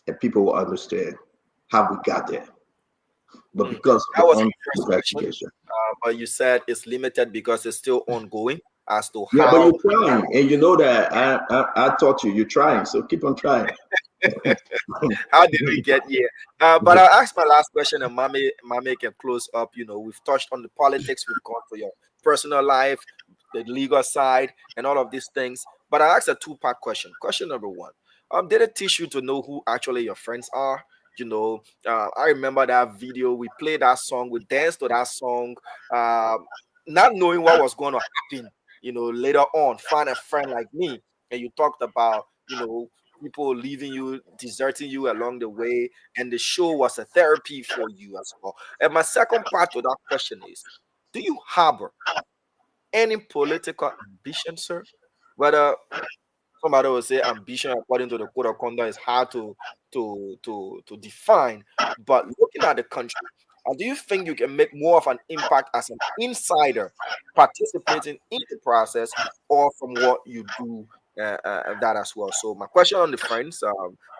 H: and people will understand how we got there. But because
B: that was
H: of
B: my
H: the
B: first question.
H: investigation,
B: But you said it's limited because it's still ongoing as to
H: yeah, but
B: how.
H: you're trying, and you know that I taught you. You're trying, so keep on trying.
B: How did we get here? But I'll ask my last question, and Mame can close up. You know, we've touched on the politics, we've gone to your personal life, the legal side, and all of these things. But I asked a two-part question. Question number one: did it teach you to know who actually your friends are? You know, I remember that video. We played that song, we danced to that song, not knowing what was going to happen. You know, later on, find a friend like me, and you talked about, you know, people leaving you, deserting you along the way, and the show was a therapy for you as well. And my second part to that question is: do you harbor any political ambition, sir? Whether somebody will say ambition according to the code of conduct is hard to define, but looking at the country, do you think you can make more of an impact as an insider participating in the process, or from what you do that as well? So my question on the friends,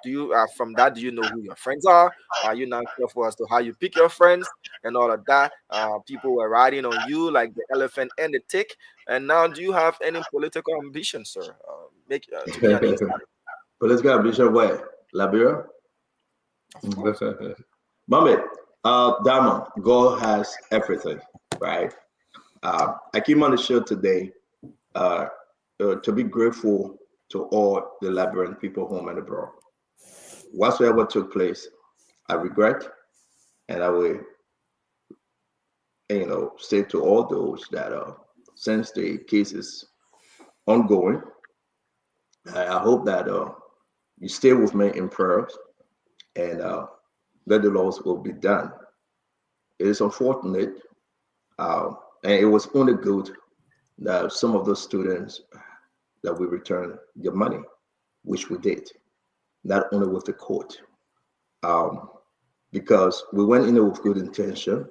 B: do you from that, do you know who your friends are? Are you not careful as to how you pick your friends and all of that? People were riding on you like the elephant and the tick. And now, do you have any political ambition, sir? Make to be an insider.
H: Political ambition where? Liberia?
B: Of course.
H: Mommy, Diamond, God has everything, right? I came on the show today to be grateful to all the Liberian people home and abroad. Whatsoever took place, I regret, and I will, you know, say to all those that since the case is ongoing, I hope that you stay with me in prayers, and that the laws will be done. It is unfortunate, and it was only good that some of those students that we returned their money, which we did, not only with the court, because we went in there with good intention,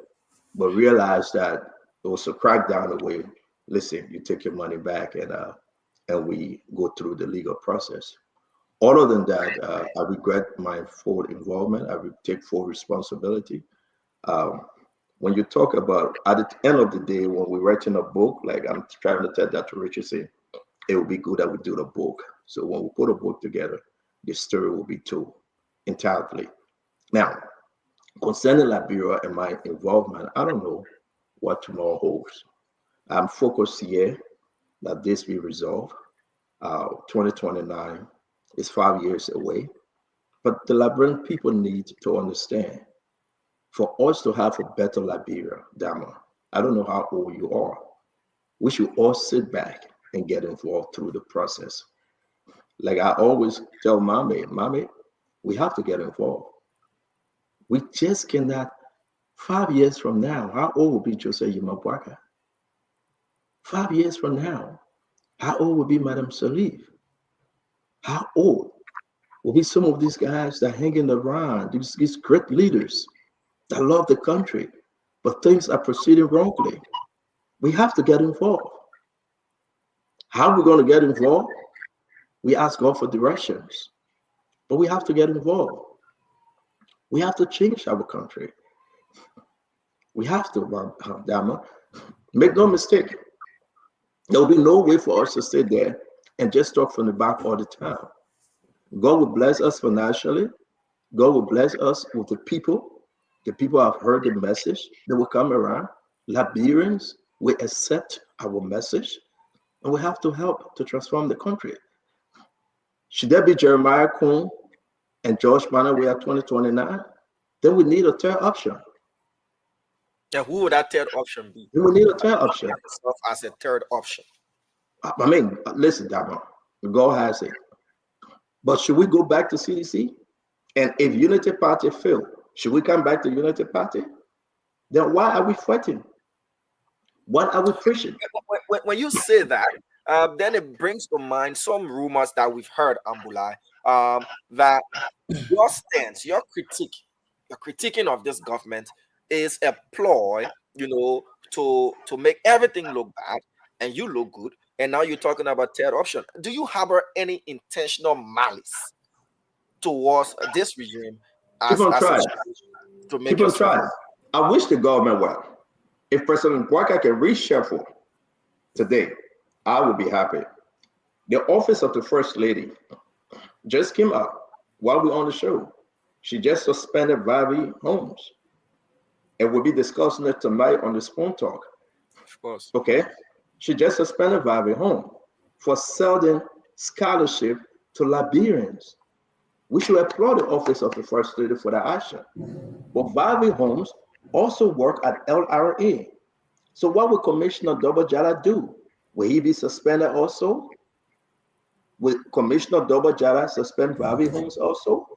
H: but realized that it was a crackdown away. Listen, you take your money back, and we go through the legal process. Other than that, I regret my full involvement. I would take full responsibility. When you talk about at the end of the day, when we're writing a book, like I'm trying to tell Dr. Richardson, it would be good that we do the book. So when we put a book together, the story will be told entirely. Now, concerning Liberia and my involvement, I don't know what tomorrow holds. I'm focused here that this be resolved. 2029 is 5 years away. But the Liberian people need to understand, for us to have a better Liberia, Dama, I don't know how old you are, we should all sit back and get involved through the process. Like I always tell Mommy, we have to get involved. We just cannot, 5 years from now, how old will be Jose Yumabwaka? 5 years from now, how old will be Madam Salif? How old will be some of these guys that hanging around, these great leaders that love the country, but things are proceeding wrongly? We have to get involved. How are we going to get involved? We ask God for directions, but we have to get involved. We have to change our country. We have to, Dama. Make no mistake. There will be no way for us to sit there and just talk from the back all the time. God will bless us financially. God will bless us with the people. The people have heard the message. They will come around. Liberians will accept our message, and we have to help to transform the country. Should there be Jeremiah Kuhn and George Mannawea 2029? Then we need a third option.
B: Yeah, who would that third option be?
H: We need a third option.
B: As a third option.
H: I mean, listen, Damo, God has it. But should we go back to CDC? And if Unity Party fail, should we come back to Unity Party? Then why are we fighting? What are we preaching?
B: When you say that, then it brings to mind some rumors that we've heard, Ambulai, that your stance, your critiquing of this government is a ploy, to make everything look bad and you look good. And now you're talking about third option. Do you harbor any intentional malice towards this regime?
H: People try. I wish the government well. If President Bouaka can reshuffle today, I would be happy. The office of the First Lady just came up while we're on the show. She just suspended Vavi Holmes. And we'll be discussing it tonight on the Spoon Talk.
B: Of course.
H: Okay. She just suspended Vavi Holmes for selling scholarship to Liberians. We should applaud the office of the First Lady for that action. But Vavi Holmes also worked at LRA. So what will Commissioner Doba Jala do? Will he be suspended also? Will Commissioner Doba Jala suspend Vavi Holmes also?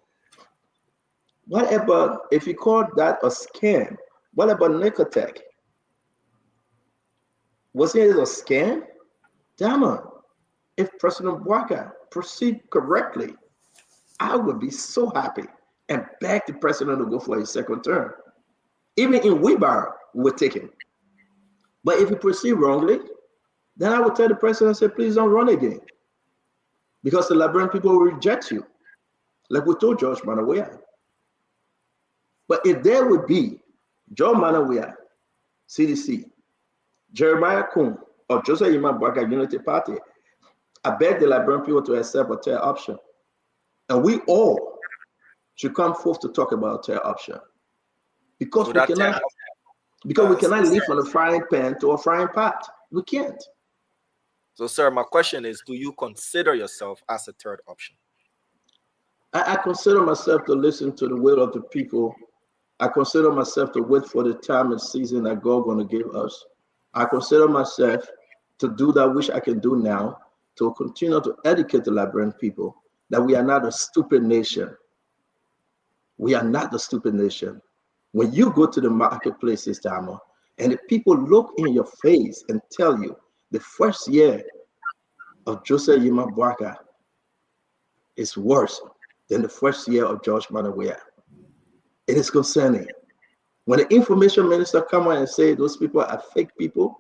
H: What about, if you call that a scam, what about Nicotech? Was it a scam? Damn it. If President Bouaka proceed correctly, I would be so happy and beg the president to go for his second term. Even in Webar, we would take him. But if he proceed wrongly, then I would tell the president, say, please don't run again. Because the Liberian people will reject you, like we told George Mannawea. But if there would be George Mannawea, CDC, Jeremiah Kuhn, or Joseph Yima Bouaka Unity Party, I beg the Liberian people to accept a third option. And we all should come forth to talk about a third option. Because we cannot leave from a frying pan to a frying pot. We can't.
B: So, sir, my question is, do you consider yourself as a third option?
H: I consider myself to listen to the will of the people. I consider myself to wait for the time and season that God is going to give us. I consider myself to do that which I can do now, to continue to educate the Liberian people that we are not a stupid nation. We are not a stupid nation. When you go to the marketplaces, Damo, and the people look in your face and tell you the first year of Joseph Yima Bouaka is worse than the first year of George Mannawea, it is concerning. When the information minister come out and say those people are fake people,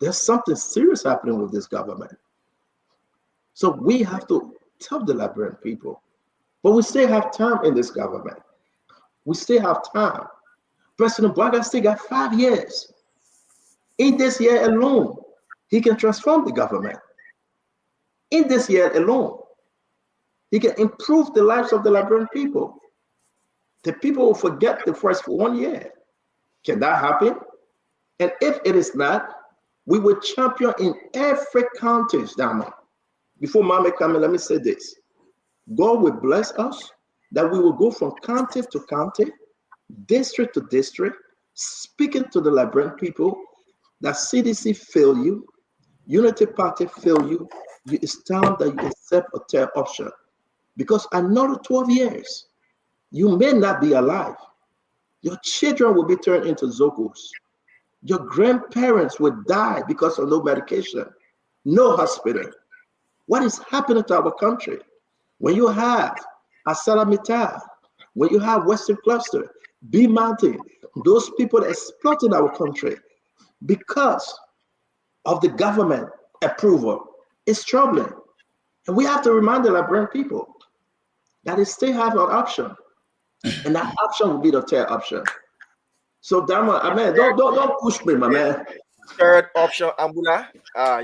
H: there's something serious happening with this government. So we have to tell the Liberian people, but we still have time in this government. We still have time. President Bouaka still got 5 years. In this year alone, he can transform the government. In this year alone, he can improve the lives of the Liberian people. The people will forget the first 1 year. Can that happen? And if it is not, we will champion in every county, Damo. Before Mama come in, let me say this. God will bless us that we will go from county to county, district to district, speaking to the Liberian people that CDC fail you, Unity Party fail you. It's time that you accept a third option. Because another 12 years, you may not be alive. Your children will be turned into Zokos. Your grandparents will die because of no medication, no hospital. What is happening to our country? When you have ArcelorMittal, when you have Western Cluster, B Mountain, those people that exploited our country because of the government approval, it's troubling. And we have to remind the Liberian people that they still have an option. And that option will be the third option. So, Dama, I mean, don't push me, my man.
B: Third option, Ambula.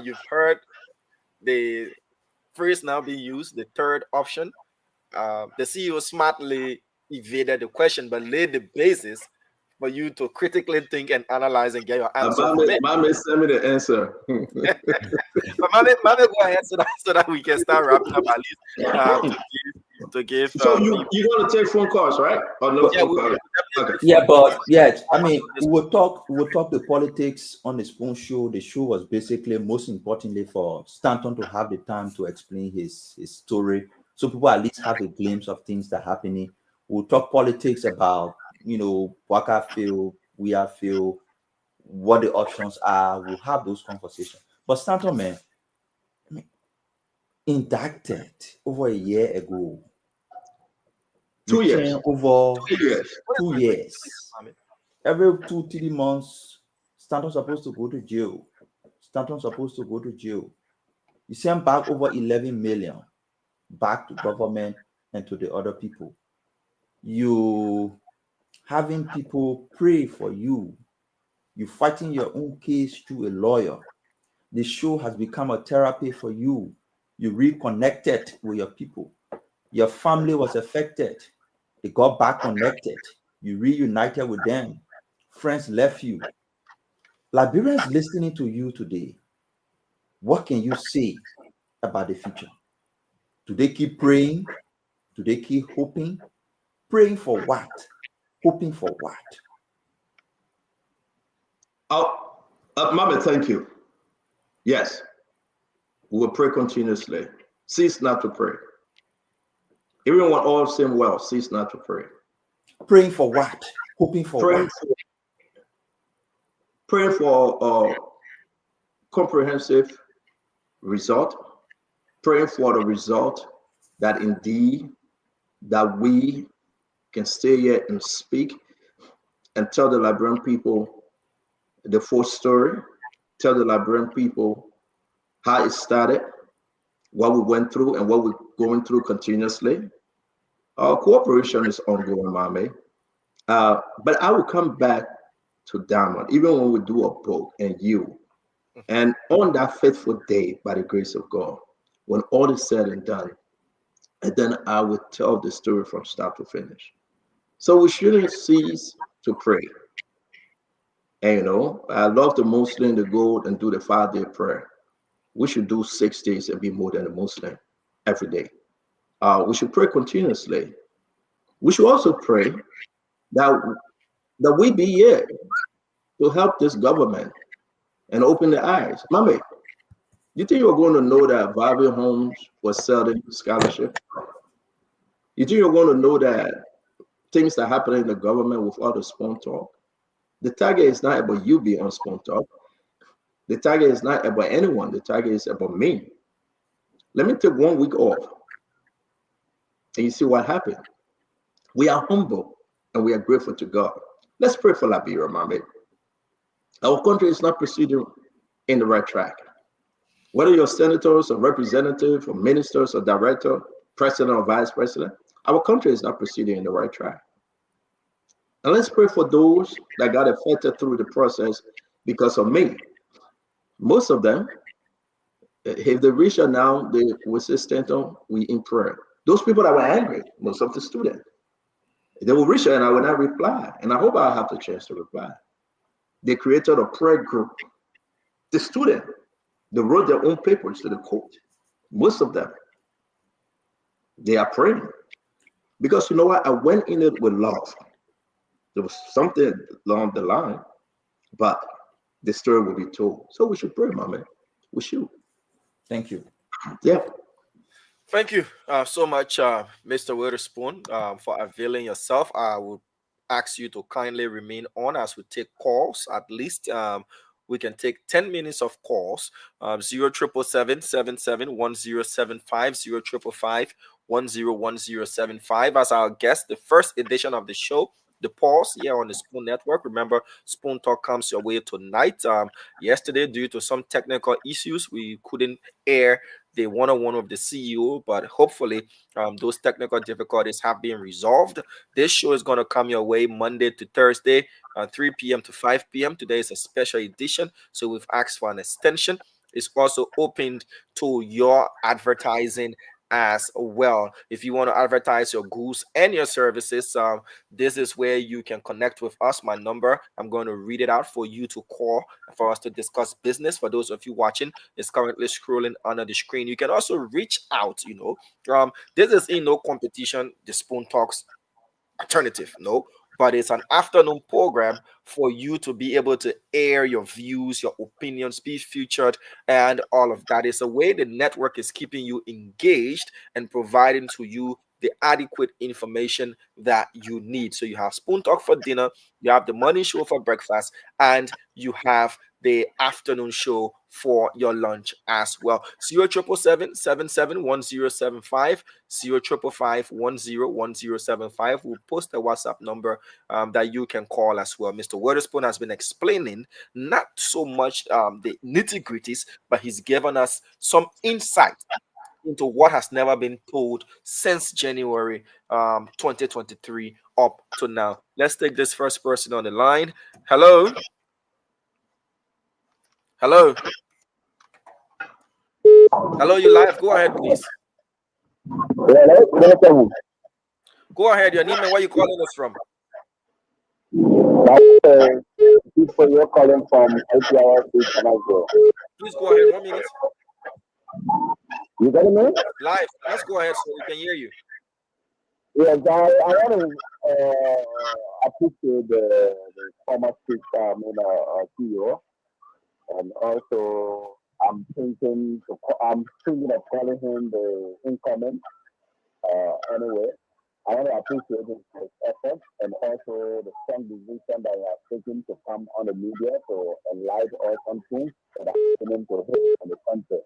B: You've heard the phrase now being used, the third option. The CEO smartly evaded the question, but laid the basis for you to critically think and analyze and get your answer from it.
H: Mame, send me the answer.
B: But Mame, go ahead so that we can start wrapping up at least to give.
H: So you're gonna take phone calls, right? Or no
B: Yeah,
H: phone calls? Okay.
E: Yeah, but yes, I mean, we'll talk the politics on the Spoon Show. The show was basically, most importantly, for Stanton to have the time to explain his story, so people at least have a glimpse of things that are happening. We'll talk politics about, what I feel, we are feel, what the options are. We'll have those conversations. But Stanton, man, I mean, indicted over a year ago.
H: 2 years.
E: Over
H: 2 years.
E: 2 years. Every 2-3 months, Stanton's supposed to go to jail. You send back over 11 million back to government and to the other people. You having people pray for you. You fighting your own case through a lawyer. The show has become a therapy for you. You reconnected with your people. Your family was affected. They got back connected. You reunited with them. Friends left you. Liberians listening to you today, what can you say about the future? Do they keep praying? Do they keep hoping? Praying for what? Hoping for what?
H: Mama, thank you. Yes, we will pray continuously. Cease not to pray. Even when all seem well, cease not to pray.
E: Praying for what? Hoping for what?
H: Praying for a comprehensive result. Praying for the result that indeed that we can stay here and speak and tell the Liberian people the full story. Tell the Liberian people how it started, what we went through, and what we're going through continuously. Our cooperation is ongoing, Mame. But I will come back to Diamond, even when we do a book and you. And on that faithful day, by the grace of God, when all is said and done, and then I will tell the story from start to finish. So we shouldn't cease to pray. And I love the Muslim to go and do the 5-day prayer. We should do 6 days and be more than a Muslim every day. We should pray continuously. We should also pray that we be here to help this government and open the eyes. Mame, you think you're going to know that Vivian Holmes was selling scholarship? You think you're going to know that things that happen in the government with all the Spoon Talk? The target is not about you being on Spoon Talk. The target is not about anyone. The target is about me. Let me take 1 week off. And you see what happened. We are humble and we are grateful to God. Let's pray for Liberia, Mame. Our country is not proceeding in the right track. Whether you're senators or representatives or ministers or director, president or vice president, our country is not proceeding in the right track. And let's pray for those that got affected through the process because of me. Most of them, if they reach out now, they will say, Stanton, we in prayer. Those people that were angry, most of the students, they will reach out and I will not reply. And I hope I'll have the chance to reply. They created a prayer group. The student, they wrote their own papers to the court. Most of them, they are praying. Because you know what? I went in it with love. There was something along the line, but the story will be told. So we should pray, Mame. We should.
E: Thank you.
H: Yeah.
B: Thank you so much, Mr. Witherspoon, for availing yourself. I would ask you to kindly remain on as we take calls. At least we can take 10 minutes of calls. 077771075, 055101075 as our guest. The first edition of the show, The Pulse, here on the Spoon Network. Remember, Spoon Talk comes your way tonight. Yesterday, due to some technical issues, we couldn't air the one-on-one of the CEO, but hopefully those technical difficulties have been resolved. This show is going to come your way Monday to Thursday, 3 p.m. to 5 p.m. Today is a special edition, so we've asked for an extension. is also opened to your advertising as well. If you want to advertise your goods and your services, this is where you can connect with us. My number, I'm going to read it out for you to call for us to discuss business. For those of you watching, it's currently scrolling under the screen. You can also reach out. This is in no competition. The Spoon Talks alternative, no, but it's an afternoon program for you to be able to air your views, your opinions, be featured, and all of that. It's a way the network is keeping you engaged and providing to you the adequate information that you need. So you have Spoon Talk for dinner, you have the morning show for breakfast, and you have the afternoon show for your lunch as well. 0777-771075, 0555-101075. We'll post a WhatsApp number that you can call as well. Mr. Witherspoon has been explaining not so much the nitty-gritties, but he's given us some insight into what has never been told since January 2023 up to now. Let's take this first person on the line. Hello. Hello. Hello, you live. Go ahead, please. Go ahead. Your name and where you calling us from?
I: People you're calling from LPR.
B: Please go ahead. 1 minute.
I: You got me?
B: Live. Let's go ahead so we can hear you.
I: Yes, I want to appreciate the former speaker, CEO, and also I'm thinking of calling him the incoming. Anyway, I want to appreciate his effort and also the strong decision that he has taken to come on the media to enlighten us on things that are happening to him and the country.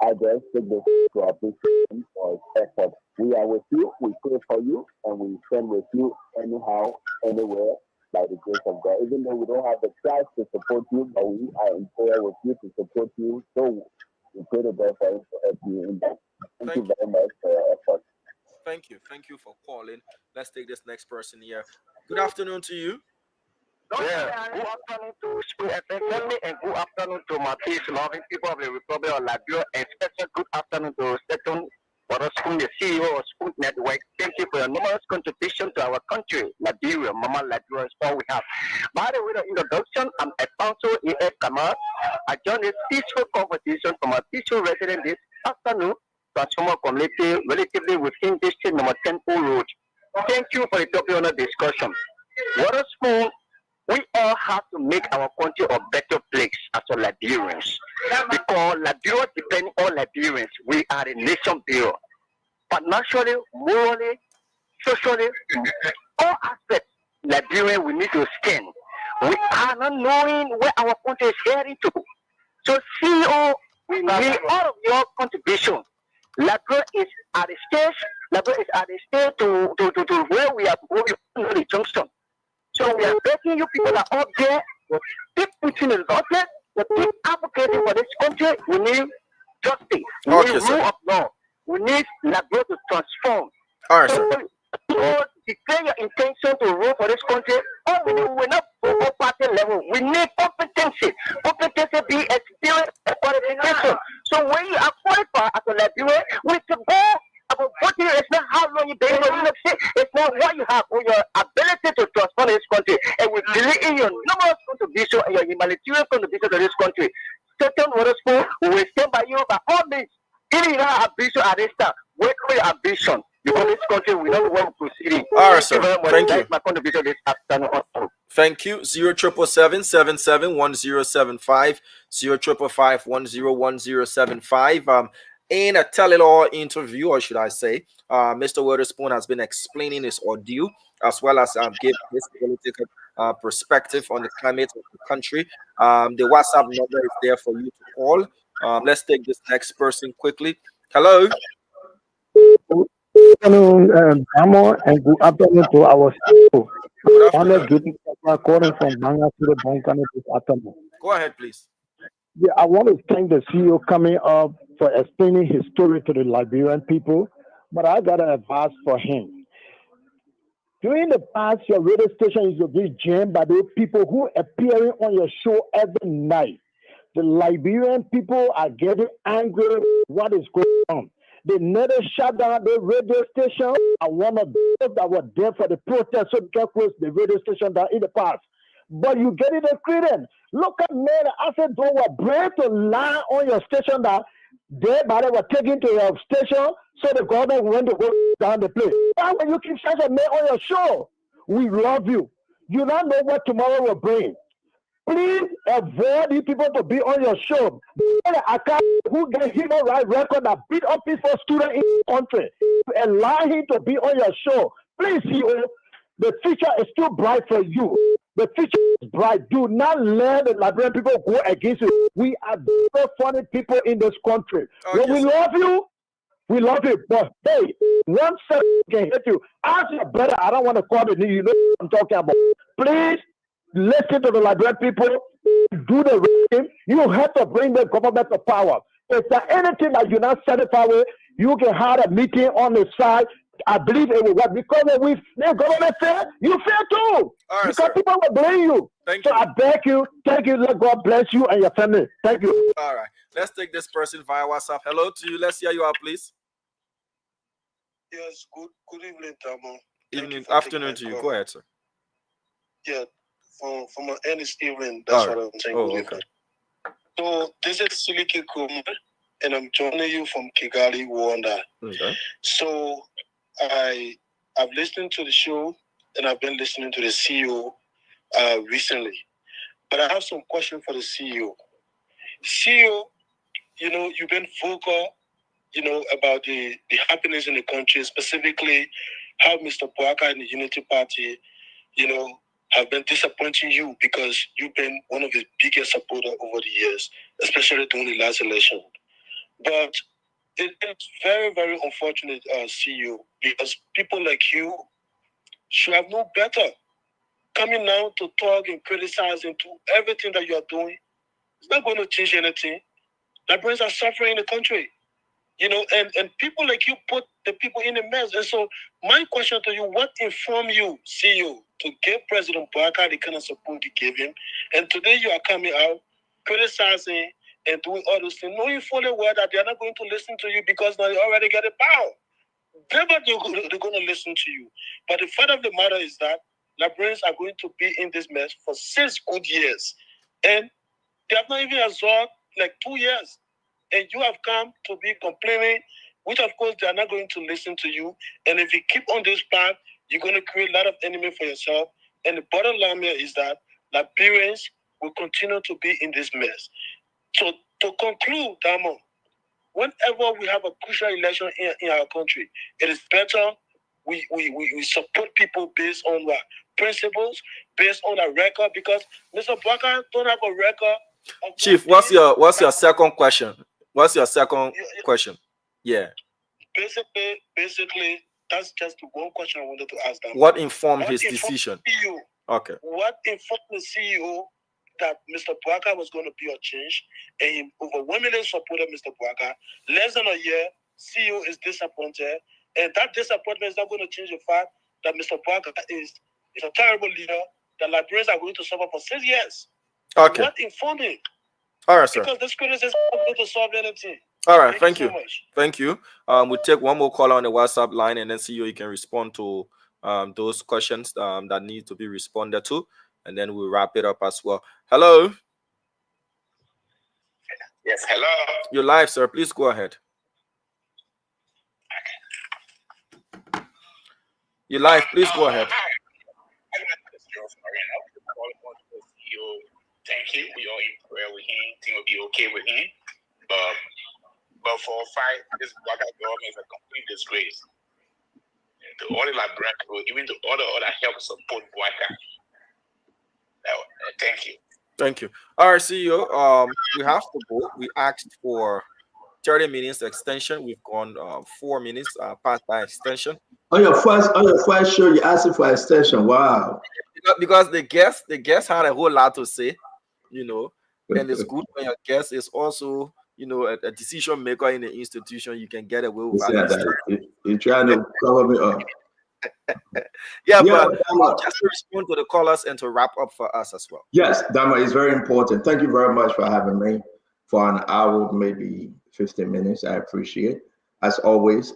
I: I just take this to appreciate him for his effort. We are with you, we pray for you, and we stand with you anyhow, anywhere, by the grace of God. Even though we don't have the chance to support you, but we are in prayer with you to support you. So we pray the best for him to help you in that. Thank you very much for your effort.
B: Thank you. Thank you for calling. Let's take this next person here. Good afternoon to you.
J: Yeah, good afternoon to Spoon FM family and good afternoon to my peace-loving people of the Republic of Liberia, and special good afternoon to Stephen Witherspoon, the CEO of Spoon Network. Thank you for your numerous contribution to our country, Liberia. Mama Liberia is all we have. By the way, the introduction, I'm Alfonso E.F. Kamal. I joined this peaceful conversation from a peaceful resident this afternoon, Transformer Community, relatively within District number 10 Road. Thank you for the topic on the discussion. Witherspoon, we all have to make our country a better place as a Liberians. Because Liberia depends on Liberians. We are a nation builder. Financially, morally, socially, all aspects, Liberia, we need to stand. We are not knowing where our country is heading to. So, CEO, we need all of your contribution. Liberia is at the stage. Liberia is at the stage to where we are going to the junction. So we are begging you people that are out there, keep pushing the government, keep advocating for this country. We need justice. We need rule of law. We need Liberia to transform.
B: All right, sir.
J: So declare your intention to rule for this country. We're not for party level. We need competency. Competency be experience and qualification. So when you are qualified as a Liberian, we can go about voting. It's not how long you've been in the it's not what you have or your ability to transform this country. And we believe in your numerous contribution and your humanitarian contribution to this country. Certain Witherspoon, we will stand by you by all means. If you have ambition at this time, wait for your ambition. Because this country will not want to proceed.
B: All right, sir. Thank you.
J: My contribution this afternoon also.
B: Thank you. 0777-771075, 0555-101075. In a tell-it-all interview, or should I say, Mr. Witherspoon has been explaining his ordeal as well as give his political perspective on the climate of the country. The WhatsApp number is there for you to call. Let's take this next person quickly. Hello.
I: Good afternoon, Damo, and good afternoon to our CEO. Calling from Banga to the Bonkane this afternoon.
B: Go ahead, please.
I: Yeah, I want to thank the CEO coming up for explaining his story to the Liberian people, but I got an advice for him. During the past, your radio station is a bit jammed by those people who appearing on your show every night
K: The Liberian people are getting angry with what is going on. They never shut down the radio station. I one of those that were there for the protest, so they can close the radio station down in the past. But you get it a credence. Look at men, I said, they were brave to lie on your station that they were taken to your station, so the government went to go down the place. Why when you keep such a man on your show? We love you. You don't know what tomorrow will bring. Please avoid these people to be on your show. Who get human rights record that beat up peaceful students in the country, allow him to be on your show. Please, CEO, the future is still bright for you. The future is bright. Do not let the Liberian people go against you. We are very funny people in this country. When we love you, we love you. But hey, one second can hit you. Ask your brother, I don't want to call the name. You know what I'm talking about. Please listen to the Liberian people. Do the right thing. You have to bring the government to power. If there's anything that you're not satisfied with, you can have a meeting on the side. I believe it will work because if the government fail, you fail too.
B: Right,
K: because
B: sir.
K: people will blame you.
B: Thank
K: you. I beg you, thank you. Let God bless you and your family. Thank you.
B: All right. Let's take this person via WhatsApp. Hello to you. Let's hear you out, please.
L: Yes, good evening, Tamo.
B: Evening, afternoon to you. Go ahead, sir.
L: Yeah, from an end is evening. That's what I'm saying.
B: Oh, okay.
L: So this is Silike Kuma, and I'm joining you from Kigali, Rwanda.
B: Okay.
L: So I've listened to the show, and I've been listening to the CEO recently. But I have some questions for the CEO. CEO, you've been vocal, about the happenings in the country, specifically how Mr. Bouaka and the Unity Party, have been disappointing you because you've been one of his biggest supporters over the years, especially during the last election. But it's very, very unfortunate, CEO, because people like you should have known better. Coming now to talk and criticize and do everything that you are doing, it's not going to change anything. Liberians are suffering in the country. And people like you put the people in a mess. And so my question to you, what informed you, CEO, to give President Bouaka the kind of support you gave him? And today you are coming out, criticizing and doing all those things, knowing fully well that they are not going to listen to you because now you already get a power. They're going to listen to you. But the fact of the matter is that Liberians are going to be in this mess for 6 good years. And they have not even absorbed like 2 years. And you have come to be complaining, which of course they are not going to listen to you. And if you keep on this path, you're going to create a lot of enemy for yourself. And the bottom line here is that Liberians will continue to be in this mess. So to conclude, Damo, whenever we have a crucial election in our country, it is better we support people based on what? Principles, based on a record, because Mr. Bouaka don't have a record.
B: Chief, what's your second question? What's your second question? Yeah.
L: Basically, that's just one question I wanted to ask them.
B: What informed his decision?
L: CEO,
B: okay.
L: What informed the CEO that Mr. Bouaka was going to be a change, and he overwhelmingly supported Mr. Bouaka? Less than a year, CEO is disappointed, and that disappointment is not going to change the fact that Mr. Bouaka is a terrible leader that Liberians are going to suffer for 6 years.
B: Okay.
L: What informed him?
B: All right, sir.
L: Because this criticism is not going to solve anything.
B: All right, thank you.
L: So much.
B: Thank you. We'll take one more call on the WhatsApp line, and then CEO, you can respond to those questions that need to be responded to, and then we'll wrap it up as well. Hello.
F: Yes, hello.
B: You're live, sir. Please go ahead. You're live. Please go ahead.
F: Thank you. We are in prayer with him. Things will be okay with him. But for a fact, this Bouaka government is a complete disgrace. To all the Liberian people, even to all the other help support Bouaka. Thank you.
B: Thank you. All right, CEO. We have to go. We asked for 30 minutes extension. We've gone 4 minutes past by extension.
H: On your first show, you asked for extension. Wow.
B: Because the guest had a whole lot to say, and it's good when your guest is also, a decision maker in the institution. You can get away with
H: that. You're trying to cover me up.
B: Yeah,
H: Yeah,
B: but just to respond to the callers and to wrap up for us as well.
H: yes, Dama is very important. Thank you very much for having me for an hour, maybe 15 minutes. I appreciate. As always,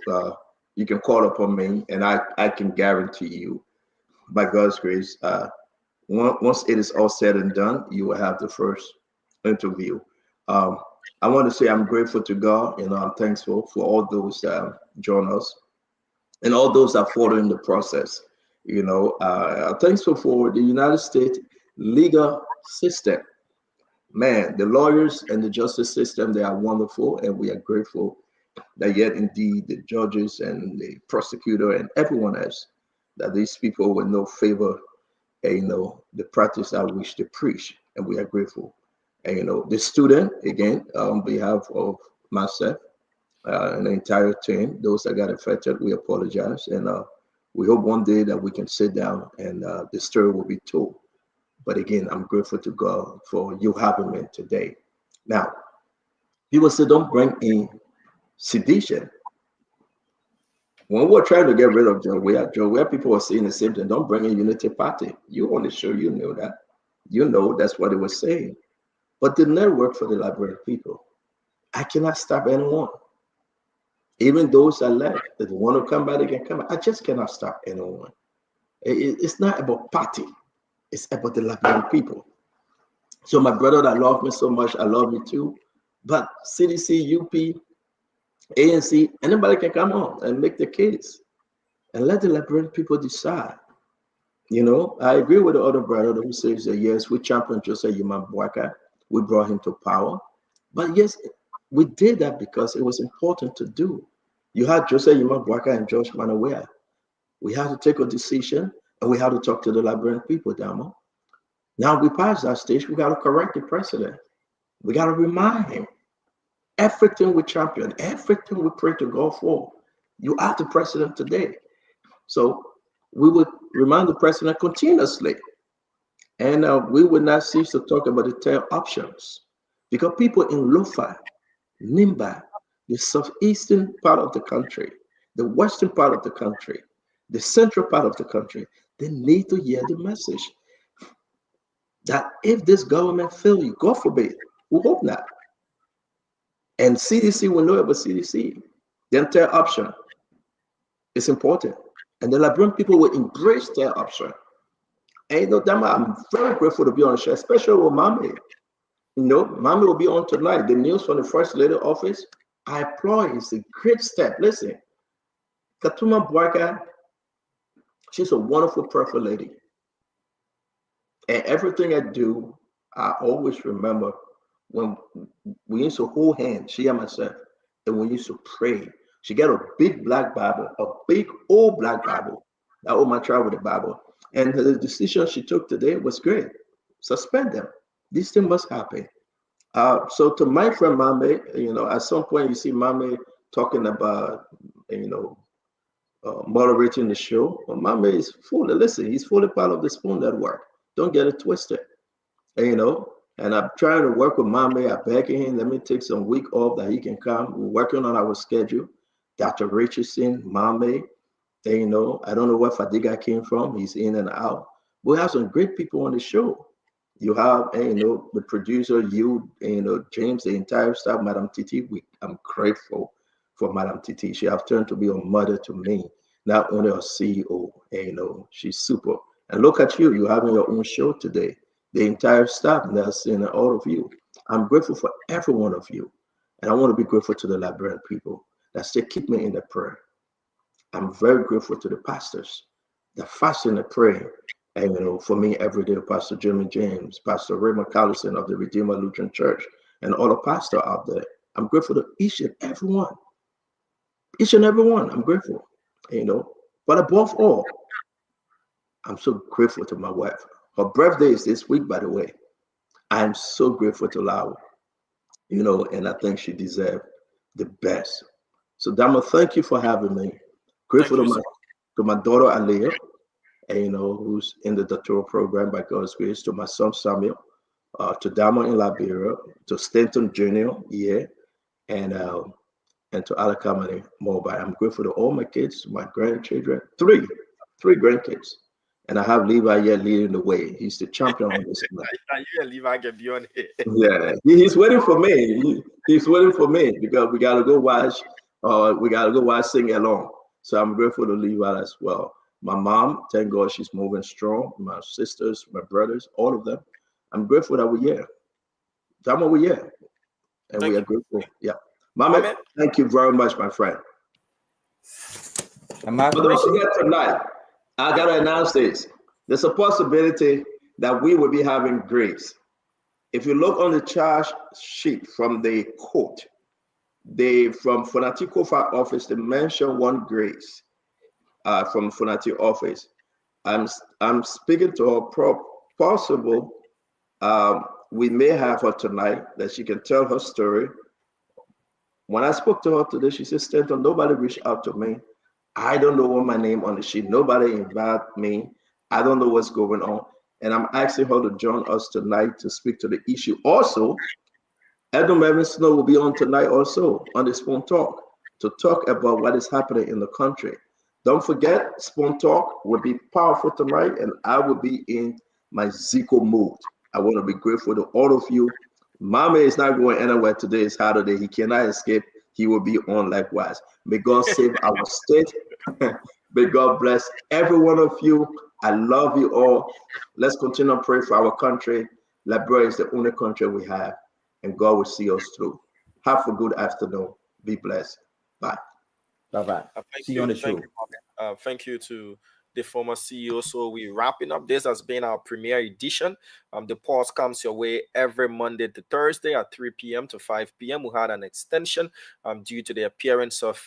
H: you can call upon me, and I can guarantee you, by God's grace, once it is all said and done, you will have the first interview. I want to say I'm grateful to God. I'm thankful for all those join us and all those that follow in the process. I'm thankful for the United States legal system. Man, the lawyers and the justice system, they are wonderful, and we are grateful that yet indeed the judges and the prosecutor and everyone else, that these people will no favor the practice I wish to preach, and we are grateful. And the student, again, on behalf of myself and the entire team, those that got affected, we apologize, and we hope one day that we can sit down and the story will be told. But again, I'm grateful to God for you having me today. Now, people say don't bring in sedition. When we're trying to get rid of Joe, where people are saying the same thing, don't bring in unity party. You on the show, you know that. That's what it was saying. But the network for the Liberian people, I cannot stop anyone. Even those that left, that want to come back, they can come back. I just cannot stop anyone. It's not about party. It's about the Liberian people. So my brother that love me so much, I love you too. But CDC, UP, ANC, anybody can come on and make the case and let the Liberian people decide. I agree with the other brother who says that yes, we championed Joseph Yuma Boaka. We brought him to power. But yes, we did that because it was important to do. You had Joseph Yuma Boaka and George Manawea. We had to take a decision, and we had to talk to the Liberian people, Damo. Now we passed that stage, we got to correct the president. We got to remind him. Everything we champion, everything we pray to God for, you are the president today. So we would remind the president continuously. And we would not cease to talk about the 10 options. Because people in Lofa, Nimba, the southeastern part of the country, the western part of the country, the central part of the country, they need to hear the message that if this government fails you, God forbid, we hope not. And CDC will know about CDC. The entire option is important. And the Liberian people will embrace their option. And Dama, I'm very grateful to be on the show, especially with Mami. Mami will be on tonight. The news from the First Lady office, I applaud. It's a great step. Listen, Katuma Boaka, she's a wonderful, perfect lady. And everything I do, I always remember when we used to hold hands, she and myself, and we used to pray. She got a big black Bible, a big old black Bible. I owe my child with the Bible. And the decision she took today was great. Suspend them. This thing must happen. So to my friend Mame, at some point you see Mame talking about, moderating the show. Well, Mame is fully, listen, he's fully part of the Spoon Network. Don't get it twisted. And I'm trying to work with Mame. I beg him, let me take some week off that he can come. We're working on our schedule. Dr. Richardson, Mame, I don't know where Fadiga came from. He's in and out. We have some great people on the show. You have, the producer, James, the entire staff, Madam Titi. I'm grateful for Madam Titi. She has turned to be a mother to me, not only a CEO. She's super. And look at you, you're having your own show today. The entire staff, that's all of you. I'm grateful for every one of you. And I want to be grateful to the Liberian people that still keep me in the prayer. I'm very grateful to the pastors that fast and pray. And for me every day, Pastor Jimmy James, Pastor Raymond Collison of the Redeemer Lutheran Church, and all the pastors out there. I'm grateful to each and every one. Each and every one, I'm grateful. But above all, I'm so grateful to my wife. Her birthday is this week, by the way. I'm so grateful to Laura, and I think she deserves the best. So Dama, thank you for having me. Grateful to my daughter Aliyah, who's in the doctoral program by God's grace, to my son Samuel, to Dama in Liberia, to Stanton Jr., and to Alakamani Mobile. I'm grateful to all my kids, my grandchildren, 3. 3 grandkids. And I have Levi here leading the way. He's the champion on this.
B: You and Levi can be on here.
H: Yeah, he's waiting for me. He's waiting for me because we gotta go watch. We gotta go watch Sing Along. So I'm grateful to Levi as well. My mom, thank God, she's moving strong. My sisters, my brothers, all of them. I'm grateful that we're here. Tama, we're here, and we are grateful. Yeah, Mama, thank you very much, my friend. But don't forget tonight, I gotta announce this. There's a possibility that we will be having grace. If you look on the charge sheet from the court, from Fonati Kofa office, they mention one grace from Fonati office. I'm speaking to her. Possible we may have her tonight that she can tell her story. When I spoke to her today, she said, Stanton, nobody reached out to me. I don't know what my name on the sheet. Nobody invited me. I don't know what's going on. And I'm asking her to join us tonight to speak to the issue. Also, Edom Evan Snow will be on tonight also on the Spoon Talk to talk about what is happening in the country. Don't forget, Spoon Talk will be powerful tonight, and I will be in my Zico mood. I want to be grateful to all of you. Mama is not going anywhere today. It's Saturday. He cannot escape. He will be on likewise. May God save our state. May God bless every one of you. I love you all. Let's continue to pray for our country. Liberia is the only country we have, and God will see us through. Have a good afternoon. Be blessed. Bye.
E: Bye-bye. See you on the show.
B: Thank you to the former CEO. So we're wrapping up. This has been our premiere edition. The pause comes your way every Monday to Thursday at 3 p.m. to 5 p.m. We had an extension due to the appearance of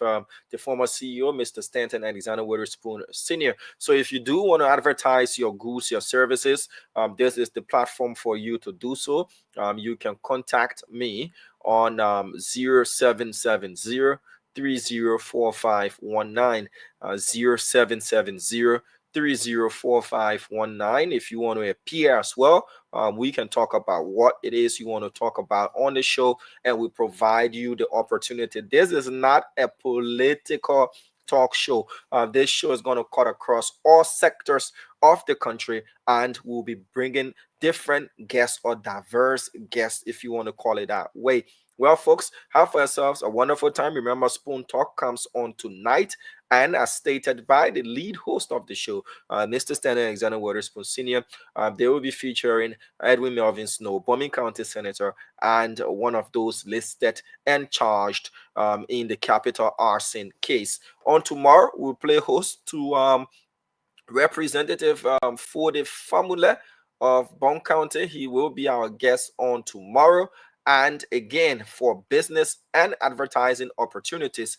B: the former CEO, Mr. Stanton Alexander Witherspoon Sr. So if you do want to advertise your goods, your services, this is the platform for you to do so. You can contact me on 0770 304519 0770 304519. If you want to appear as well, we can talk about what it is you want to talk about on the show, and we provide you the opportunity. This is not a political talk show. This show is going to cut across all sectors of the country, and we'll be bringing different guests or diverse guests, if you want to call it that way. Well, folks, have for yourselves a wonderful time. Remember, Spoon Talk comes on tonight, and as stated by the lead host of the show, Mr. Stanton Alexander Witherspoon Sr., they will be featuring Edwin Melvin Snow, Bombing County Senator, and one of those listed and charged in the capital arson case. On tomorrow, we'll play host to Representative Fode Famule of Bong County. He will be our guest on tomorrow. And again, for business and advertising opportunities,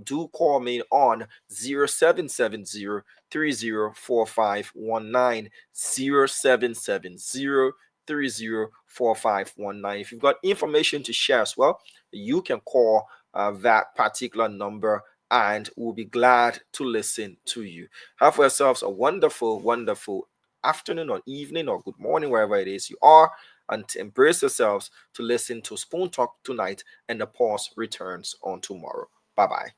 B: do call me on 0770 304519 0770 304519. If you've got information to share as well, you can call that particular number, and we'll be glad to listen to you. Have for yourselves a wonderful, wonderful afternoon or evening or good morning, wherever it is you are, and to embrace yourselves to listen to Spoon Talk tonight, and the pause returns on tomorrow. Bye-bye.